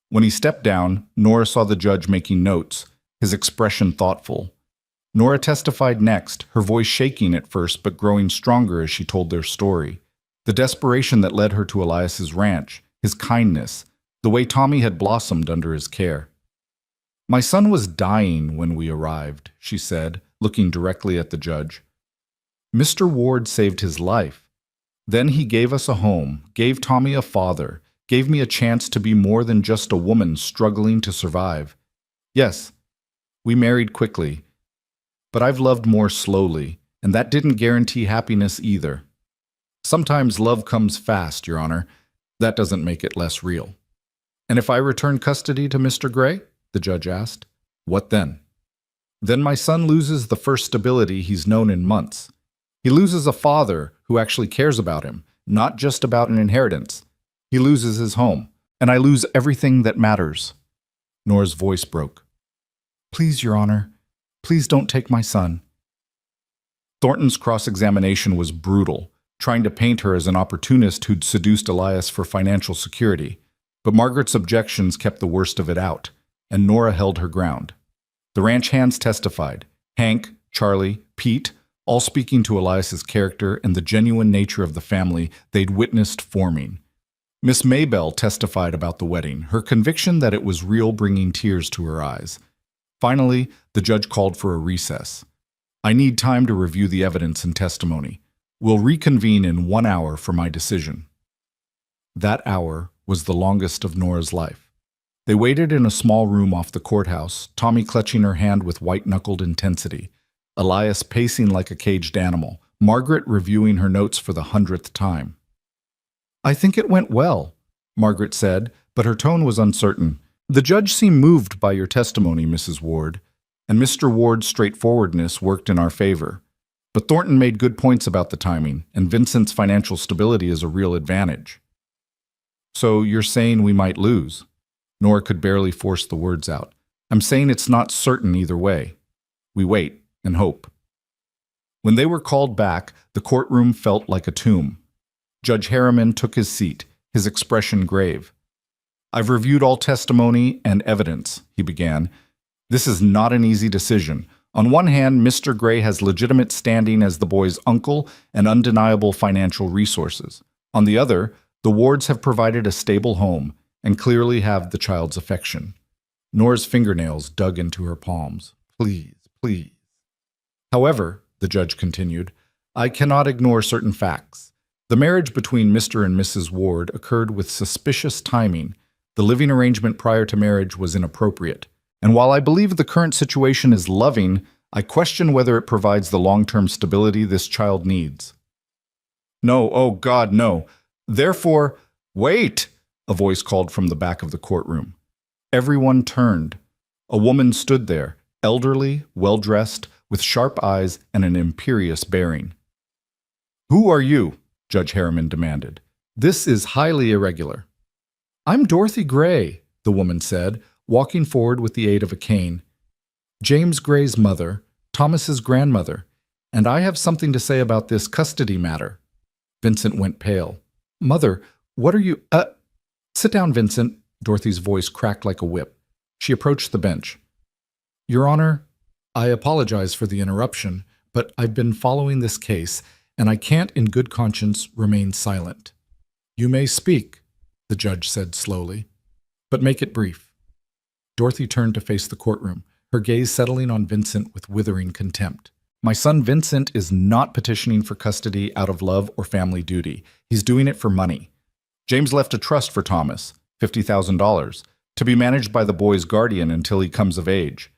When he stepped down, Nora saw the judge making notes, his expression thoughtful. Nora testified next, her voice shaking at first but growing stronger as she told their story. The desperation that led her to Elias's ranch, his kindness, the way Tommy had blossomed under his care. My son was dying when we arrived, she said, looking directly at the judge. Mr. Ward saved his life. Then he gave us a home, gave Tommy a father, gave me a chance to be more than just a woman struggling to survive. Yes, we married quickly, but I've loved more slowly, and that didn't guarantee happiness either. Sometimes love comes fast, Your Honor. That doesn't make it less real. And if I return custody to Mr. Gray? The judge asked. What then? Then my son loses the first stability he's known in months. He loses a father who actually cares about him, not just about an inheritance. He loses his home, and I lose everything that matters. Nora's voice broke. Please, Your Honor, please don't take my son. Thornton's cross-examination was brutal, trying to paint her as an opportunist who'd seduced Elias for financial security. But Margaret's objections kept the worst of it out, and Nora held her ground. The ranch hands testified, Hank, Charlie, Pete, all speaking to Elias's character and the genuine nature of the family they'd witnessed forming. Miss Maybell testified about the wedding, her conviction that it was real bringing tears to her eyes. Finally, the judge called for a recess. I need time to review the evidence and testimony. We'll reconvene in 1 hour for my decision. That hour was the longest of Nora's life. They waited in a small room off the courthouse, Tommy clutching her hand with white-knuckled intensity, Elias pacing like a caged animal, Margaret reviewing her notes for the 100th time. I think it went well, Margaret said, but her tone was uncertain. The judge seemed moved by your testimony, Mrs. Ward, and Mr. Ward's straightforwardness worked in our favor. But Thornton made good points about the timing, and Vincent's financial stability is a real advantage. So you're saying we might lose? Nora could barely force the words out. I'm saying it's not certain either way. We wait and hope. When they were called back, the courtroom felt like a tomb. Judge Harriman took his seat, his expression grave. I've reviewed all testimony and evidence, he began. This is not an easy decision. On one hand, Mr. Gray has legitimate standing as the boy's uncle and undeniable financial resources. On the other, the Wards have provided a stable home and clearly have the child's affection. Nora's fingernails dug into her palms. Please, please. However, the judge continued, I cannot ignore certain facts. The marriage between Mr. and Mrs. Ward occurred with suspicious timing. The living arrangement prior to marriage was inappropriate. And while I believe the current situation is loving, I question whether it provides the long-term stability this child needs. No, oh God, no. Therefore, wait, a voice called from the back of the courtroom. Everyone turned. A woman stood there, elderly, well-dressed, with sharp eyes and an imperious bearing. Who are you? Judge Harriman demanded. This is highly irregular. I'm Dorothy Gray, the woman said, walking forward with the aid of a cane. James Gray's mother, Thomas's grandmother, and I have something to say about this custody matter. Vincent went pale. Mother, what are you— Sit down, Vincent. Dorothy's voice cracked like a whip. She approached the bench. Your Honor, I apologize for the interruption, but I've been following this case, and I can't in good conscience remain silent. You may speak, the judge said slowly, but make it brief. Dorothy turned to face the courtroom, her gaze settling on Vincent with withering contempt. My son Vincent is not petitioning for custody out of love or family duty. He's doing it for money. James left a trust for Thomas, $50,000, to be managed by the boy's guardian until he comes of age.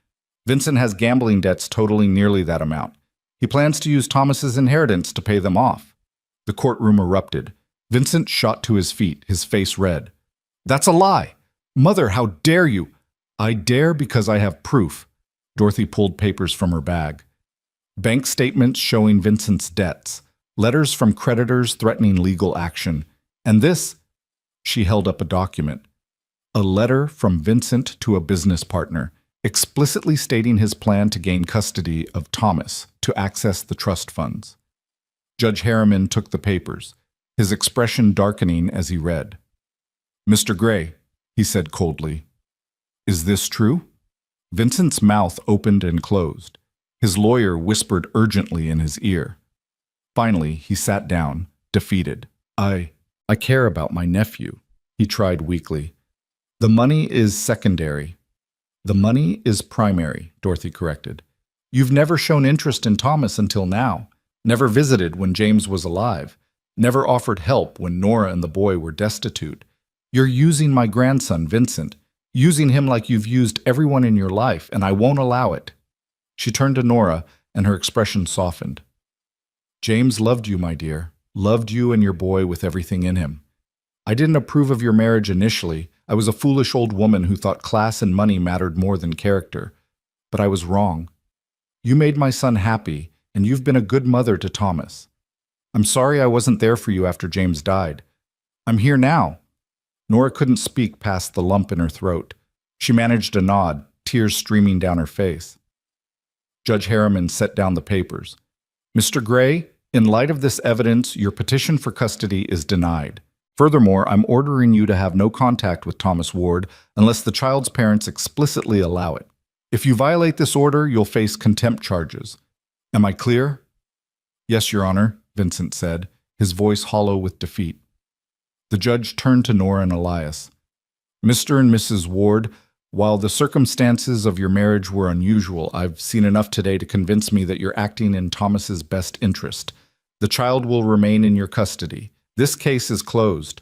Vincent has gambling debts totaling nearly that amount. He plans to use Thomas's inheritance to pay them off. The courtroom erupted. Vincent shot to his feet, his face red. That's a lie! Mother, how dare you! I dare because I have proof. Dorothy pulled papers from her bag. Bank statements showing Vincent's debts, letters from creditors threatening legal action, and this— she held up a document. A letter from Vincent to a business partner, explicitly stating his plan to gain custody of Thomas to access the trust funds. Judge Harriman took the papers, his expression darkening as he read. Mr. Gray, he said coldly, is this true? Vincent's mouth opened and closed. His lawyer whispered urgently in his ear. Finally, he sat down, defeated. I care about my nephew, he tried weakly. The money is secondary. The money is primary, Dorothy corrected. You've never shown interest in Thomas until now, never visited when James was alive, never offered help when Nora and the boy were destitute. You're using my grandson, Vincent, using him like you've used everyone in your life, and I won't allow it. She turned to Nora, and her expression softened. James loved you, my dear, loved you and your boy with everything in him. I didn't approve of your marriage initially. I was a foolish old woman who thought class and money mattered more than character. But I was wrong. You made my son happy, and you've been a good mother to Thomas. I'm sorry I wasn't there for you after James died. I'm here now. Nora couldn't speak past the lump in her throat. She managed a nod, tears streaming down her face. Judge Harriman set down the papers. Mr. Gray, in light of this evidence, your petition for custody is denied. Furthermore, I'm ordering you to have no contact with Thomas Ward unless the child's parents explicitly allow it. If you violate this order, you'll face contempt charges. Am I clear? Yes, Your Honor, Vincent said, his voice hollow with defeat. The judge turned to Nora and Elias. Mr. and Mrs. Ward, while the circumstances of your marriage were unusual, I've seen enough today to convince me that you're acting in Thomas's best interest. The child will remain in your custody. This case is closed.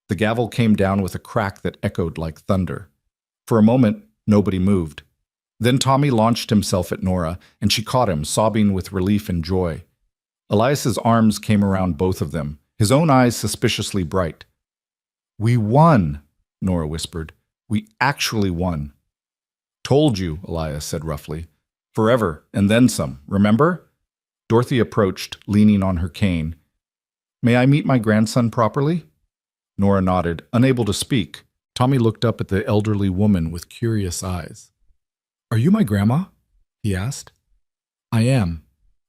The gavel came down with a crack that echoed like thunder. For a moment, nobody moved. Then Tommy launched himself at Nora, and she caught him, sobbing with relief and joy. Elias's arms came around both of them, his own eyes suspiciously bright. We won, Nora whispered. We actually won. Told you, Elias said roughly. Forever, and then some, remember? Dorothy approached, leaning on her cane. May I meet my grandson properly? Nora nodded, unable to speak. Tommy looked up at the elderly woman with curious eyes. Are you my grandma? He asked. I am.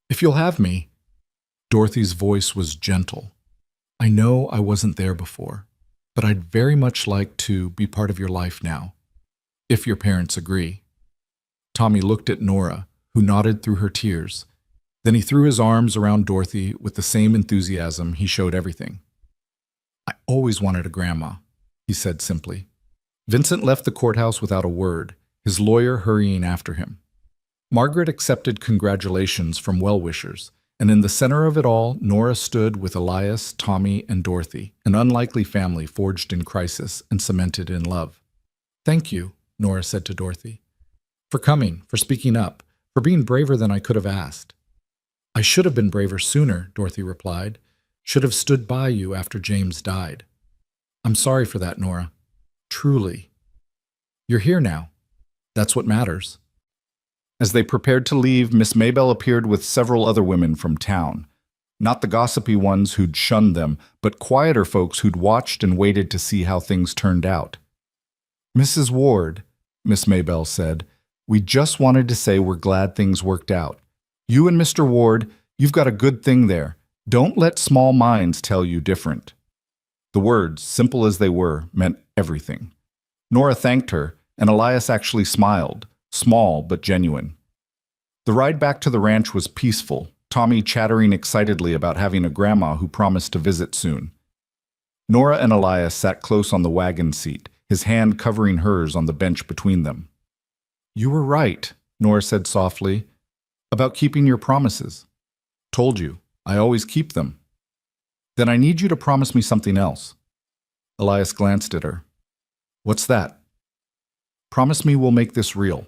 If you'll have me. Dorothy's voice was gentle. I know I wasn't there before, but I'd very much like to be part of your life now, if your parents agree. Tommy looked at Nora, who nodded through her tears. Then he threw his arms around Dorothy with the same enthusiasm he showed everything. I always wanted a grandma, he said simply. Vincent left the courthouse without a word, his lawyer hurrying after him. Margaret accepted congratulations from well-wishers, and in the center of it all, Nora stood with Elias, Tommy, and Dorothy, an unlikely family forged in crisis and cemented in love. Thank you, Nora said to Dorothy, for coming, for speaking up, for being braver than I could have asked. I should have been braver sooner, Dorothy replied. Should have stood by you after James died. I'm sorry for that, Nora. Truly. You're here now. That's what matters. As they prepared to leave, Miss Maybelle appeared with several other women from town. Not the gossipy ones who'd shunned them, but quieter folks who'd watched and waited to see how things turned out. Mrs. Ward, Miss Maybelle said, We just wanted to say we're glad things worked out. You and Mr. Ward, you've got a good thing there. Don't let small minds tell you different." The words, simple as they were, meant everything. Nora thanked her, and Elias actually smiled, small but genuine. The ride back to the ranch was peaceful, Tommy chattering excitedly about having a grandma who promised to visit soon. Nora and Elias sat close on the wagon seat, his hand covering hers on the bench between them. "You were right," Nora said softly, "about keeping your promises. Told you, I always keep them. Then I need you to promise me something else." Elias glanced at her. "What's that?" "Promise me we'll make this real.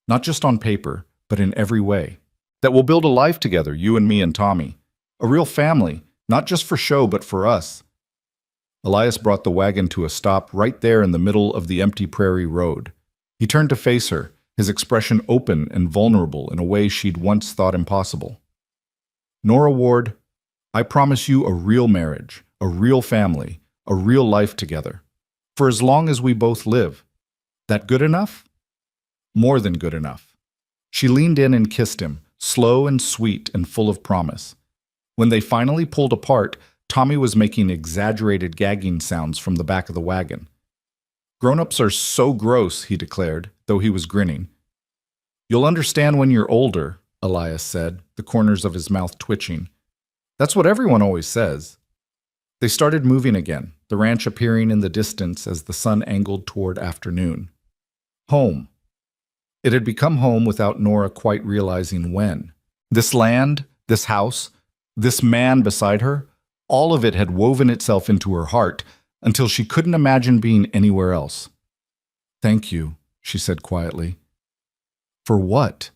Not just on paper, but in every way. That we'll build a life together, you and me and Tommy. A real family, not just for show, but for us." Elias brought the wagon to a stop right there in the middle of the empty prairie road. He turned to face her, his expression open and vulnerable in a way she'd once thought impossible. "Nora Ward, I promise you a real marriage, a real family, a real life together. For as long as we both live. That good enough?" "More than good enough." She leaned in and kissed him, slow and sweet and full of promise. When they finally pulled apart, Tommy was making exaggerated gagging sounds from the back of the wagon. "Grown-ups are so gross," he declared, though he was grinning. "You'll understand when you're older," Elias said, the corners of his mouth twitching. "That's what everyone always says." They started moving again, the ranch appearing in the distance as the sun angled toward afternoon. Home. It had become home without Nora quite realizing when. This land, this house, this man beside her, all of it had woven itself into her heart until she couldn't imagine being anywhere else. "Thank you," she said quietly. "For what?"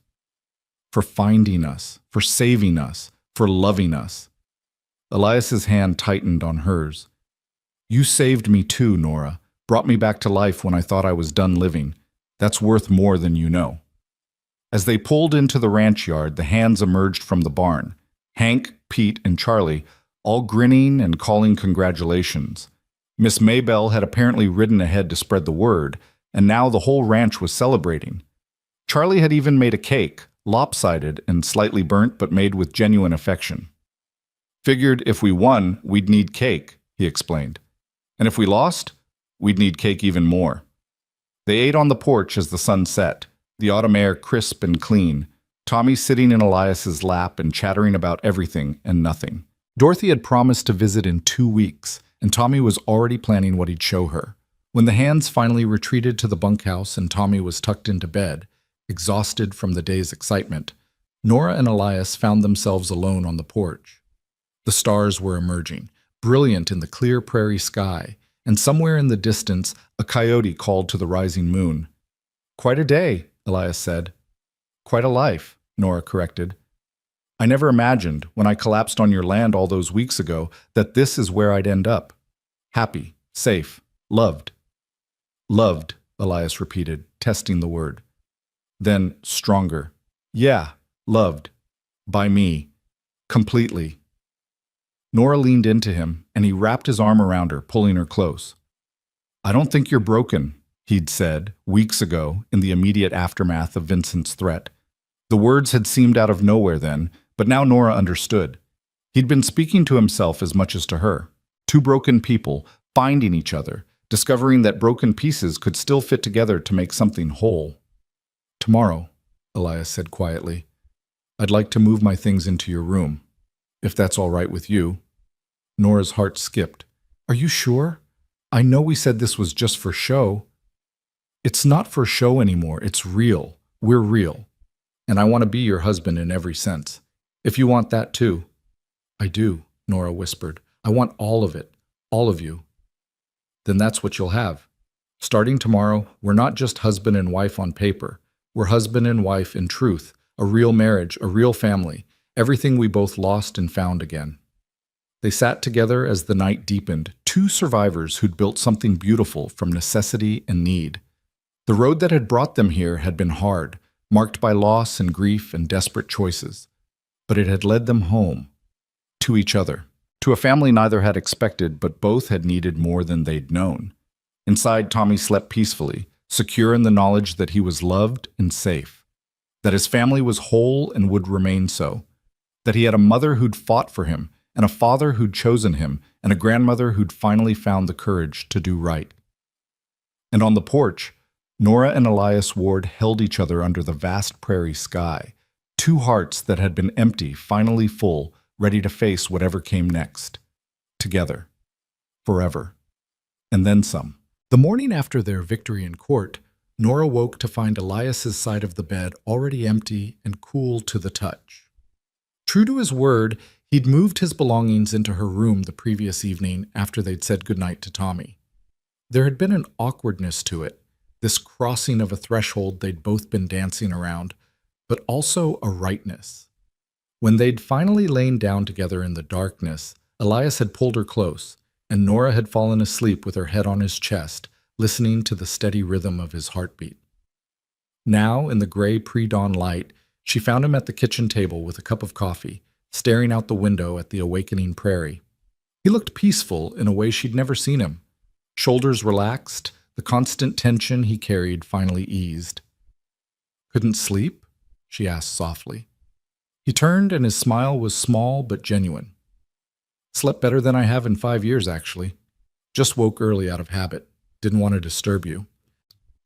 "For finding us, for saving us, for loving us." Elias's hand tightened on hers. "You saved me too, Nora, brought me back to life when I thought I was done living. That's worth more than you know." As they pulled into the ranch yard, the hands emerged from the barn. Hank, Pete, and Charlie, all grinning and calling congratulations. Miss Maybelle had apparently ridden ahead to spread the word, and now the whole ranch was celebrating. Charlie had even made a cake, lopsided and slightly burnt but made with genuine affection. "Figured if we won, we'd need cake," he explained. "And if we lost, we'd need cake even more." They ate on the porch as the sun set, the autumn air crisp and clean, Tommy sitting in Elias's lap and chattering about everything and nothing. Dorothy had promised to visit in 2 weeks, and Tommy was already planning what he'd show her. When the hands finally retreated to the bunkhouse and Tommy was tucked into bed, exhausted from the day's excitement, Nora and Elias found themselves alone on the porch. The stars were emerging, brilliant in the clear prairie sky, and somewhere in the distance, a coyote called to the rising moon. "Quite a day," Elias said. "Quite a life," Nora corrected. "I never imagined, when I collapsed on your land all those weeks ago, that this is where I'd end up. Happy, safe, loved." "Loved," Elias repeated, testing the word. Then, stronger. "Yeah, loved. By me. Completely." Nora leaned into him, and he wrapped his arm around her, pulling her close. "I don't think you're broken," he'd said, weeks ago, in the immediate aftermath of Vincent's threat. The words had seemed out of nowhere then, but now Nora understood. He'd been speaking to himself as much as to her. Two broken people, finding each other, discovering that broken pieces could still fit together to make something whole. "Tomorrow," Elias said quietly, "I'd like to move my things into your room, if that's all right with you." Nora's heart skipped. "Are you sure? I know we said this was just for show." "It's not for show anymore. It's real. We're real. And I want to be your husband in every sense. If you want that too." "I do," Nora whispered. "I want all of it. All of you." "Then that's what you'll have. Starting tomorrow, we're not just husband and wife on paper. We're husband and wife in truth, a real marriage, a real family, everything we both lost and found again." They sat together as the night deepened, two survivors who'd built something beautiful from necessity and need. The road that had brought them here had been hard, marked by loss and grief and desperate choices. But it had led them home, to each other, to a family neither had expected but both had needed more than they'd known. Inside, Tommy slept peacefully, secure in the knowledge that he was loved and safe, that his family was whole and would remain so, that he had a mother who'd fought for him, and a father who'd chosen him, and a grandmother who'd finally found the courage to do right. And on the porch, Nora and Elias Ward held each other under the vast prairie sky, two hearts that had been empty, finally full, ready to face whatever came next. Together. Forever. And then some. The morning after their victory in court, Nora woke to find Elias's side of the bed already empty and cool to the touch. True to his word, he'd moved his belongings into her room the previous evening after they'd said goodnight to Tommy. There had been an awkwardness to it, this crossing of a threshold they'd both been dancing around, but also a rightness. When they'd finally lain down together in the darkness, Elias had pulled her close, and Nora had fallen asleep with her head on his chest, listening to the steady rhythm of his heartbeat. Now, in the gray pre-dawn light, she found him at the kitchen table with a cup of coffee, staring out the window at the awakening prairie. He looked peaceful in a way she'd never seen him. Shoulders relaxed, the constant tension he carried finally eased. "Couldn't sleep?" she asked softly. He turned, and his smile was small but genuine. "Slept better than I have in 5 years, actually. Just woke early out of habit. Didn't want to disturb you."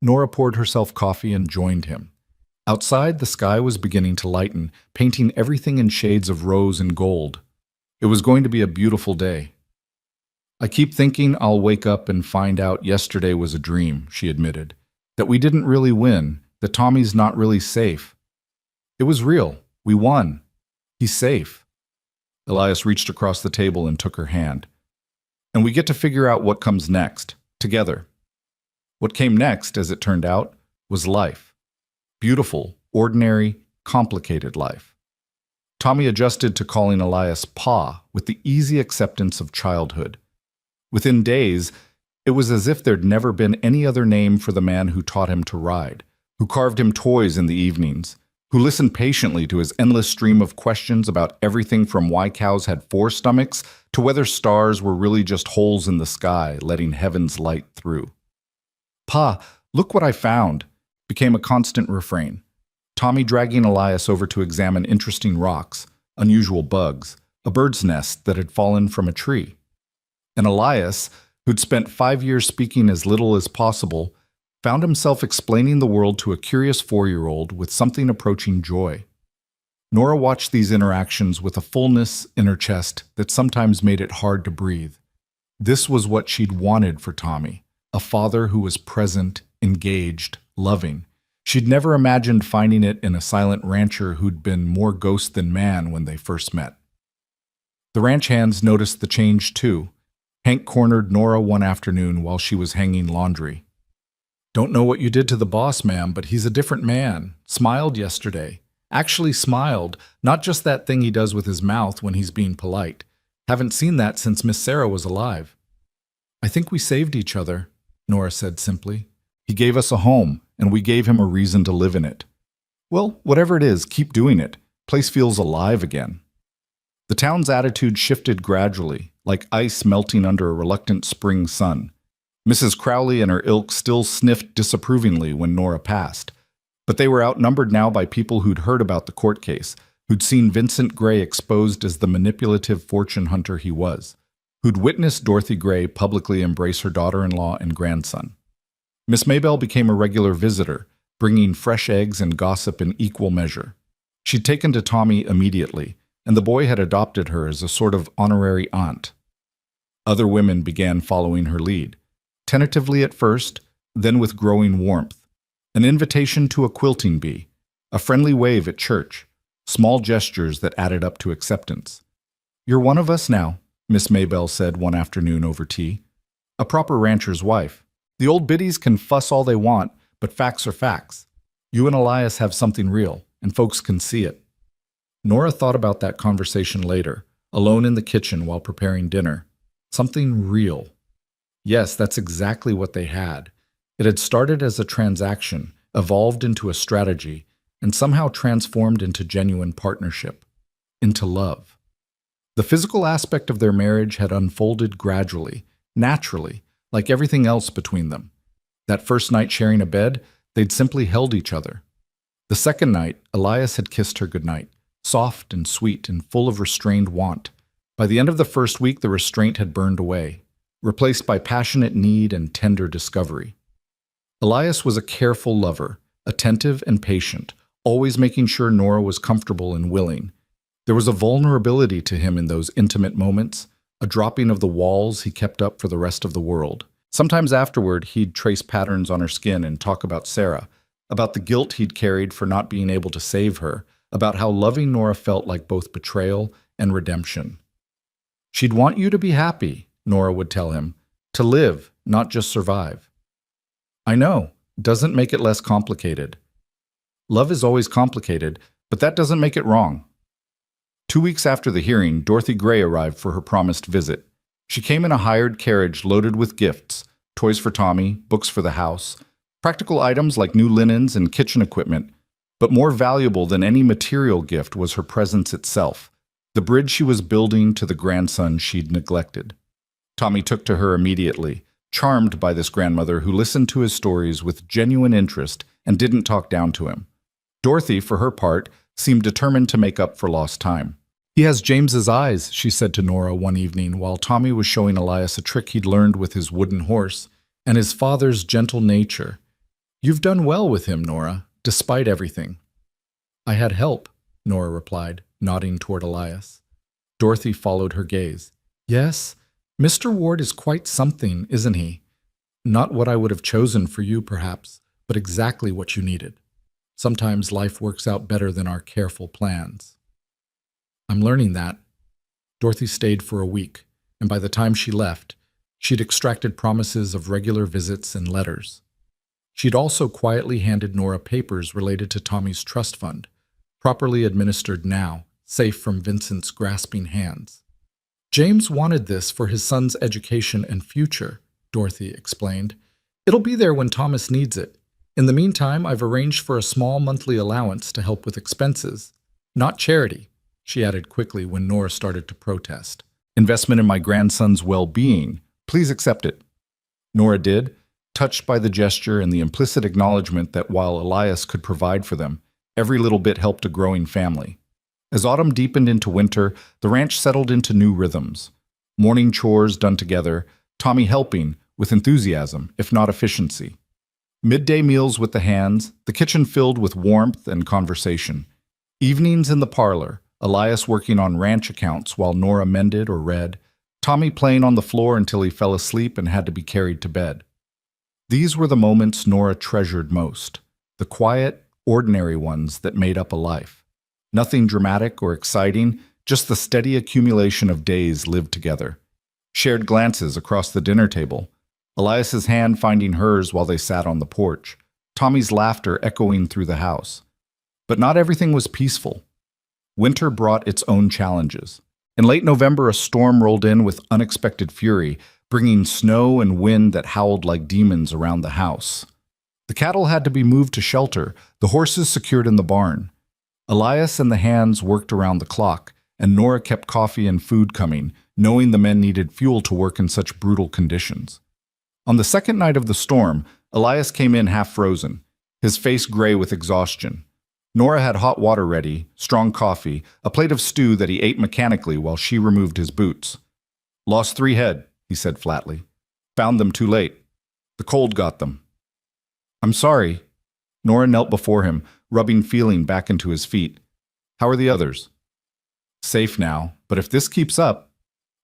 Nora poured herself coffee and joined him. Outside, the sky was beginning to lighten, painting everything in shades of rose and gold. It was going to be a beautiful day. "I keep thinking I'll wake up and find out yesterday was a dream," she admitted. "That we didn't really win, that Tommy's not really safe. It was real. We won. He's safe." Elias reached across the table and took her hand. "And we get to figure out what comes next, together." What came next, as it turned out, was life. Beautiful, ordinary, complicated life. Tommy adjusted to calling Elias Pa with the easy acceptance of childhood. Within days, it was as if there'd never been any other name for the man who taught him to ride, who carved him toys in the evenings, who listened patiently to his endless stream of questions about everything from why cows had 4 stomachs to whether stars were really just holes in the sky letting heaven's light through. "Pa, look what I found," became a constant refrain. Tommy dragging Elias over to examine interesting rocks, unusual bugs, a bird's nest that had fallen from a tree. And Elias, who'd spent 5 years speaking as little as possible, found himself explaining the world to a curious 4-year-old with something approaching joy. Nora watched these interactions with a fullness in her chest that sometimes made it hard to breathe. This was what she'd wanted for Tommy, a father who was present, engaged, loving. She'd never imagined finding it in a silent rancher who'd been more ghost than man when they first met. The ranch hands noticed the change too. Hank cornered Nora one afternoon while she was hanging laundry. "Don't know what you did to the boss, ma'am, but he's a different man. Smiled yesterday. Actually smiled, not just that thing he does with his mouth when he's being polite. Haven't seen that since Miss Sarah was alive." "I think we saved each other," Nora said simply. "He gave us a home, and we gave him a reason to live in it. Well, whatever it is, keep doing it. Place feels alive again." The town's attitude shifted gradually, like ice melting under a reluctant spring sun. Mrs. Crowley and her ilk still sniffed disapprovingly when Nora passed, but they were outnumbered now by people who'd heard about the court case, who'd seen Vincent Gray exposed as the manipulative fortune hunter he was, who'd witnessed Dorothy Gray publicly embrace her daughter-in-law and grandson. Miss Maybelle became a regular visitor, bringing fresh eggs and gossip in equal measure. She'd taken to Tommy immediately, and the boy had adopted her as a sort of honorary aunt. Other women began following her lead, tentatively at first, then with growing warmth. An invitation to a quilting bee, a friendly wave at church, small gestures that added up to acceptance. "You're one of us now," Miss Maybelle said one afternoon over tea. "A proper rancher's wife. The old biddies can fuss all they want, but facts are facts. You and Elias have something real, and folks can see it." Nora thought about that conversation later, alone in the kitchen while preparing dinner. Something real. Yes, that's exactly what they had. It had started as a transaction, evolved into a strategy, and somehow transformed into genuine partnership, into love. The physical aspect of their marriage had unfolded gradually, naturally, like everything else between them. That first night sharing a bed, they'd simply held each other. The second night, Elias had kissed her goodnight, soft and sweet and full of restrained want. By the end of the first week, the restraint had burned away, replaced by passionate need and tender discovery. Elias was a careful lover, attentive and patient, always making sure Nora was comfortable and willing. There was a vulnerability to him in those intimate moments, a dropping of the walls he kept up for the rest of the world. Sometimes afterward, he'd trace patterns on her skin and talk about Sarah, about the guilt he'd carried for not being able to save her, about how loving Nora felt like both betrayal and redemption. "She'd want you to be happy," Nora would tell him, "to live, not just survive." "I know, doesn't make it less complicated." Love is always complicated, but that doesn't make it wrong. 2 weeks after the hearing, Dorothy Gray arrived for her promised visit. She came in a hired carriage loaded with gifts, toys for Tommy, books for the house, practical items like new linens and kitchen equipment. But more valuable than any material gift was her presence itself, the bridge she was building to the grandson she'd neglected. Tommy took to her immediately, charmed by this grandmother who listened to his stories with genuine interest and didn't talk down to him. Dorothy, for her part, seemed determined to make up for lost time. "He has James's eyes," she said to Nora one evening while Tommy was showing Elias a trick he'd learned with his wooden horse, "and his father's gentle nature. You've done well with him, Nora, despite everything." "I had help," Nora replied, nodding toward Elias. Dorothy followed her gaze. "Yes, Mr. Ward is quite something, isn't he? Not what I would have chosen for you, perhaps, but exactly what you needed. Sometimes life works out better than our careful plans." "I'm learning that." Dorothy stayed for a week, and by the time she left, she'd extracted promises of regular visits and letters. She'd also quietly handed Nora papers related to Tommy's trust fund, properly administered now, safe from Vincent's grasping hands. "James wanted this for his son's education and future," Dorothy explained. "It'll be there when Thomas needs it. In the meantime, I've arranged for a small monthly allowance to help with expenses. Not charity," she added quickly when Nora started to protest. "Investment in my grandson's well-being. Please accept it." Nora did, touched by the gesture and the implicit acknowledgement that while Elias could provide for them, every little bit helped a growing family. As autumn deepened into winter, the ranch settled into new rhythms. Morning chores done together, Tommy helping, with enthusiasm, if not efficiency. Midday meals with the hands, the kitchen filled with warmth and conversation. Evenings in the parlor, Elias working on ranch accounts while Nora mended or read, Tommy playing on the floor until he fell asleep and had to be carried to bed. These were the moments Nora treasured most, the quiet, ordinary ones that made up a life. Nothing dramatic or exciting, just the steady accumulation of days lived together. Shared glances across the dinner table, Elias's hand finding hers while they sat on the porch, Tommy's laughter echoing through the house. But not everything was peaceful. Winter brought its own challenges. In late November, a storm rolled in with unexpected fury, bringing snow and wind that howled like demons around the house. The cattle had to be moved to shelter, the horses secured in the barn. Elias and the hands worked around the clock, and Nora kept coffee and food coming, knowing the men needed fuel to work in such brutal conditions. On the second night of the storm, Elias came in half frozen, his face gray with exhaustion. Nora had hot water ready, strong coffee, a plate of stew that he ate mechanically while she removed his boots. "Lost 3 head," he said flatly. "Found them too late. The cold got them." "I'm sorry." Nora knelt before him, rubbing feeling back into his feet. "How are the others?" "Safe now, but if this keeps up—"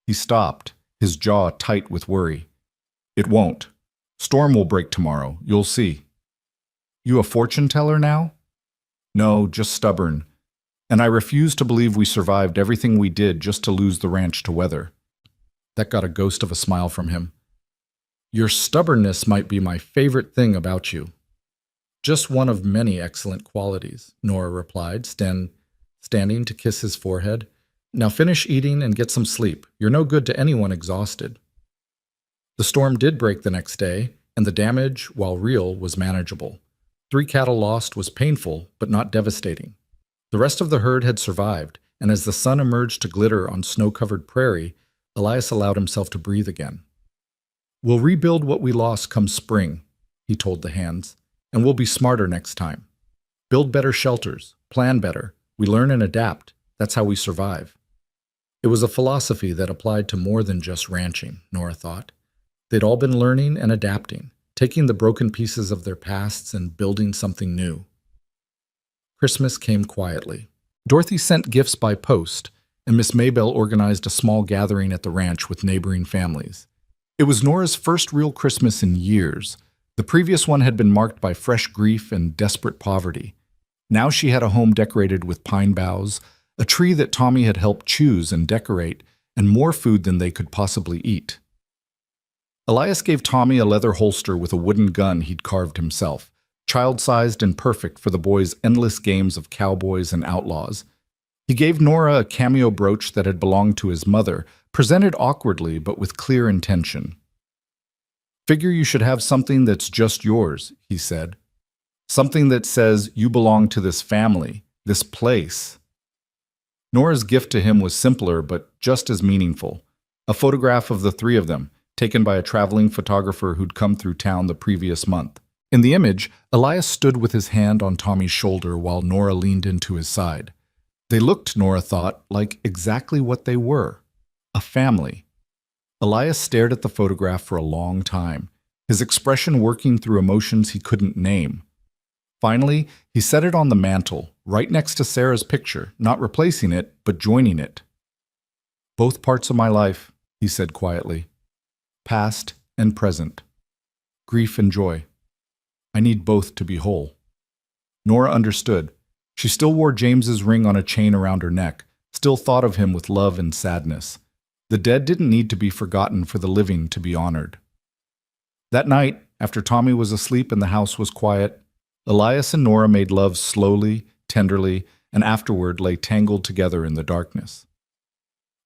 He stopped, his jaw tight with worry. "It won't. Storm will break tomorrow, you'll see." "You a fortune teller now?" "No, just stubborn. And I refuse to believe we survived everything we did just to lose the ranch to weather." That got a ghost of a smile from him. "Your stubbornness might be my favorite thing about you." "Just one of many excellent qualities," Nora replied, standing to kiss his forehead. "Now finish eating and get some sleep. You're no good to anyone exhausted." The storm did break the next day, and the damage, while real, was manageable. 3 cattle lost was painful, but not devastating. The rest of the herd had survived, and as the sun emerged to glitter on snow-covered prairie, Elias allowed himself to breathe again. "We'll rebuild what we lost come spring." he told the hands, and we'll be smarter next time. Build better shelters, plan better. We learn and adapt. That's how we survive. It was a philosophy that applied to more than just ranching, Nora thought. They'd all been learning and adapting, taking the broken pieces of their pasts and building something new. Christmas came quietly. Dorothy sent gifts by post, and Miss Maybelle organized a small gathering at the ranch with neighboring families. It was Nora's first real Christmas in years. The previous one had been marked by fresh grief and desperate poverty. Now she had a home decorated with pine boughs, a tree that Tommy had helped choose and decorate, and more food than they could possibly eat. Elias gave Tommy a leather holster with a wooden gun he'd carved himself, child-sized and perfect for the boys' endless games of cowboys and outlaws. He gave Nora a cameo brooch that had belonged to his mother, presented awkwardly but with clear intention. "Figure you should have something that's just yours," he said. "Something that says you belong to this family, this place." Nora's gift to him was simpler but just as meaningful. A photograph of the three of them, taken by a traveling photographer who'd come through town the previous month. In the image, Elias stood with his hand on Tommy's shoulder while Nora leaned into his side. They looked, Nora thought, like exactly what they were, a family. Elias stared at the photograph for a long time, his expression working through emotions he couldn't name. Finally, he set it on the mantel, right next to Sarah's picture, not replacing it, but joining it. "Both parts of my life," he said quietly. "Past and present. Grief and joy. I need both to be whole." Nora understood. She still wore James's ring on a chain around her neck, still thought of him with love and sadness. The dead didn't need to be forgotten for the living to be honored. That night, after Tommy was asleep and the house was quiet, Elias and Nora made love slowly, tenderly, and afterward lay tangled together in the darkness.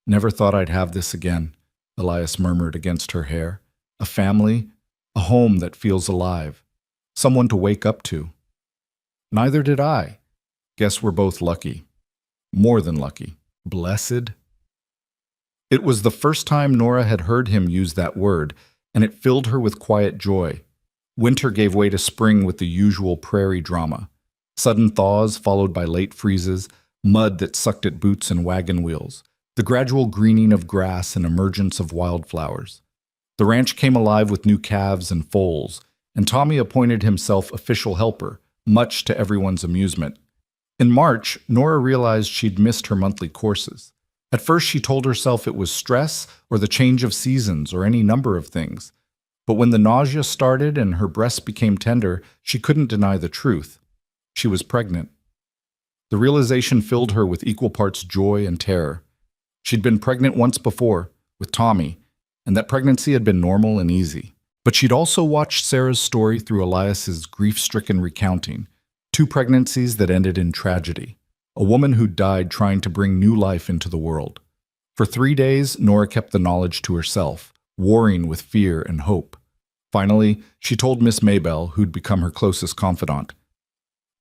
"Never thought I'd have this again," Elias murmured against her hair. "A family, a home that feels alive, someone to wake up to." "Neither did I. Guess we're both lucky. More than lucky. Blessed." It was the first time Nora had heard him use that word, and it filled her with quiet joy. Winter gave way to spring with the usual prairie drama. Sudden thaws followed by late freezes, mud that sucked at boots and wagon wheels, the gradual greening of grass and emergence of wildflowers. The ranch came alive with new calves and foals, and Tommy appointed himself official helper, much to everyone's amusement. In March, Nora realized she'd missed her monthly courses. At first, she told herself it was stress or the change of seasons or any number of things. But when the nausea started and her breasts became tender, she couldn't deny the truth. She was pregnant. The realization filled her with equal parts joy and terror. She'd been pregnant once before, with Tommy, and that pregnancy had been normal and easy. But she'd also watched Sarah's story through Elias's grief-stricken recounting, 2 pregnancies that ended in tragedy. A woman who died trying to bring new life into the world. For 3 days, Nora kept the knowledge to herself, warring with fear and hope. Finally, she told Miss Maybelle, who'd become her closest confidant.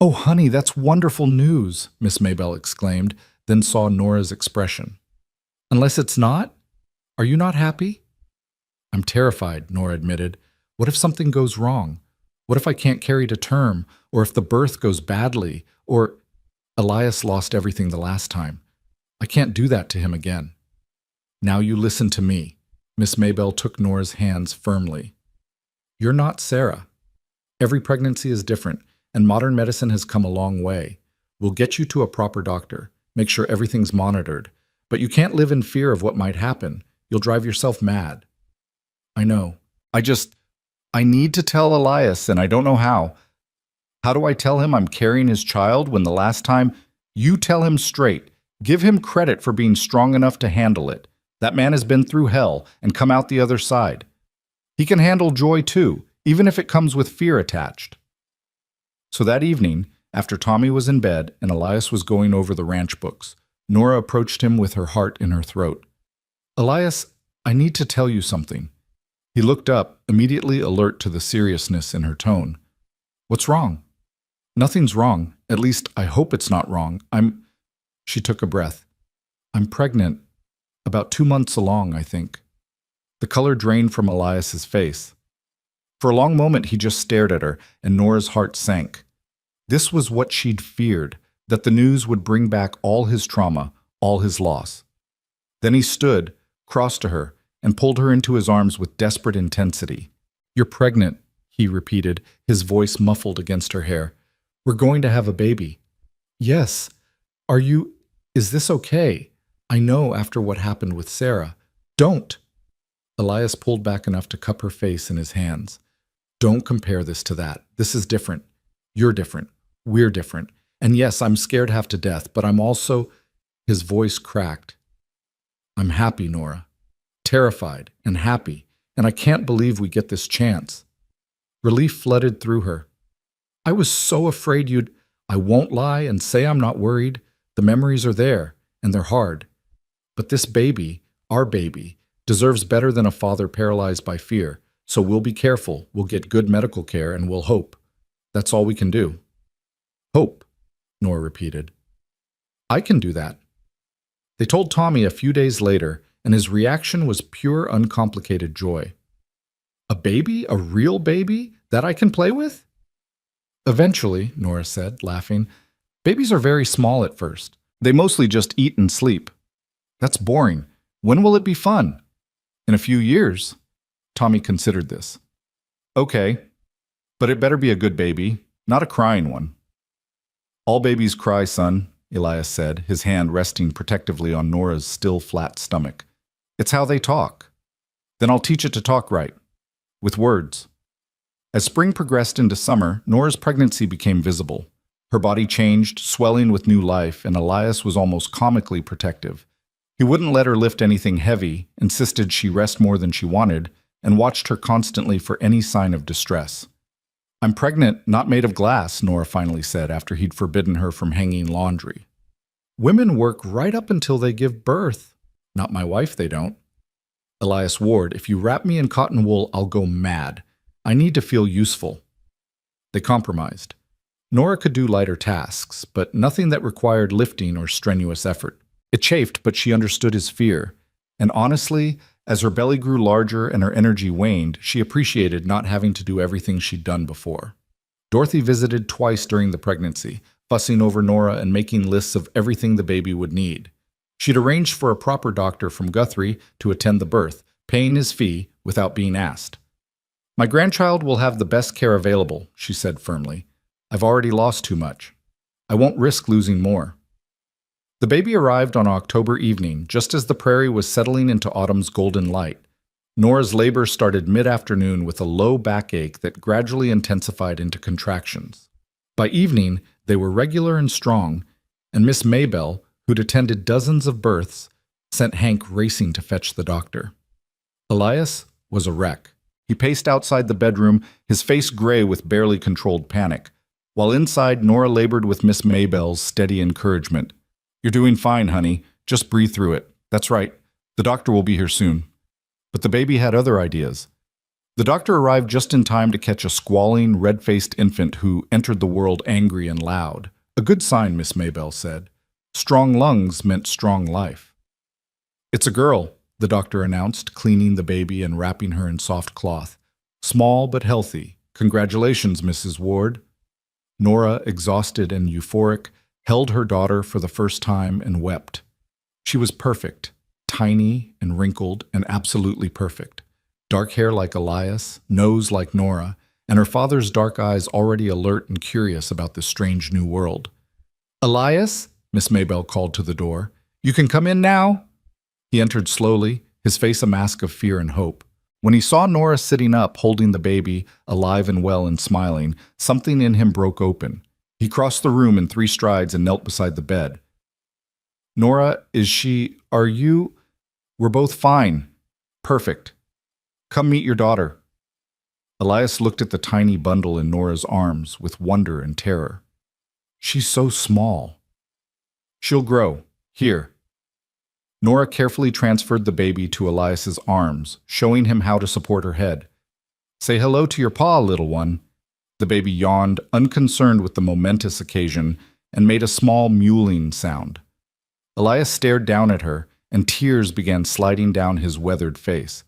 "Oh, honey, that's wonderful news," Miss Maybelle exclaimed, then saw Nora's expression. "Unless it's not? Are you not happy?" "I'm terrified," Nora admitted. "What if something goes wrong? What if I can't carry to term? Or if the birth goes badly? Or Elias lost everything the last time. I can't do that to him again." "Now you listen to me." Miss Maybelle took Nora's hands firmly. "You're not Sarah. Every pregnancy is different, and modern medicine has come a long way. We'll get you to a proper doctor, make sure everything's monitored. But you can't live in fear of what might happen. You'll drive yourself mad." "I know. I need to tell Elias, and I don't know how. How do I tell him I'm carrying his child when the last time—" "You tell him straight. Give him credit for being strong enough to handle it. That man has been through hell and come out the other side. He can handle joy too, even if it comes with fear attached." So that evening, after Tommy was in bed and Elias was going over the ranch books, Nora approached him with her heart in her throat. "Elias, I need to tell you something." He looked up, immediately alert to the seriousness in her tone. "What's wrong?" "Nothing's wrong. At least, I hope it's not wrong. She took a breath. "I'm pregnant. About 2 months along, I think." The color drained from Elias's face. For a long moment he just stared at her, and Nora's heart sank. This was what she'd feared, that the news would bring back all his trauma, all his loss. Then he stood, crossed to her, and pulled her into his arms with desperate intensity. "You're pregnant," he repeated, his voice muffled against her hair. "We're going to have a baby." "Yes. Are you... Is this okay? I know after what happened with Sarah." "Don't!" Elias pulled back enough to cup her face in his hands. "Don't compare this to that. This is different. You're different. We're different. And yes, I'm scared half to death, but I'm also..." His voice cracked. "I'm happy, Nora. Terrified and happy, and I can't believe we get this chance." Relief flooded through her. "I was so afraid you'd..." "I won't lie and say I'm not worried. The memories are there, and they're hard. But this baby, our baby, deserves better than a father paralyzed by fear, so we'll be careful, we'll get good medical care, and we'll hope. That's all we can do." "Hope," Nora repeated. "I can do that." They told Tommy a few days later, and his reaction was pure, uncomplicated joy. "A baby? A real baby? That I can play with?" "Eventually," Nora said, laughing. "Babies are very small at first. They mostly just eat and sleep." "That's boring. When will it be fun?" "In a few years." Tommy considered this. "Okay, but it better be a good baby, not a crying one." "All babies cry, son," Elias said, his hand resting protectively on Nora's still flat stomach. "It's how they talk." "Then I'll teach it to talk right. With words." As spring progressed into summer, Nora's pregnancy became visible. Her body changed, swelling with new life, and Elias was almost comically protective. He wouldn't let her lift anything heavy, insisted she rest more than she wanted, and watched her constantly for any sign of distress. "I'm pregnant, not made of glass," Nora finally said after he'd forbidden her from hanging laundry. "Women work right up until they give birth." "Not my wife, they don't." Elias Ward, "If you wrap me in cotton wool, I'll go mad. I need to feel useful." They compromised. Nora could do lighter tasks, but nothing that required lifting or strenuous effort. It chafed, but she understood his fear. And honestly, as her belly grew larger and her energy waned, she appreciated not having to do everything she'd done before. Dorothy visited twice during the pregnancy, fussing over Nora and making lists of everything the baby would need. She'd arranged for a proper doctor from Guthrie to attend the birth, paying his fee without being asked. "My grandchild will have the best care available," she said firmly. "I've already lost too much. I won't risk losing more." The baby arrived on October evening, just as the prairie was settling into autumn's golden light. Nora's labor started mid-afternoon with a low backache that gradually intensified into contractions. By evening, they were regular and strong, and Miss Maybelle, who'd attended dozens of births, sent Hank racing to fetch the doctor. Elias was a wreck. He paced outside the bedroom, his face gray with barely controlled panic. While inside, Nora labored with Miss Maybelle's steady encouragement. "You're doing fine, honey. Just breathe through it. That's right. The doctor will be here soon." But the baby had other ideas. The doctor arrived just in time to catch a squalling, red-faced infant who entered the world angry and loud. A good sign, Miss Maybelle said. Strong lungs meant strong life. "It's a girl," the doctor announced, cleaning the baby and wrapping her in soft cloth. "Small but healthy. Congratulations, Mrs. Ward." Nora, exhausted and euphoric, held her daughter for the first time and wept. She was perfect, tiny and wrinkled and absolutely perfect. Dark hair like Elias, nose like Nora, and her father's dark eyes already alert and curious about this strange new world. "Elias," Miss Maybelle called to the door, "you can come in now." He entered slowly, his face a mask of fear and hope. When he saw Nora sitting up, holding the baby, alive and well and smiling, something in him broke open. He crossed the room in 3 strides and knelt beside the bed. "Nora, are you..." "We're both fine. Perfect. Come meet your daughter." Elias looked at the tiny bundle in Nora's arms with wonder and terror. "She's so small." "She'll grow. Here." Nora carefully transferred the baby to Elias's arms, showing him how to support her head. "Say hello to your pa, little one." The baby yawned, unconcerned with the momentous occasion, and made a small mewling sound. Elias stared down at her, and tears began sliding down his weathered face.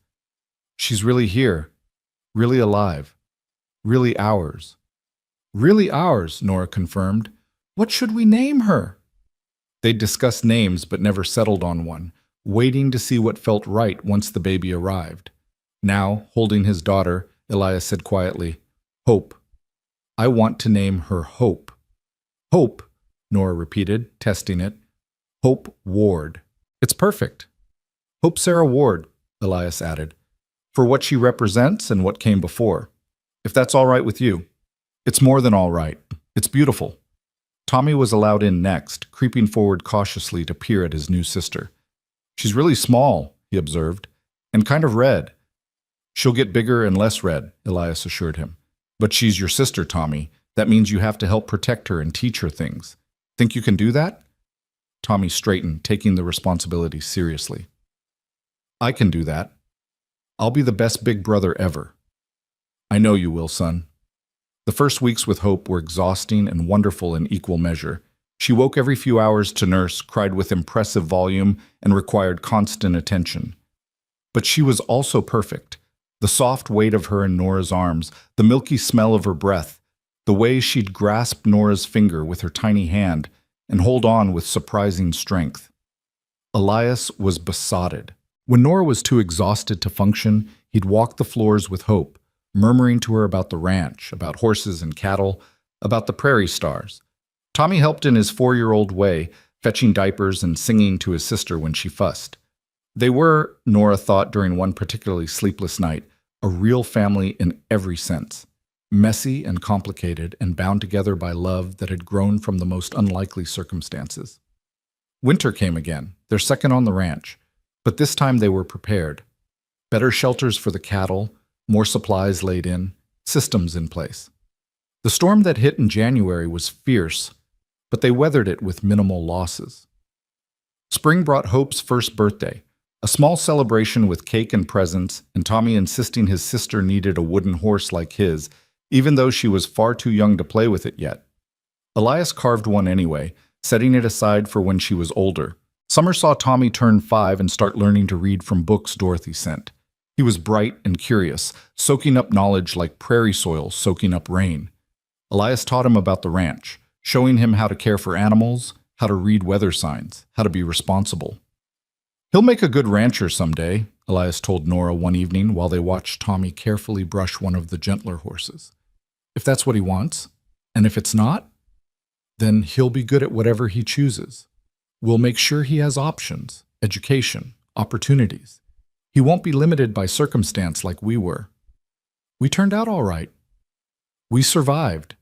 "She's really here, really alive. Really ours. Really ours, Nora confirmed. What should we name her? They'd discussed names but never settled on one, waiting to see what felt right once the baby arrived. Now, holding his daughter, Elias said quietly, Hope. I want to name her Hope. Hope, Nora repeated, testing it. Hope Ward. It's perfect. Hope Sarah Ward, Elias added, for what she represents and what came before. If that's all right with you. It's more than all right. It's beautiful. Tommy was allowed in next, creeping forward cautiously to peer at his new sister. She's really small, he observed, and kind of red. She'll get bigger and less red, Elias assured him. But she's your sister, Tommy. That means you have to help protect her and teach her things. Think you can do that? Tommy straightened, taking the responsibility seriously. I can do that. I'll be the best big brother ever. I know you will, son. The first weeks with Hope were exhausting and wonderful in equal measure. She woke every few hours to nurse, cried with impressive volume, and required constant attention. But she was also perfect. The soft weight of her in Nora's arms, the milky smell of her breath, the way she'd grasp Nora's finger with her tiny hand and hold on with surprising strength. Elias was besotted. When Nora was too exhausted to function, he'd walk the floors with Hope, murmuring to her about the ranch, about horses and cattle, about the prairie stars. Tommy helped in his 4-year-old way, fetching diapers and singing to his sister when she fussed. They were, Nora thought during one particularly sleepless night, a real family in every sense, messy and complicated and bound together by love that had grown from the most unlikely circumstances. Winter came again, their second on the ranch, but this time they were prepared. Better shelters for the cattle, more supplies laid in, systems in place. The storm that hit in January was fierce, but they weathered it with minimal losses. Spring brought Hope's first birthday, a small celebration with cake and presents, and Tommy insisting his sister needed a wooden horse like his, even though she was far too young to play with it yet. Elias carved one anyway, setting it aside for when she was older. Summer saw Tommy turn 5 and start learning to read from books Dorothy sent. He was bright and curious, soaking up knowledge like prairie soil soaking up rain. Elias taught him about the ranch, showing him how to care for animals, how to read weather signs, how to be responsible. He'll make a good rancher someday, Elias told Nora one evening while they watched Tommy carefully brush one of the gentler horses. If that's what he wants, and if it's not, then he'll be good at whatever he chooses. We'll make sure he has options, education, opportunities. He won't be limited by circumstance like we were. We turned out all right. We survived.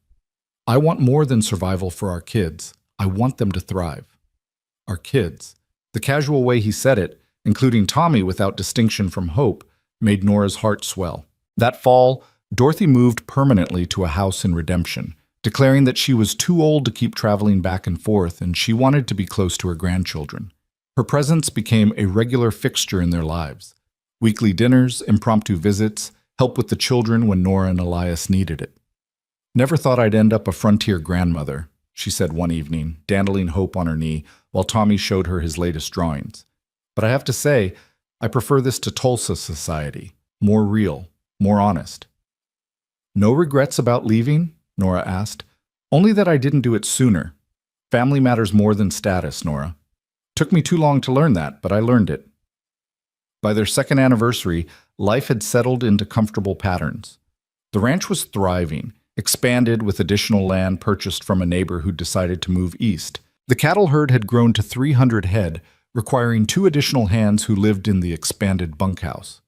I want more than survival for our kids. I want them to thrive. Our kids. The casual way he said it, including Tommy without distinction from Hope, made Nora's heart swell. That fall, Dorothy moved permanently to a house in Redemption, declaring that she was too old to keep traveling back and forth and she wanted to be close to her grandchildren. Her presence became a regular fixture in their lives. Weekly dinners, impromptu visits, help with the children when Nora and Elias needed it. Never thought I'd end up a frontier grandmother, she said one evening, dandling Hope on her knee while Tommy showed her his latest drawings. But I have to say, I prefer this to Tulsa society. More real, more honest. No regrets about leaving? Nora asked. Only that I didn't do it sooner. Family matters more than status, Nora. Took me too long to learn that, but I learned it. By their second anniversary, life had settled into comfortable patterns. The ranch was thriving, expanded with additional land purchased from a neighbor who decided to move east. The cattle herd had grown to 300 head, requiring 2 additional hands who lived in the expanded bunkhouse.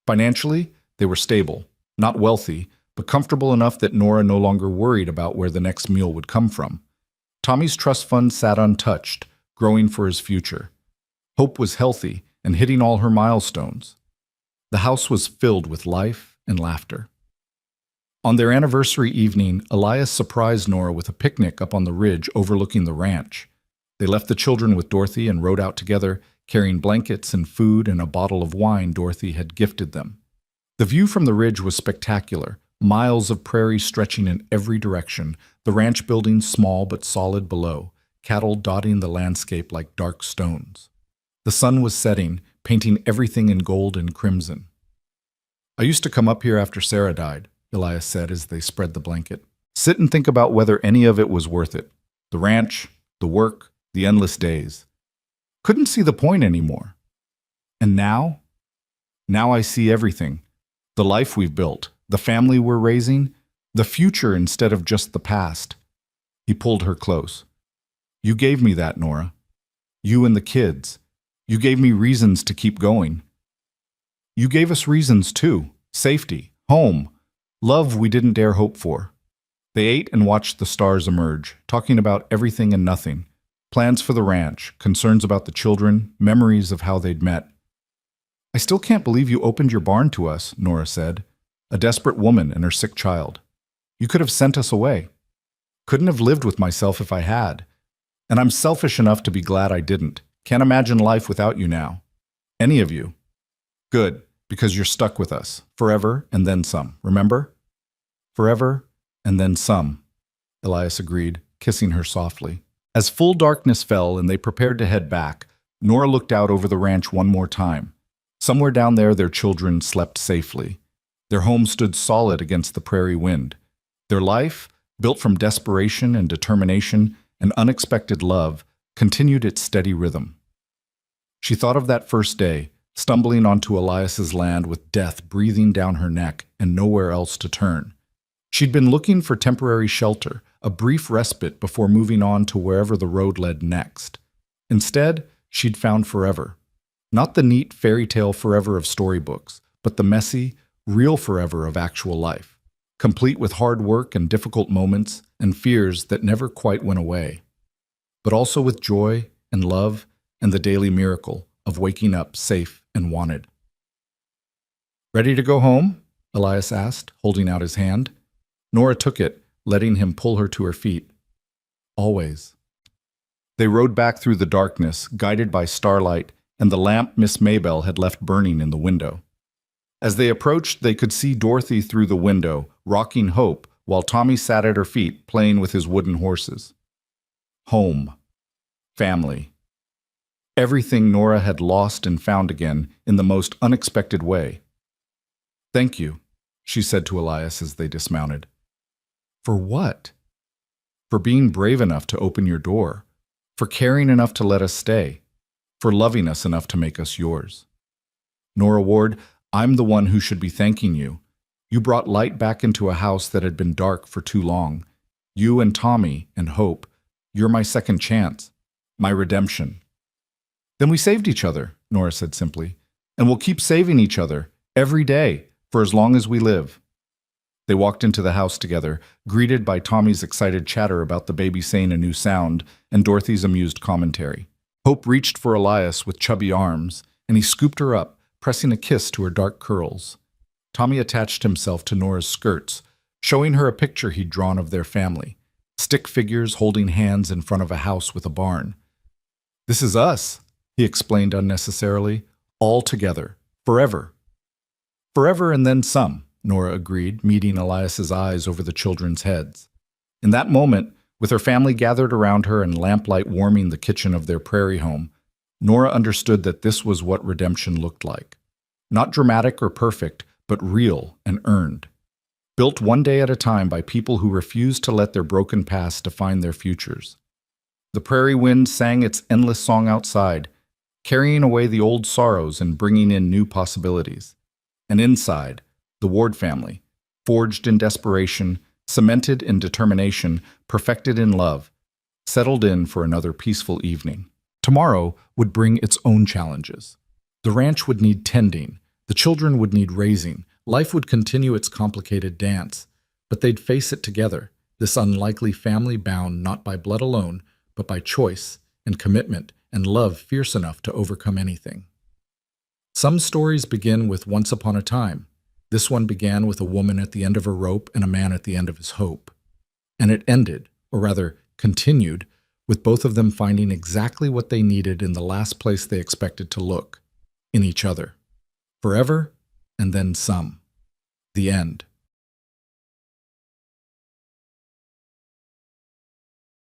Financially, they were stable, not wealthy, but comfortable enough that Nora no longer worried about where the next meal would come from. Tommy's trust fund sat untouched, growing for his future. Hope was healthy and hitting all her milestones. The house was filled with life and laughter. On their anniversary evening, Elias surprised Nora with a picnic up on the ridge overlooking the ranch. They left the children with Dorothy and rode out together, carrying blankets and food and a bottle of wine Dorothy had gifted them. The view from the ridge was spectacular, miles of prairie stretching in every direction, the ranch buildings small but solid below, cattle dotting the landscape like dark stones. The sun was setting, painting everything in gold and crimson. I used to come up here after Sarah died, Elias said as they spread the blanket. Sit and think about whether any of it was worth it. The ranch, the work, the endless days. Couldn't see the point anymore. And now? Now I see everything. The life we've built, the family we're raising, the future instead of just the past. He pulled her close. You gave me that, Nora. You and the kids. You gave me reasons to keep going. You gave us reasons too. Safety, home, love we didn't dare hope for. They ate and watched the stars emerge, talking about everything and nothing. Plans for the ranch, concerns about the children, memories of how they'd met. I still can't believe you opened your barn to us, Nora said. A desperate woman and her sick child. You could have sent us away. Couldn't have lived with myself if I had. And I'm selfish enough to be glad I didn't. Can't imagine life without you now. Any of you. Good, because you're stuck with us. Forever and then some, remember? Forever and then some, Elias agreed, kissing her softly. As full darkness fell and they prepared to head back, Nora looked out over the ranch one more time. Somewhere down there their children slept safely. Their home stood solid against the prairie wind. Their life, built from desperation and determination and unexpected love, continued its steady rhythm. She thought of that first day, stumbling onto Elias's land with death breathing down her neck and nowhere else to turn. She'd been looking for temporary shelter, a brief respite before moving on to wherever the road led next. Instead, she'd found forever. Not the neat fairy tale forever of storybooks, but the messy, real forever of actual life, complete with hard work and difficult moments and fears that never quite went away, but also with joy and love and the daily miracle of waking up safe and wanted. Ready to go home? Elias asked, holding out his hand. Nora took it, letting him pull her to her feet. Always. They rode back through the darkness, guided by starlight and the lamp Miss Maybelle had left burning in the window. As they approached, they could see Dorothy through the window, rocking Hope, while Tommy sat at her feet, playing with his wooden horses. Home. Family. Everything Nora had lost and found again in the most unexpected way. Thank you, she said to Elias as they dismounted. For what? For being brave enough to open your door, for caring enough to let us stay, for loving us enough to make us yours. Nora Ward, I'm the one who should be thanking you. You brought light back into a house that had been dark for too long. You and Tommy and Hope, you're my second chance, my redemption. Then we saved each other, Nora said simply, and we'll keep saving each other every day for as long as we live. They walked into the house together, greeted by Tommy's excited chatter about the baby saying a new sound and Dorothy's amused commentary. Hope reached for Elias with chubby arms, and he scooped her up, pressing a kiss to her dark curls. Tommy attached himself to Nora's skirts, showing her a picture he'd drawn of their family, stick figures holding hands in front of a house with a barn. This is us, he explained unnecessarily, all together, forever. Forever and then some, Nora agreed, meeting Elias's eyes over the children's heads. In that moment, with her family gathered around her and lamplight warming the kitchen of their prairie home, Nora understood that this was what redemption looked like. Not dramatic or perfect, but real and earned. Built one day at a time by people who refused to let their broken past define their futures. The prairie wind sang its endless song outside, carrying away the old sorrows and bringing in new possibilities. And inside, the Ward family, forged in desperation, cemented in determination, perfected in love, settled in for another peaceful evening. Tomorrow would bring its own challenges. The ranch would need tending, the children would need raising, life would continue its complicated dance, but they'd face it together, this unlikely family bound not by blood alone, but by choice and commitment and love fierce enough to overcome anything. Some stories begin with once upon a time. This one began with a woman at the end of her rope and a man at the end of his hope. And it ended, or rather continued, with both of them finding exactly what they needed in the last place they expected to look, in each other. Forever, and then some. The end.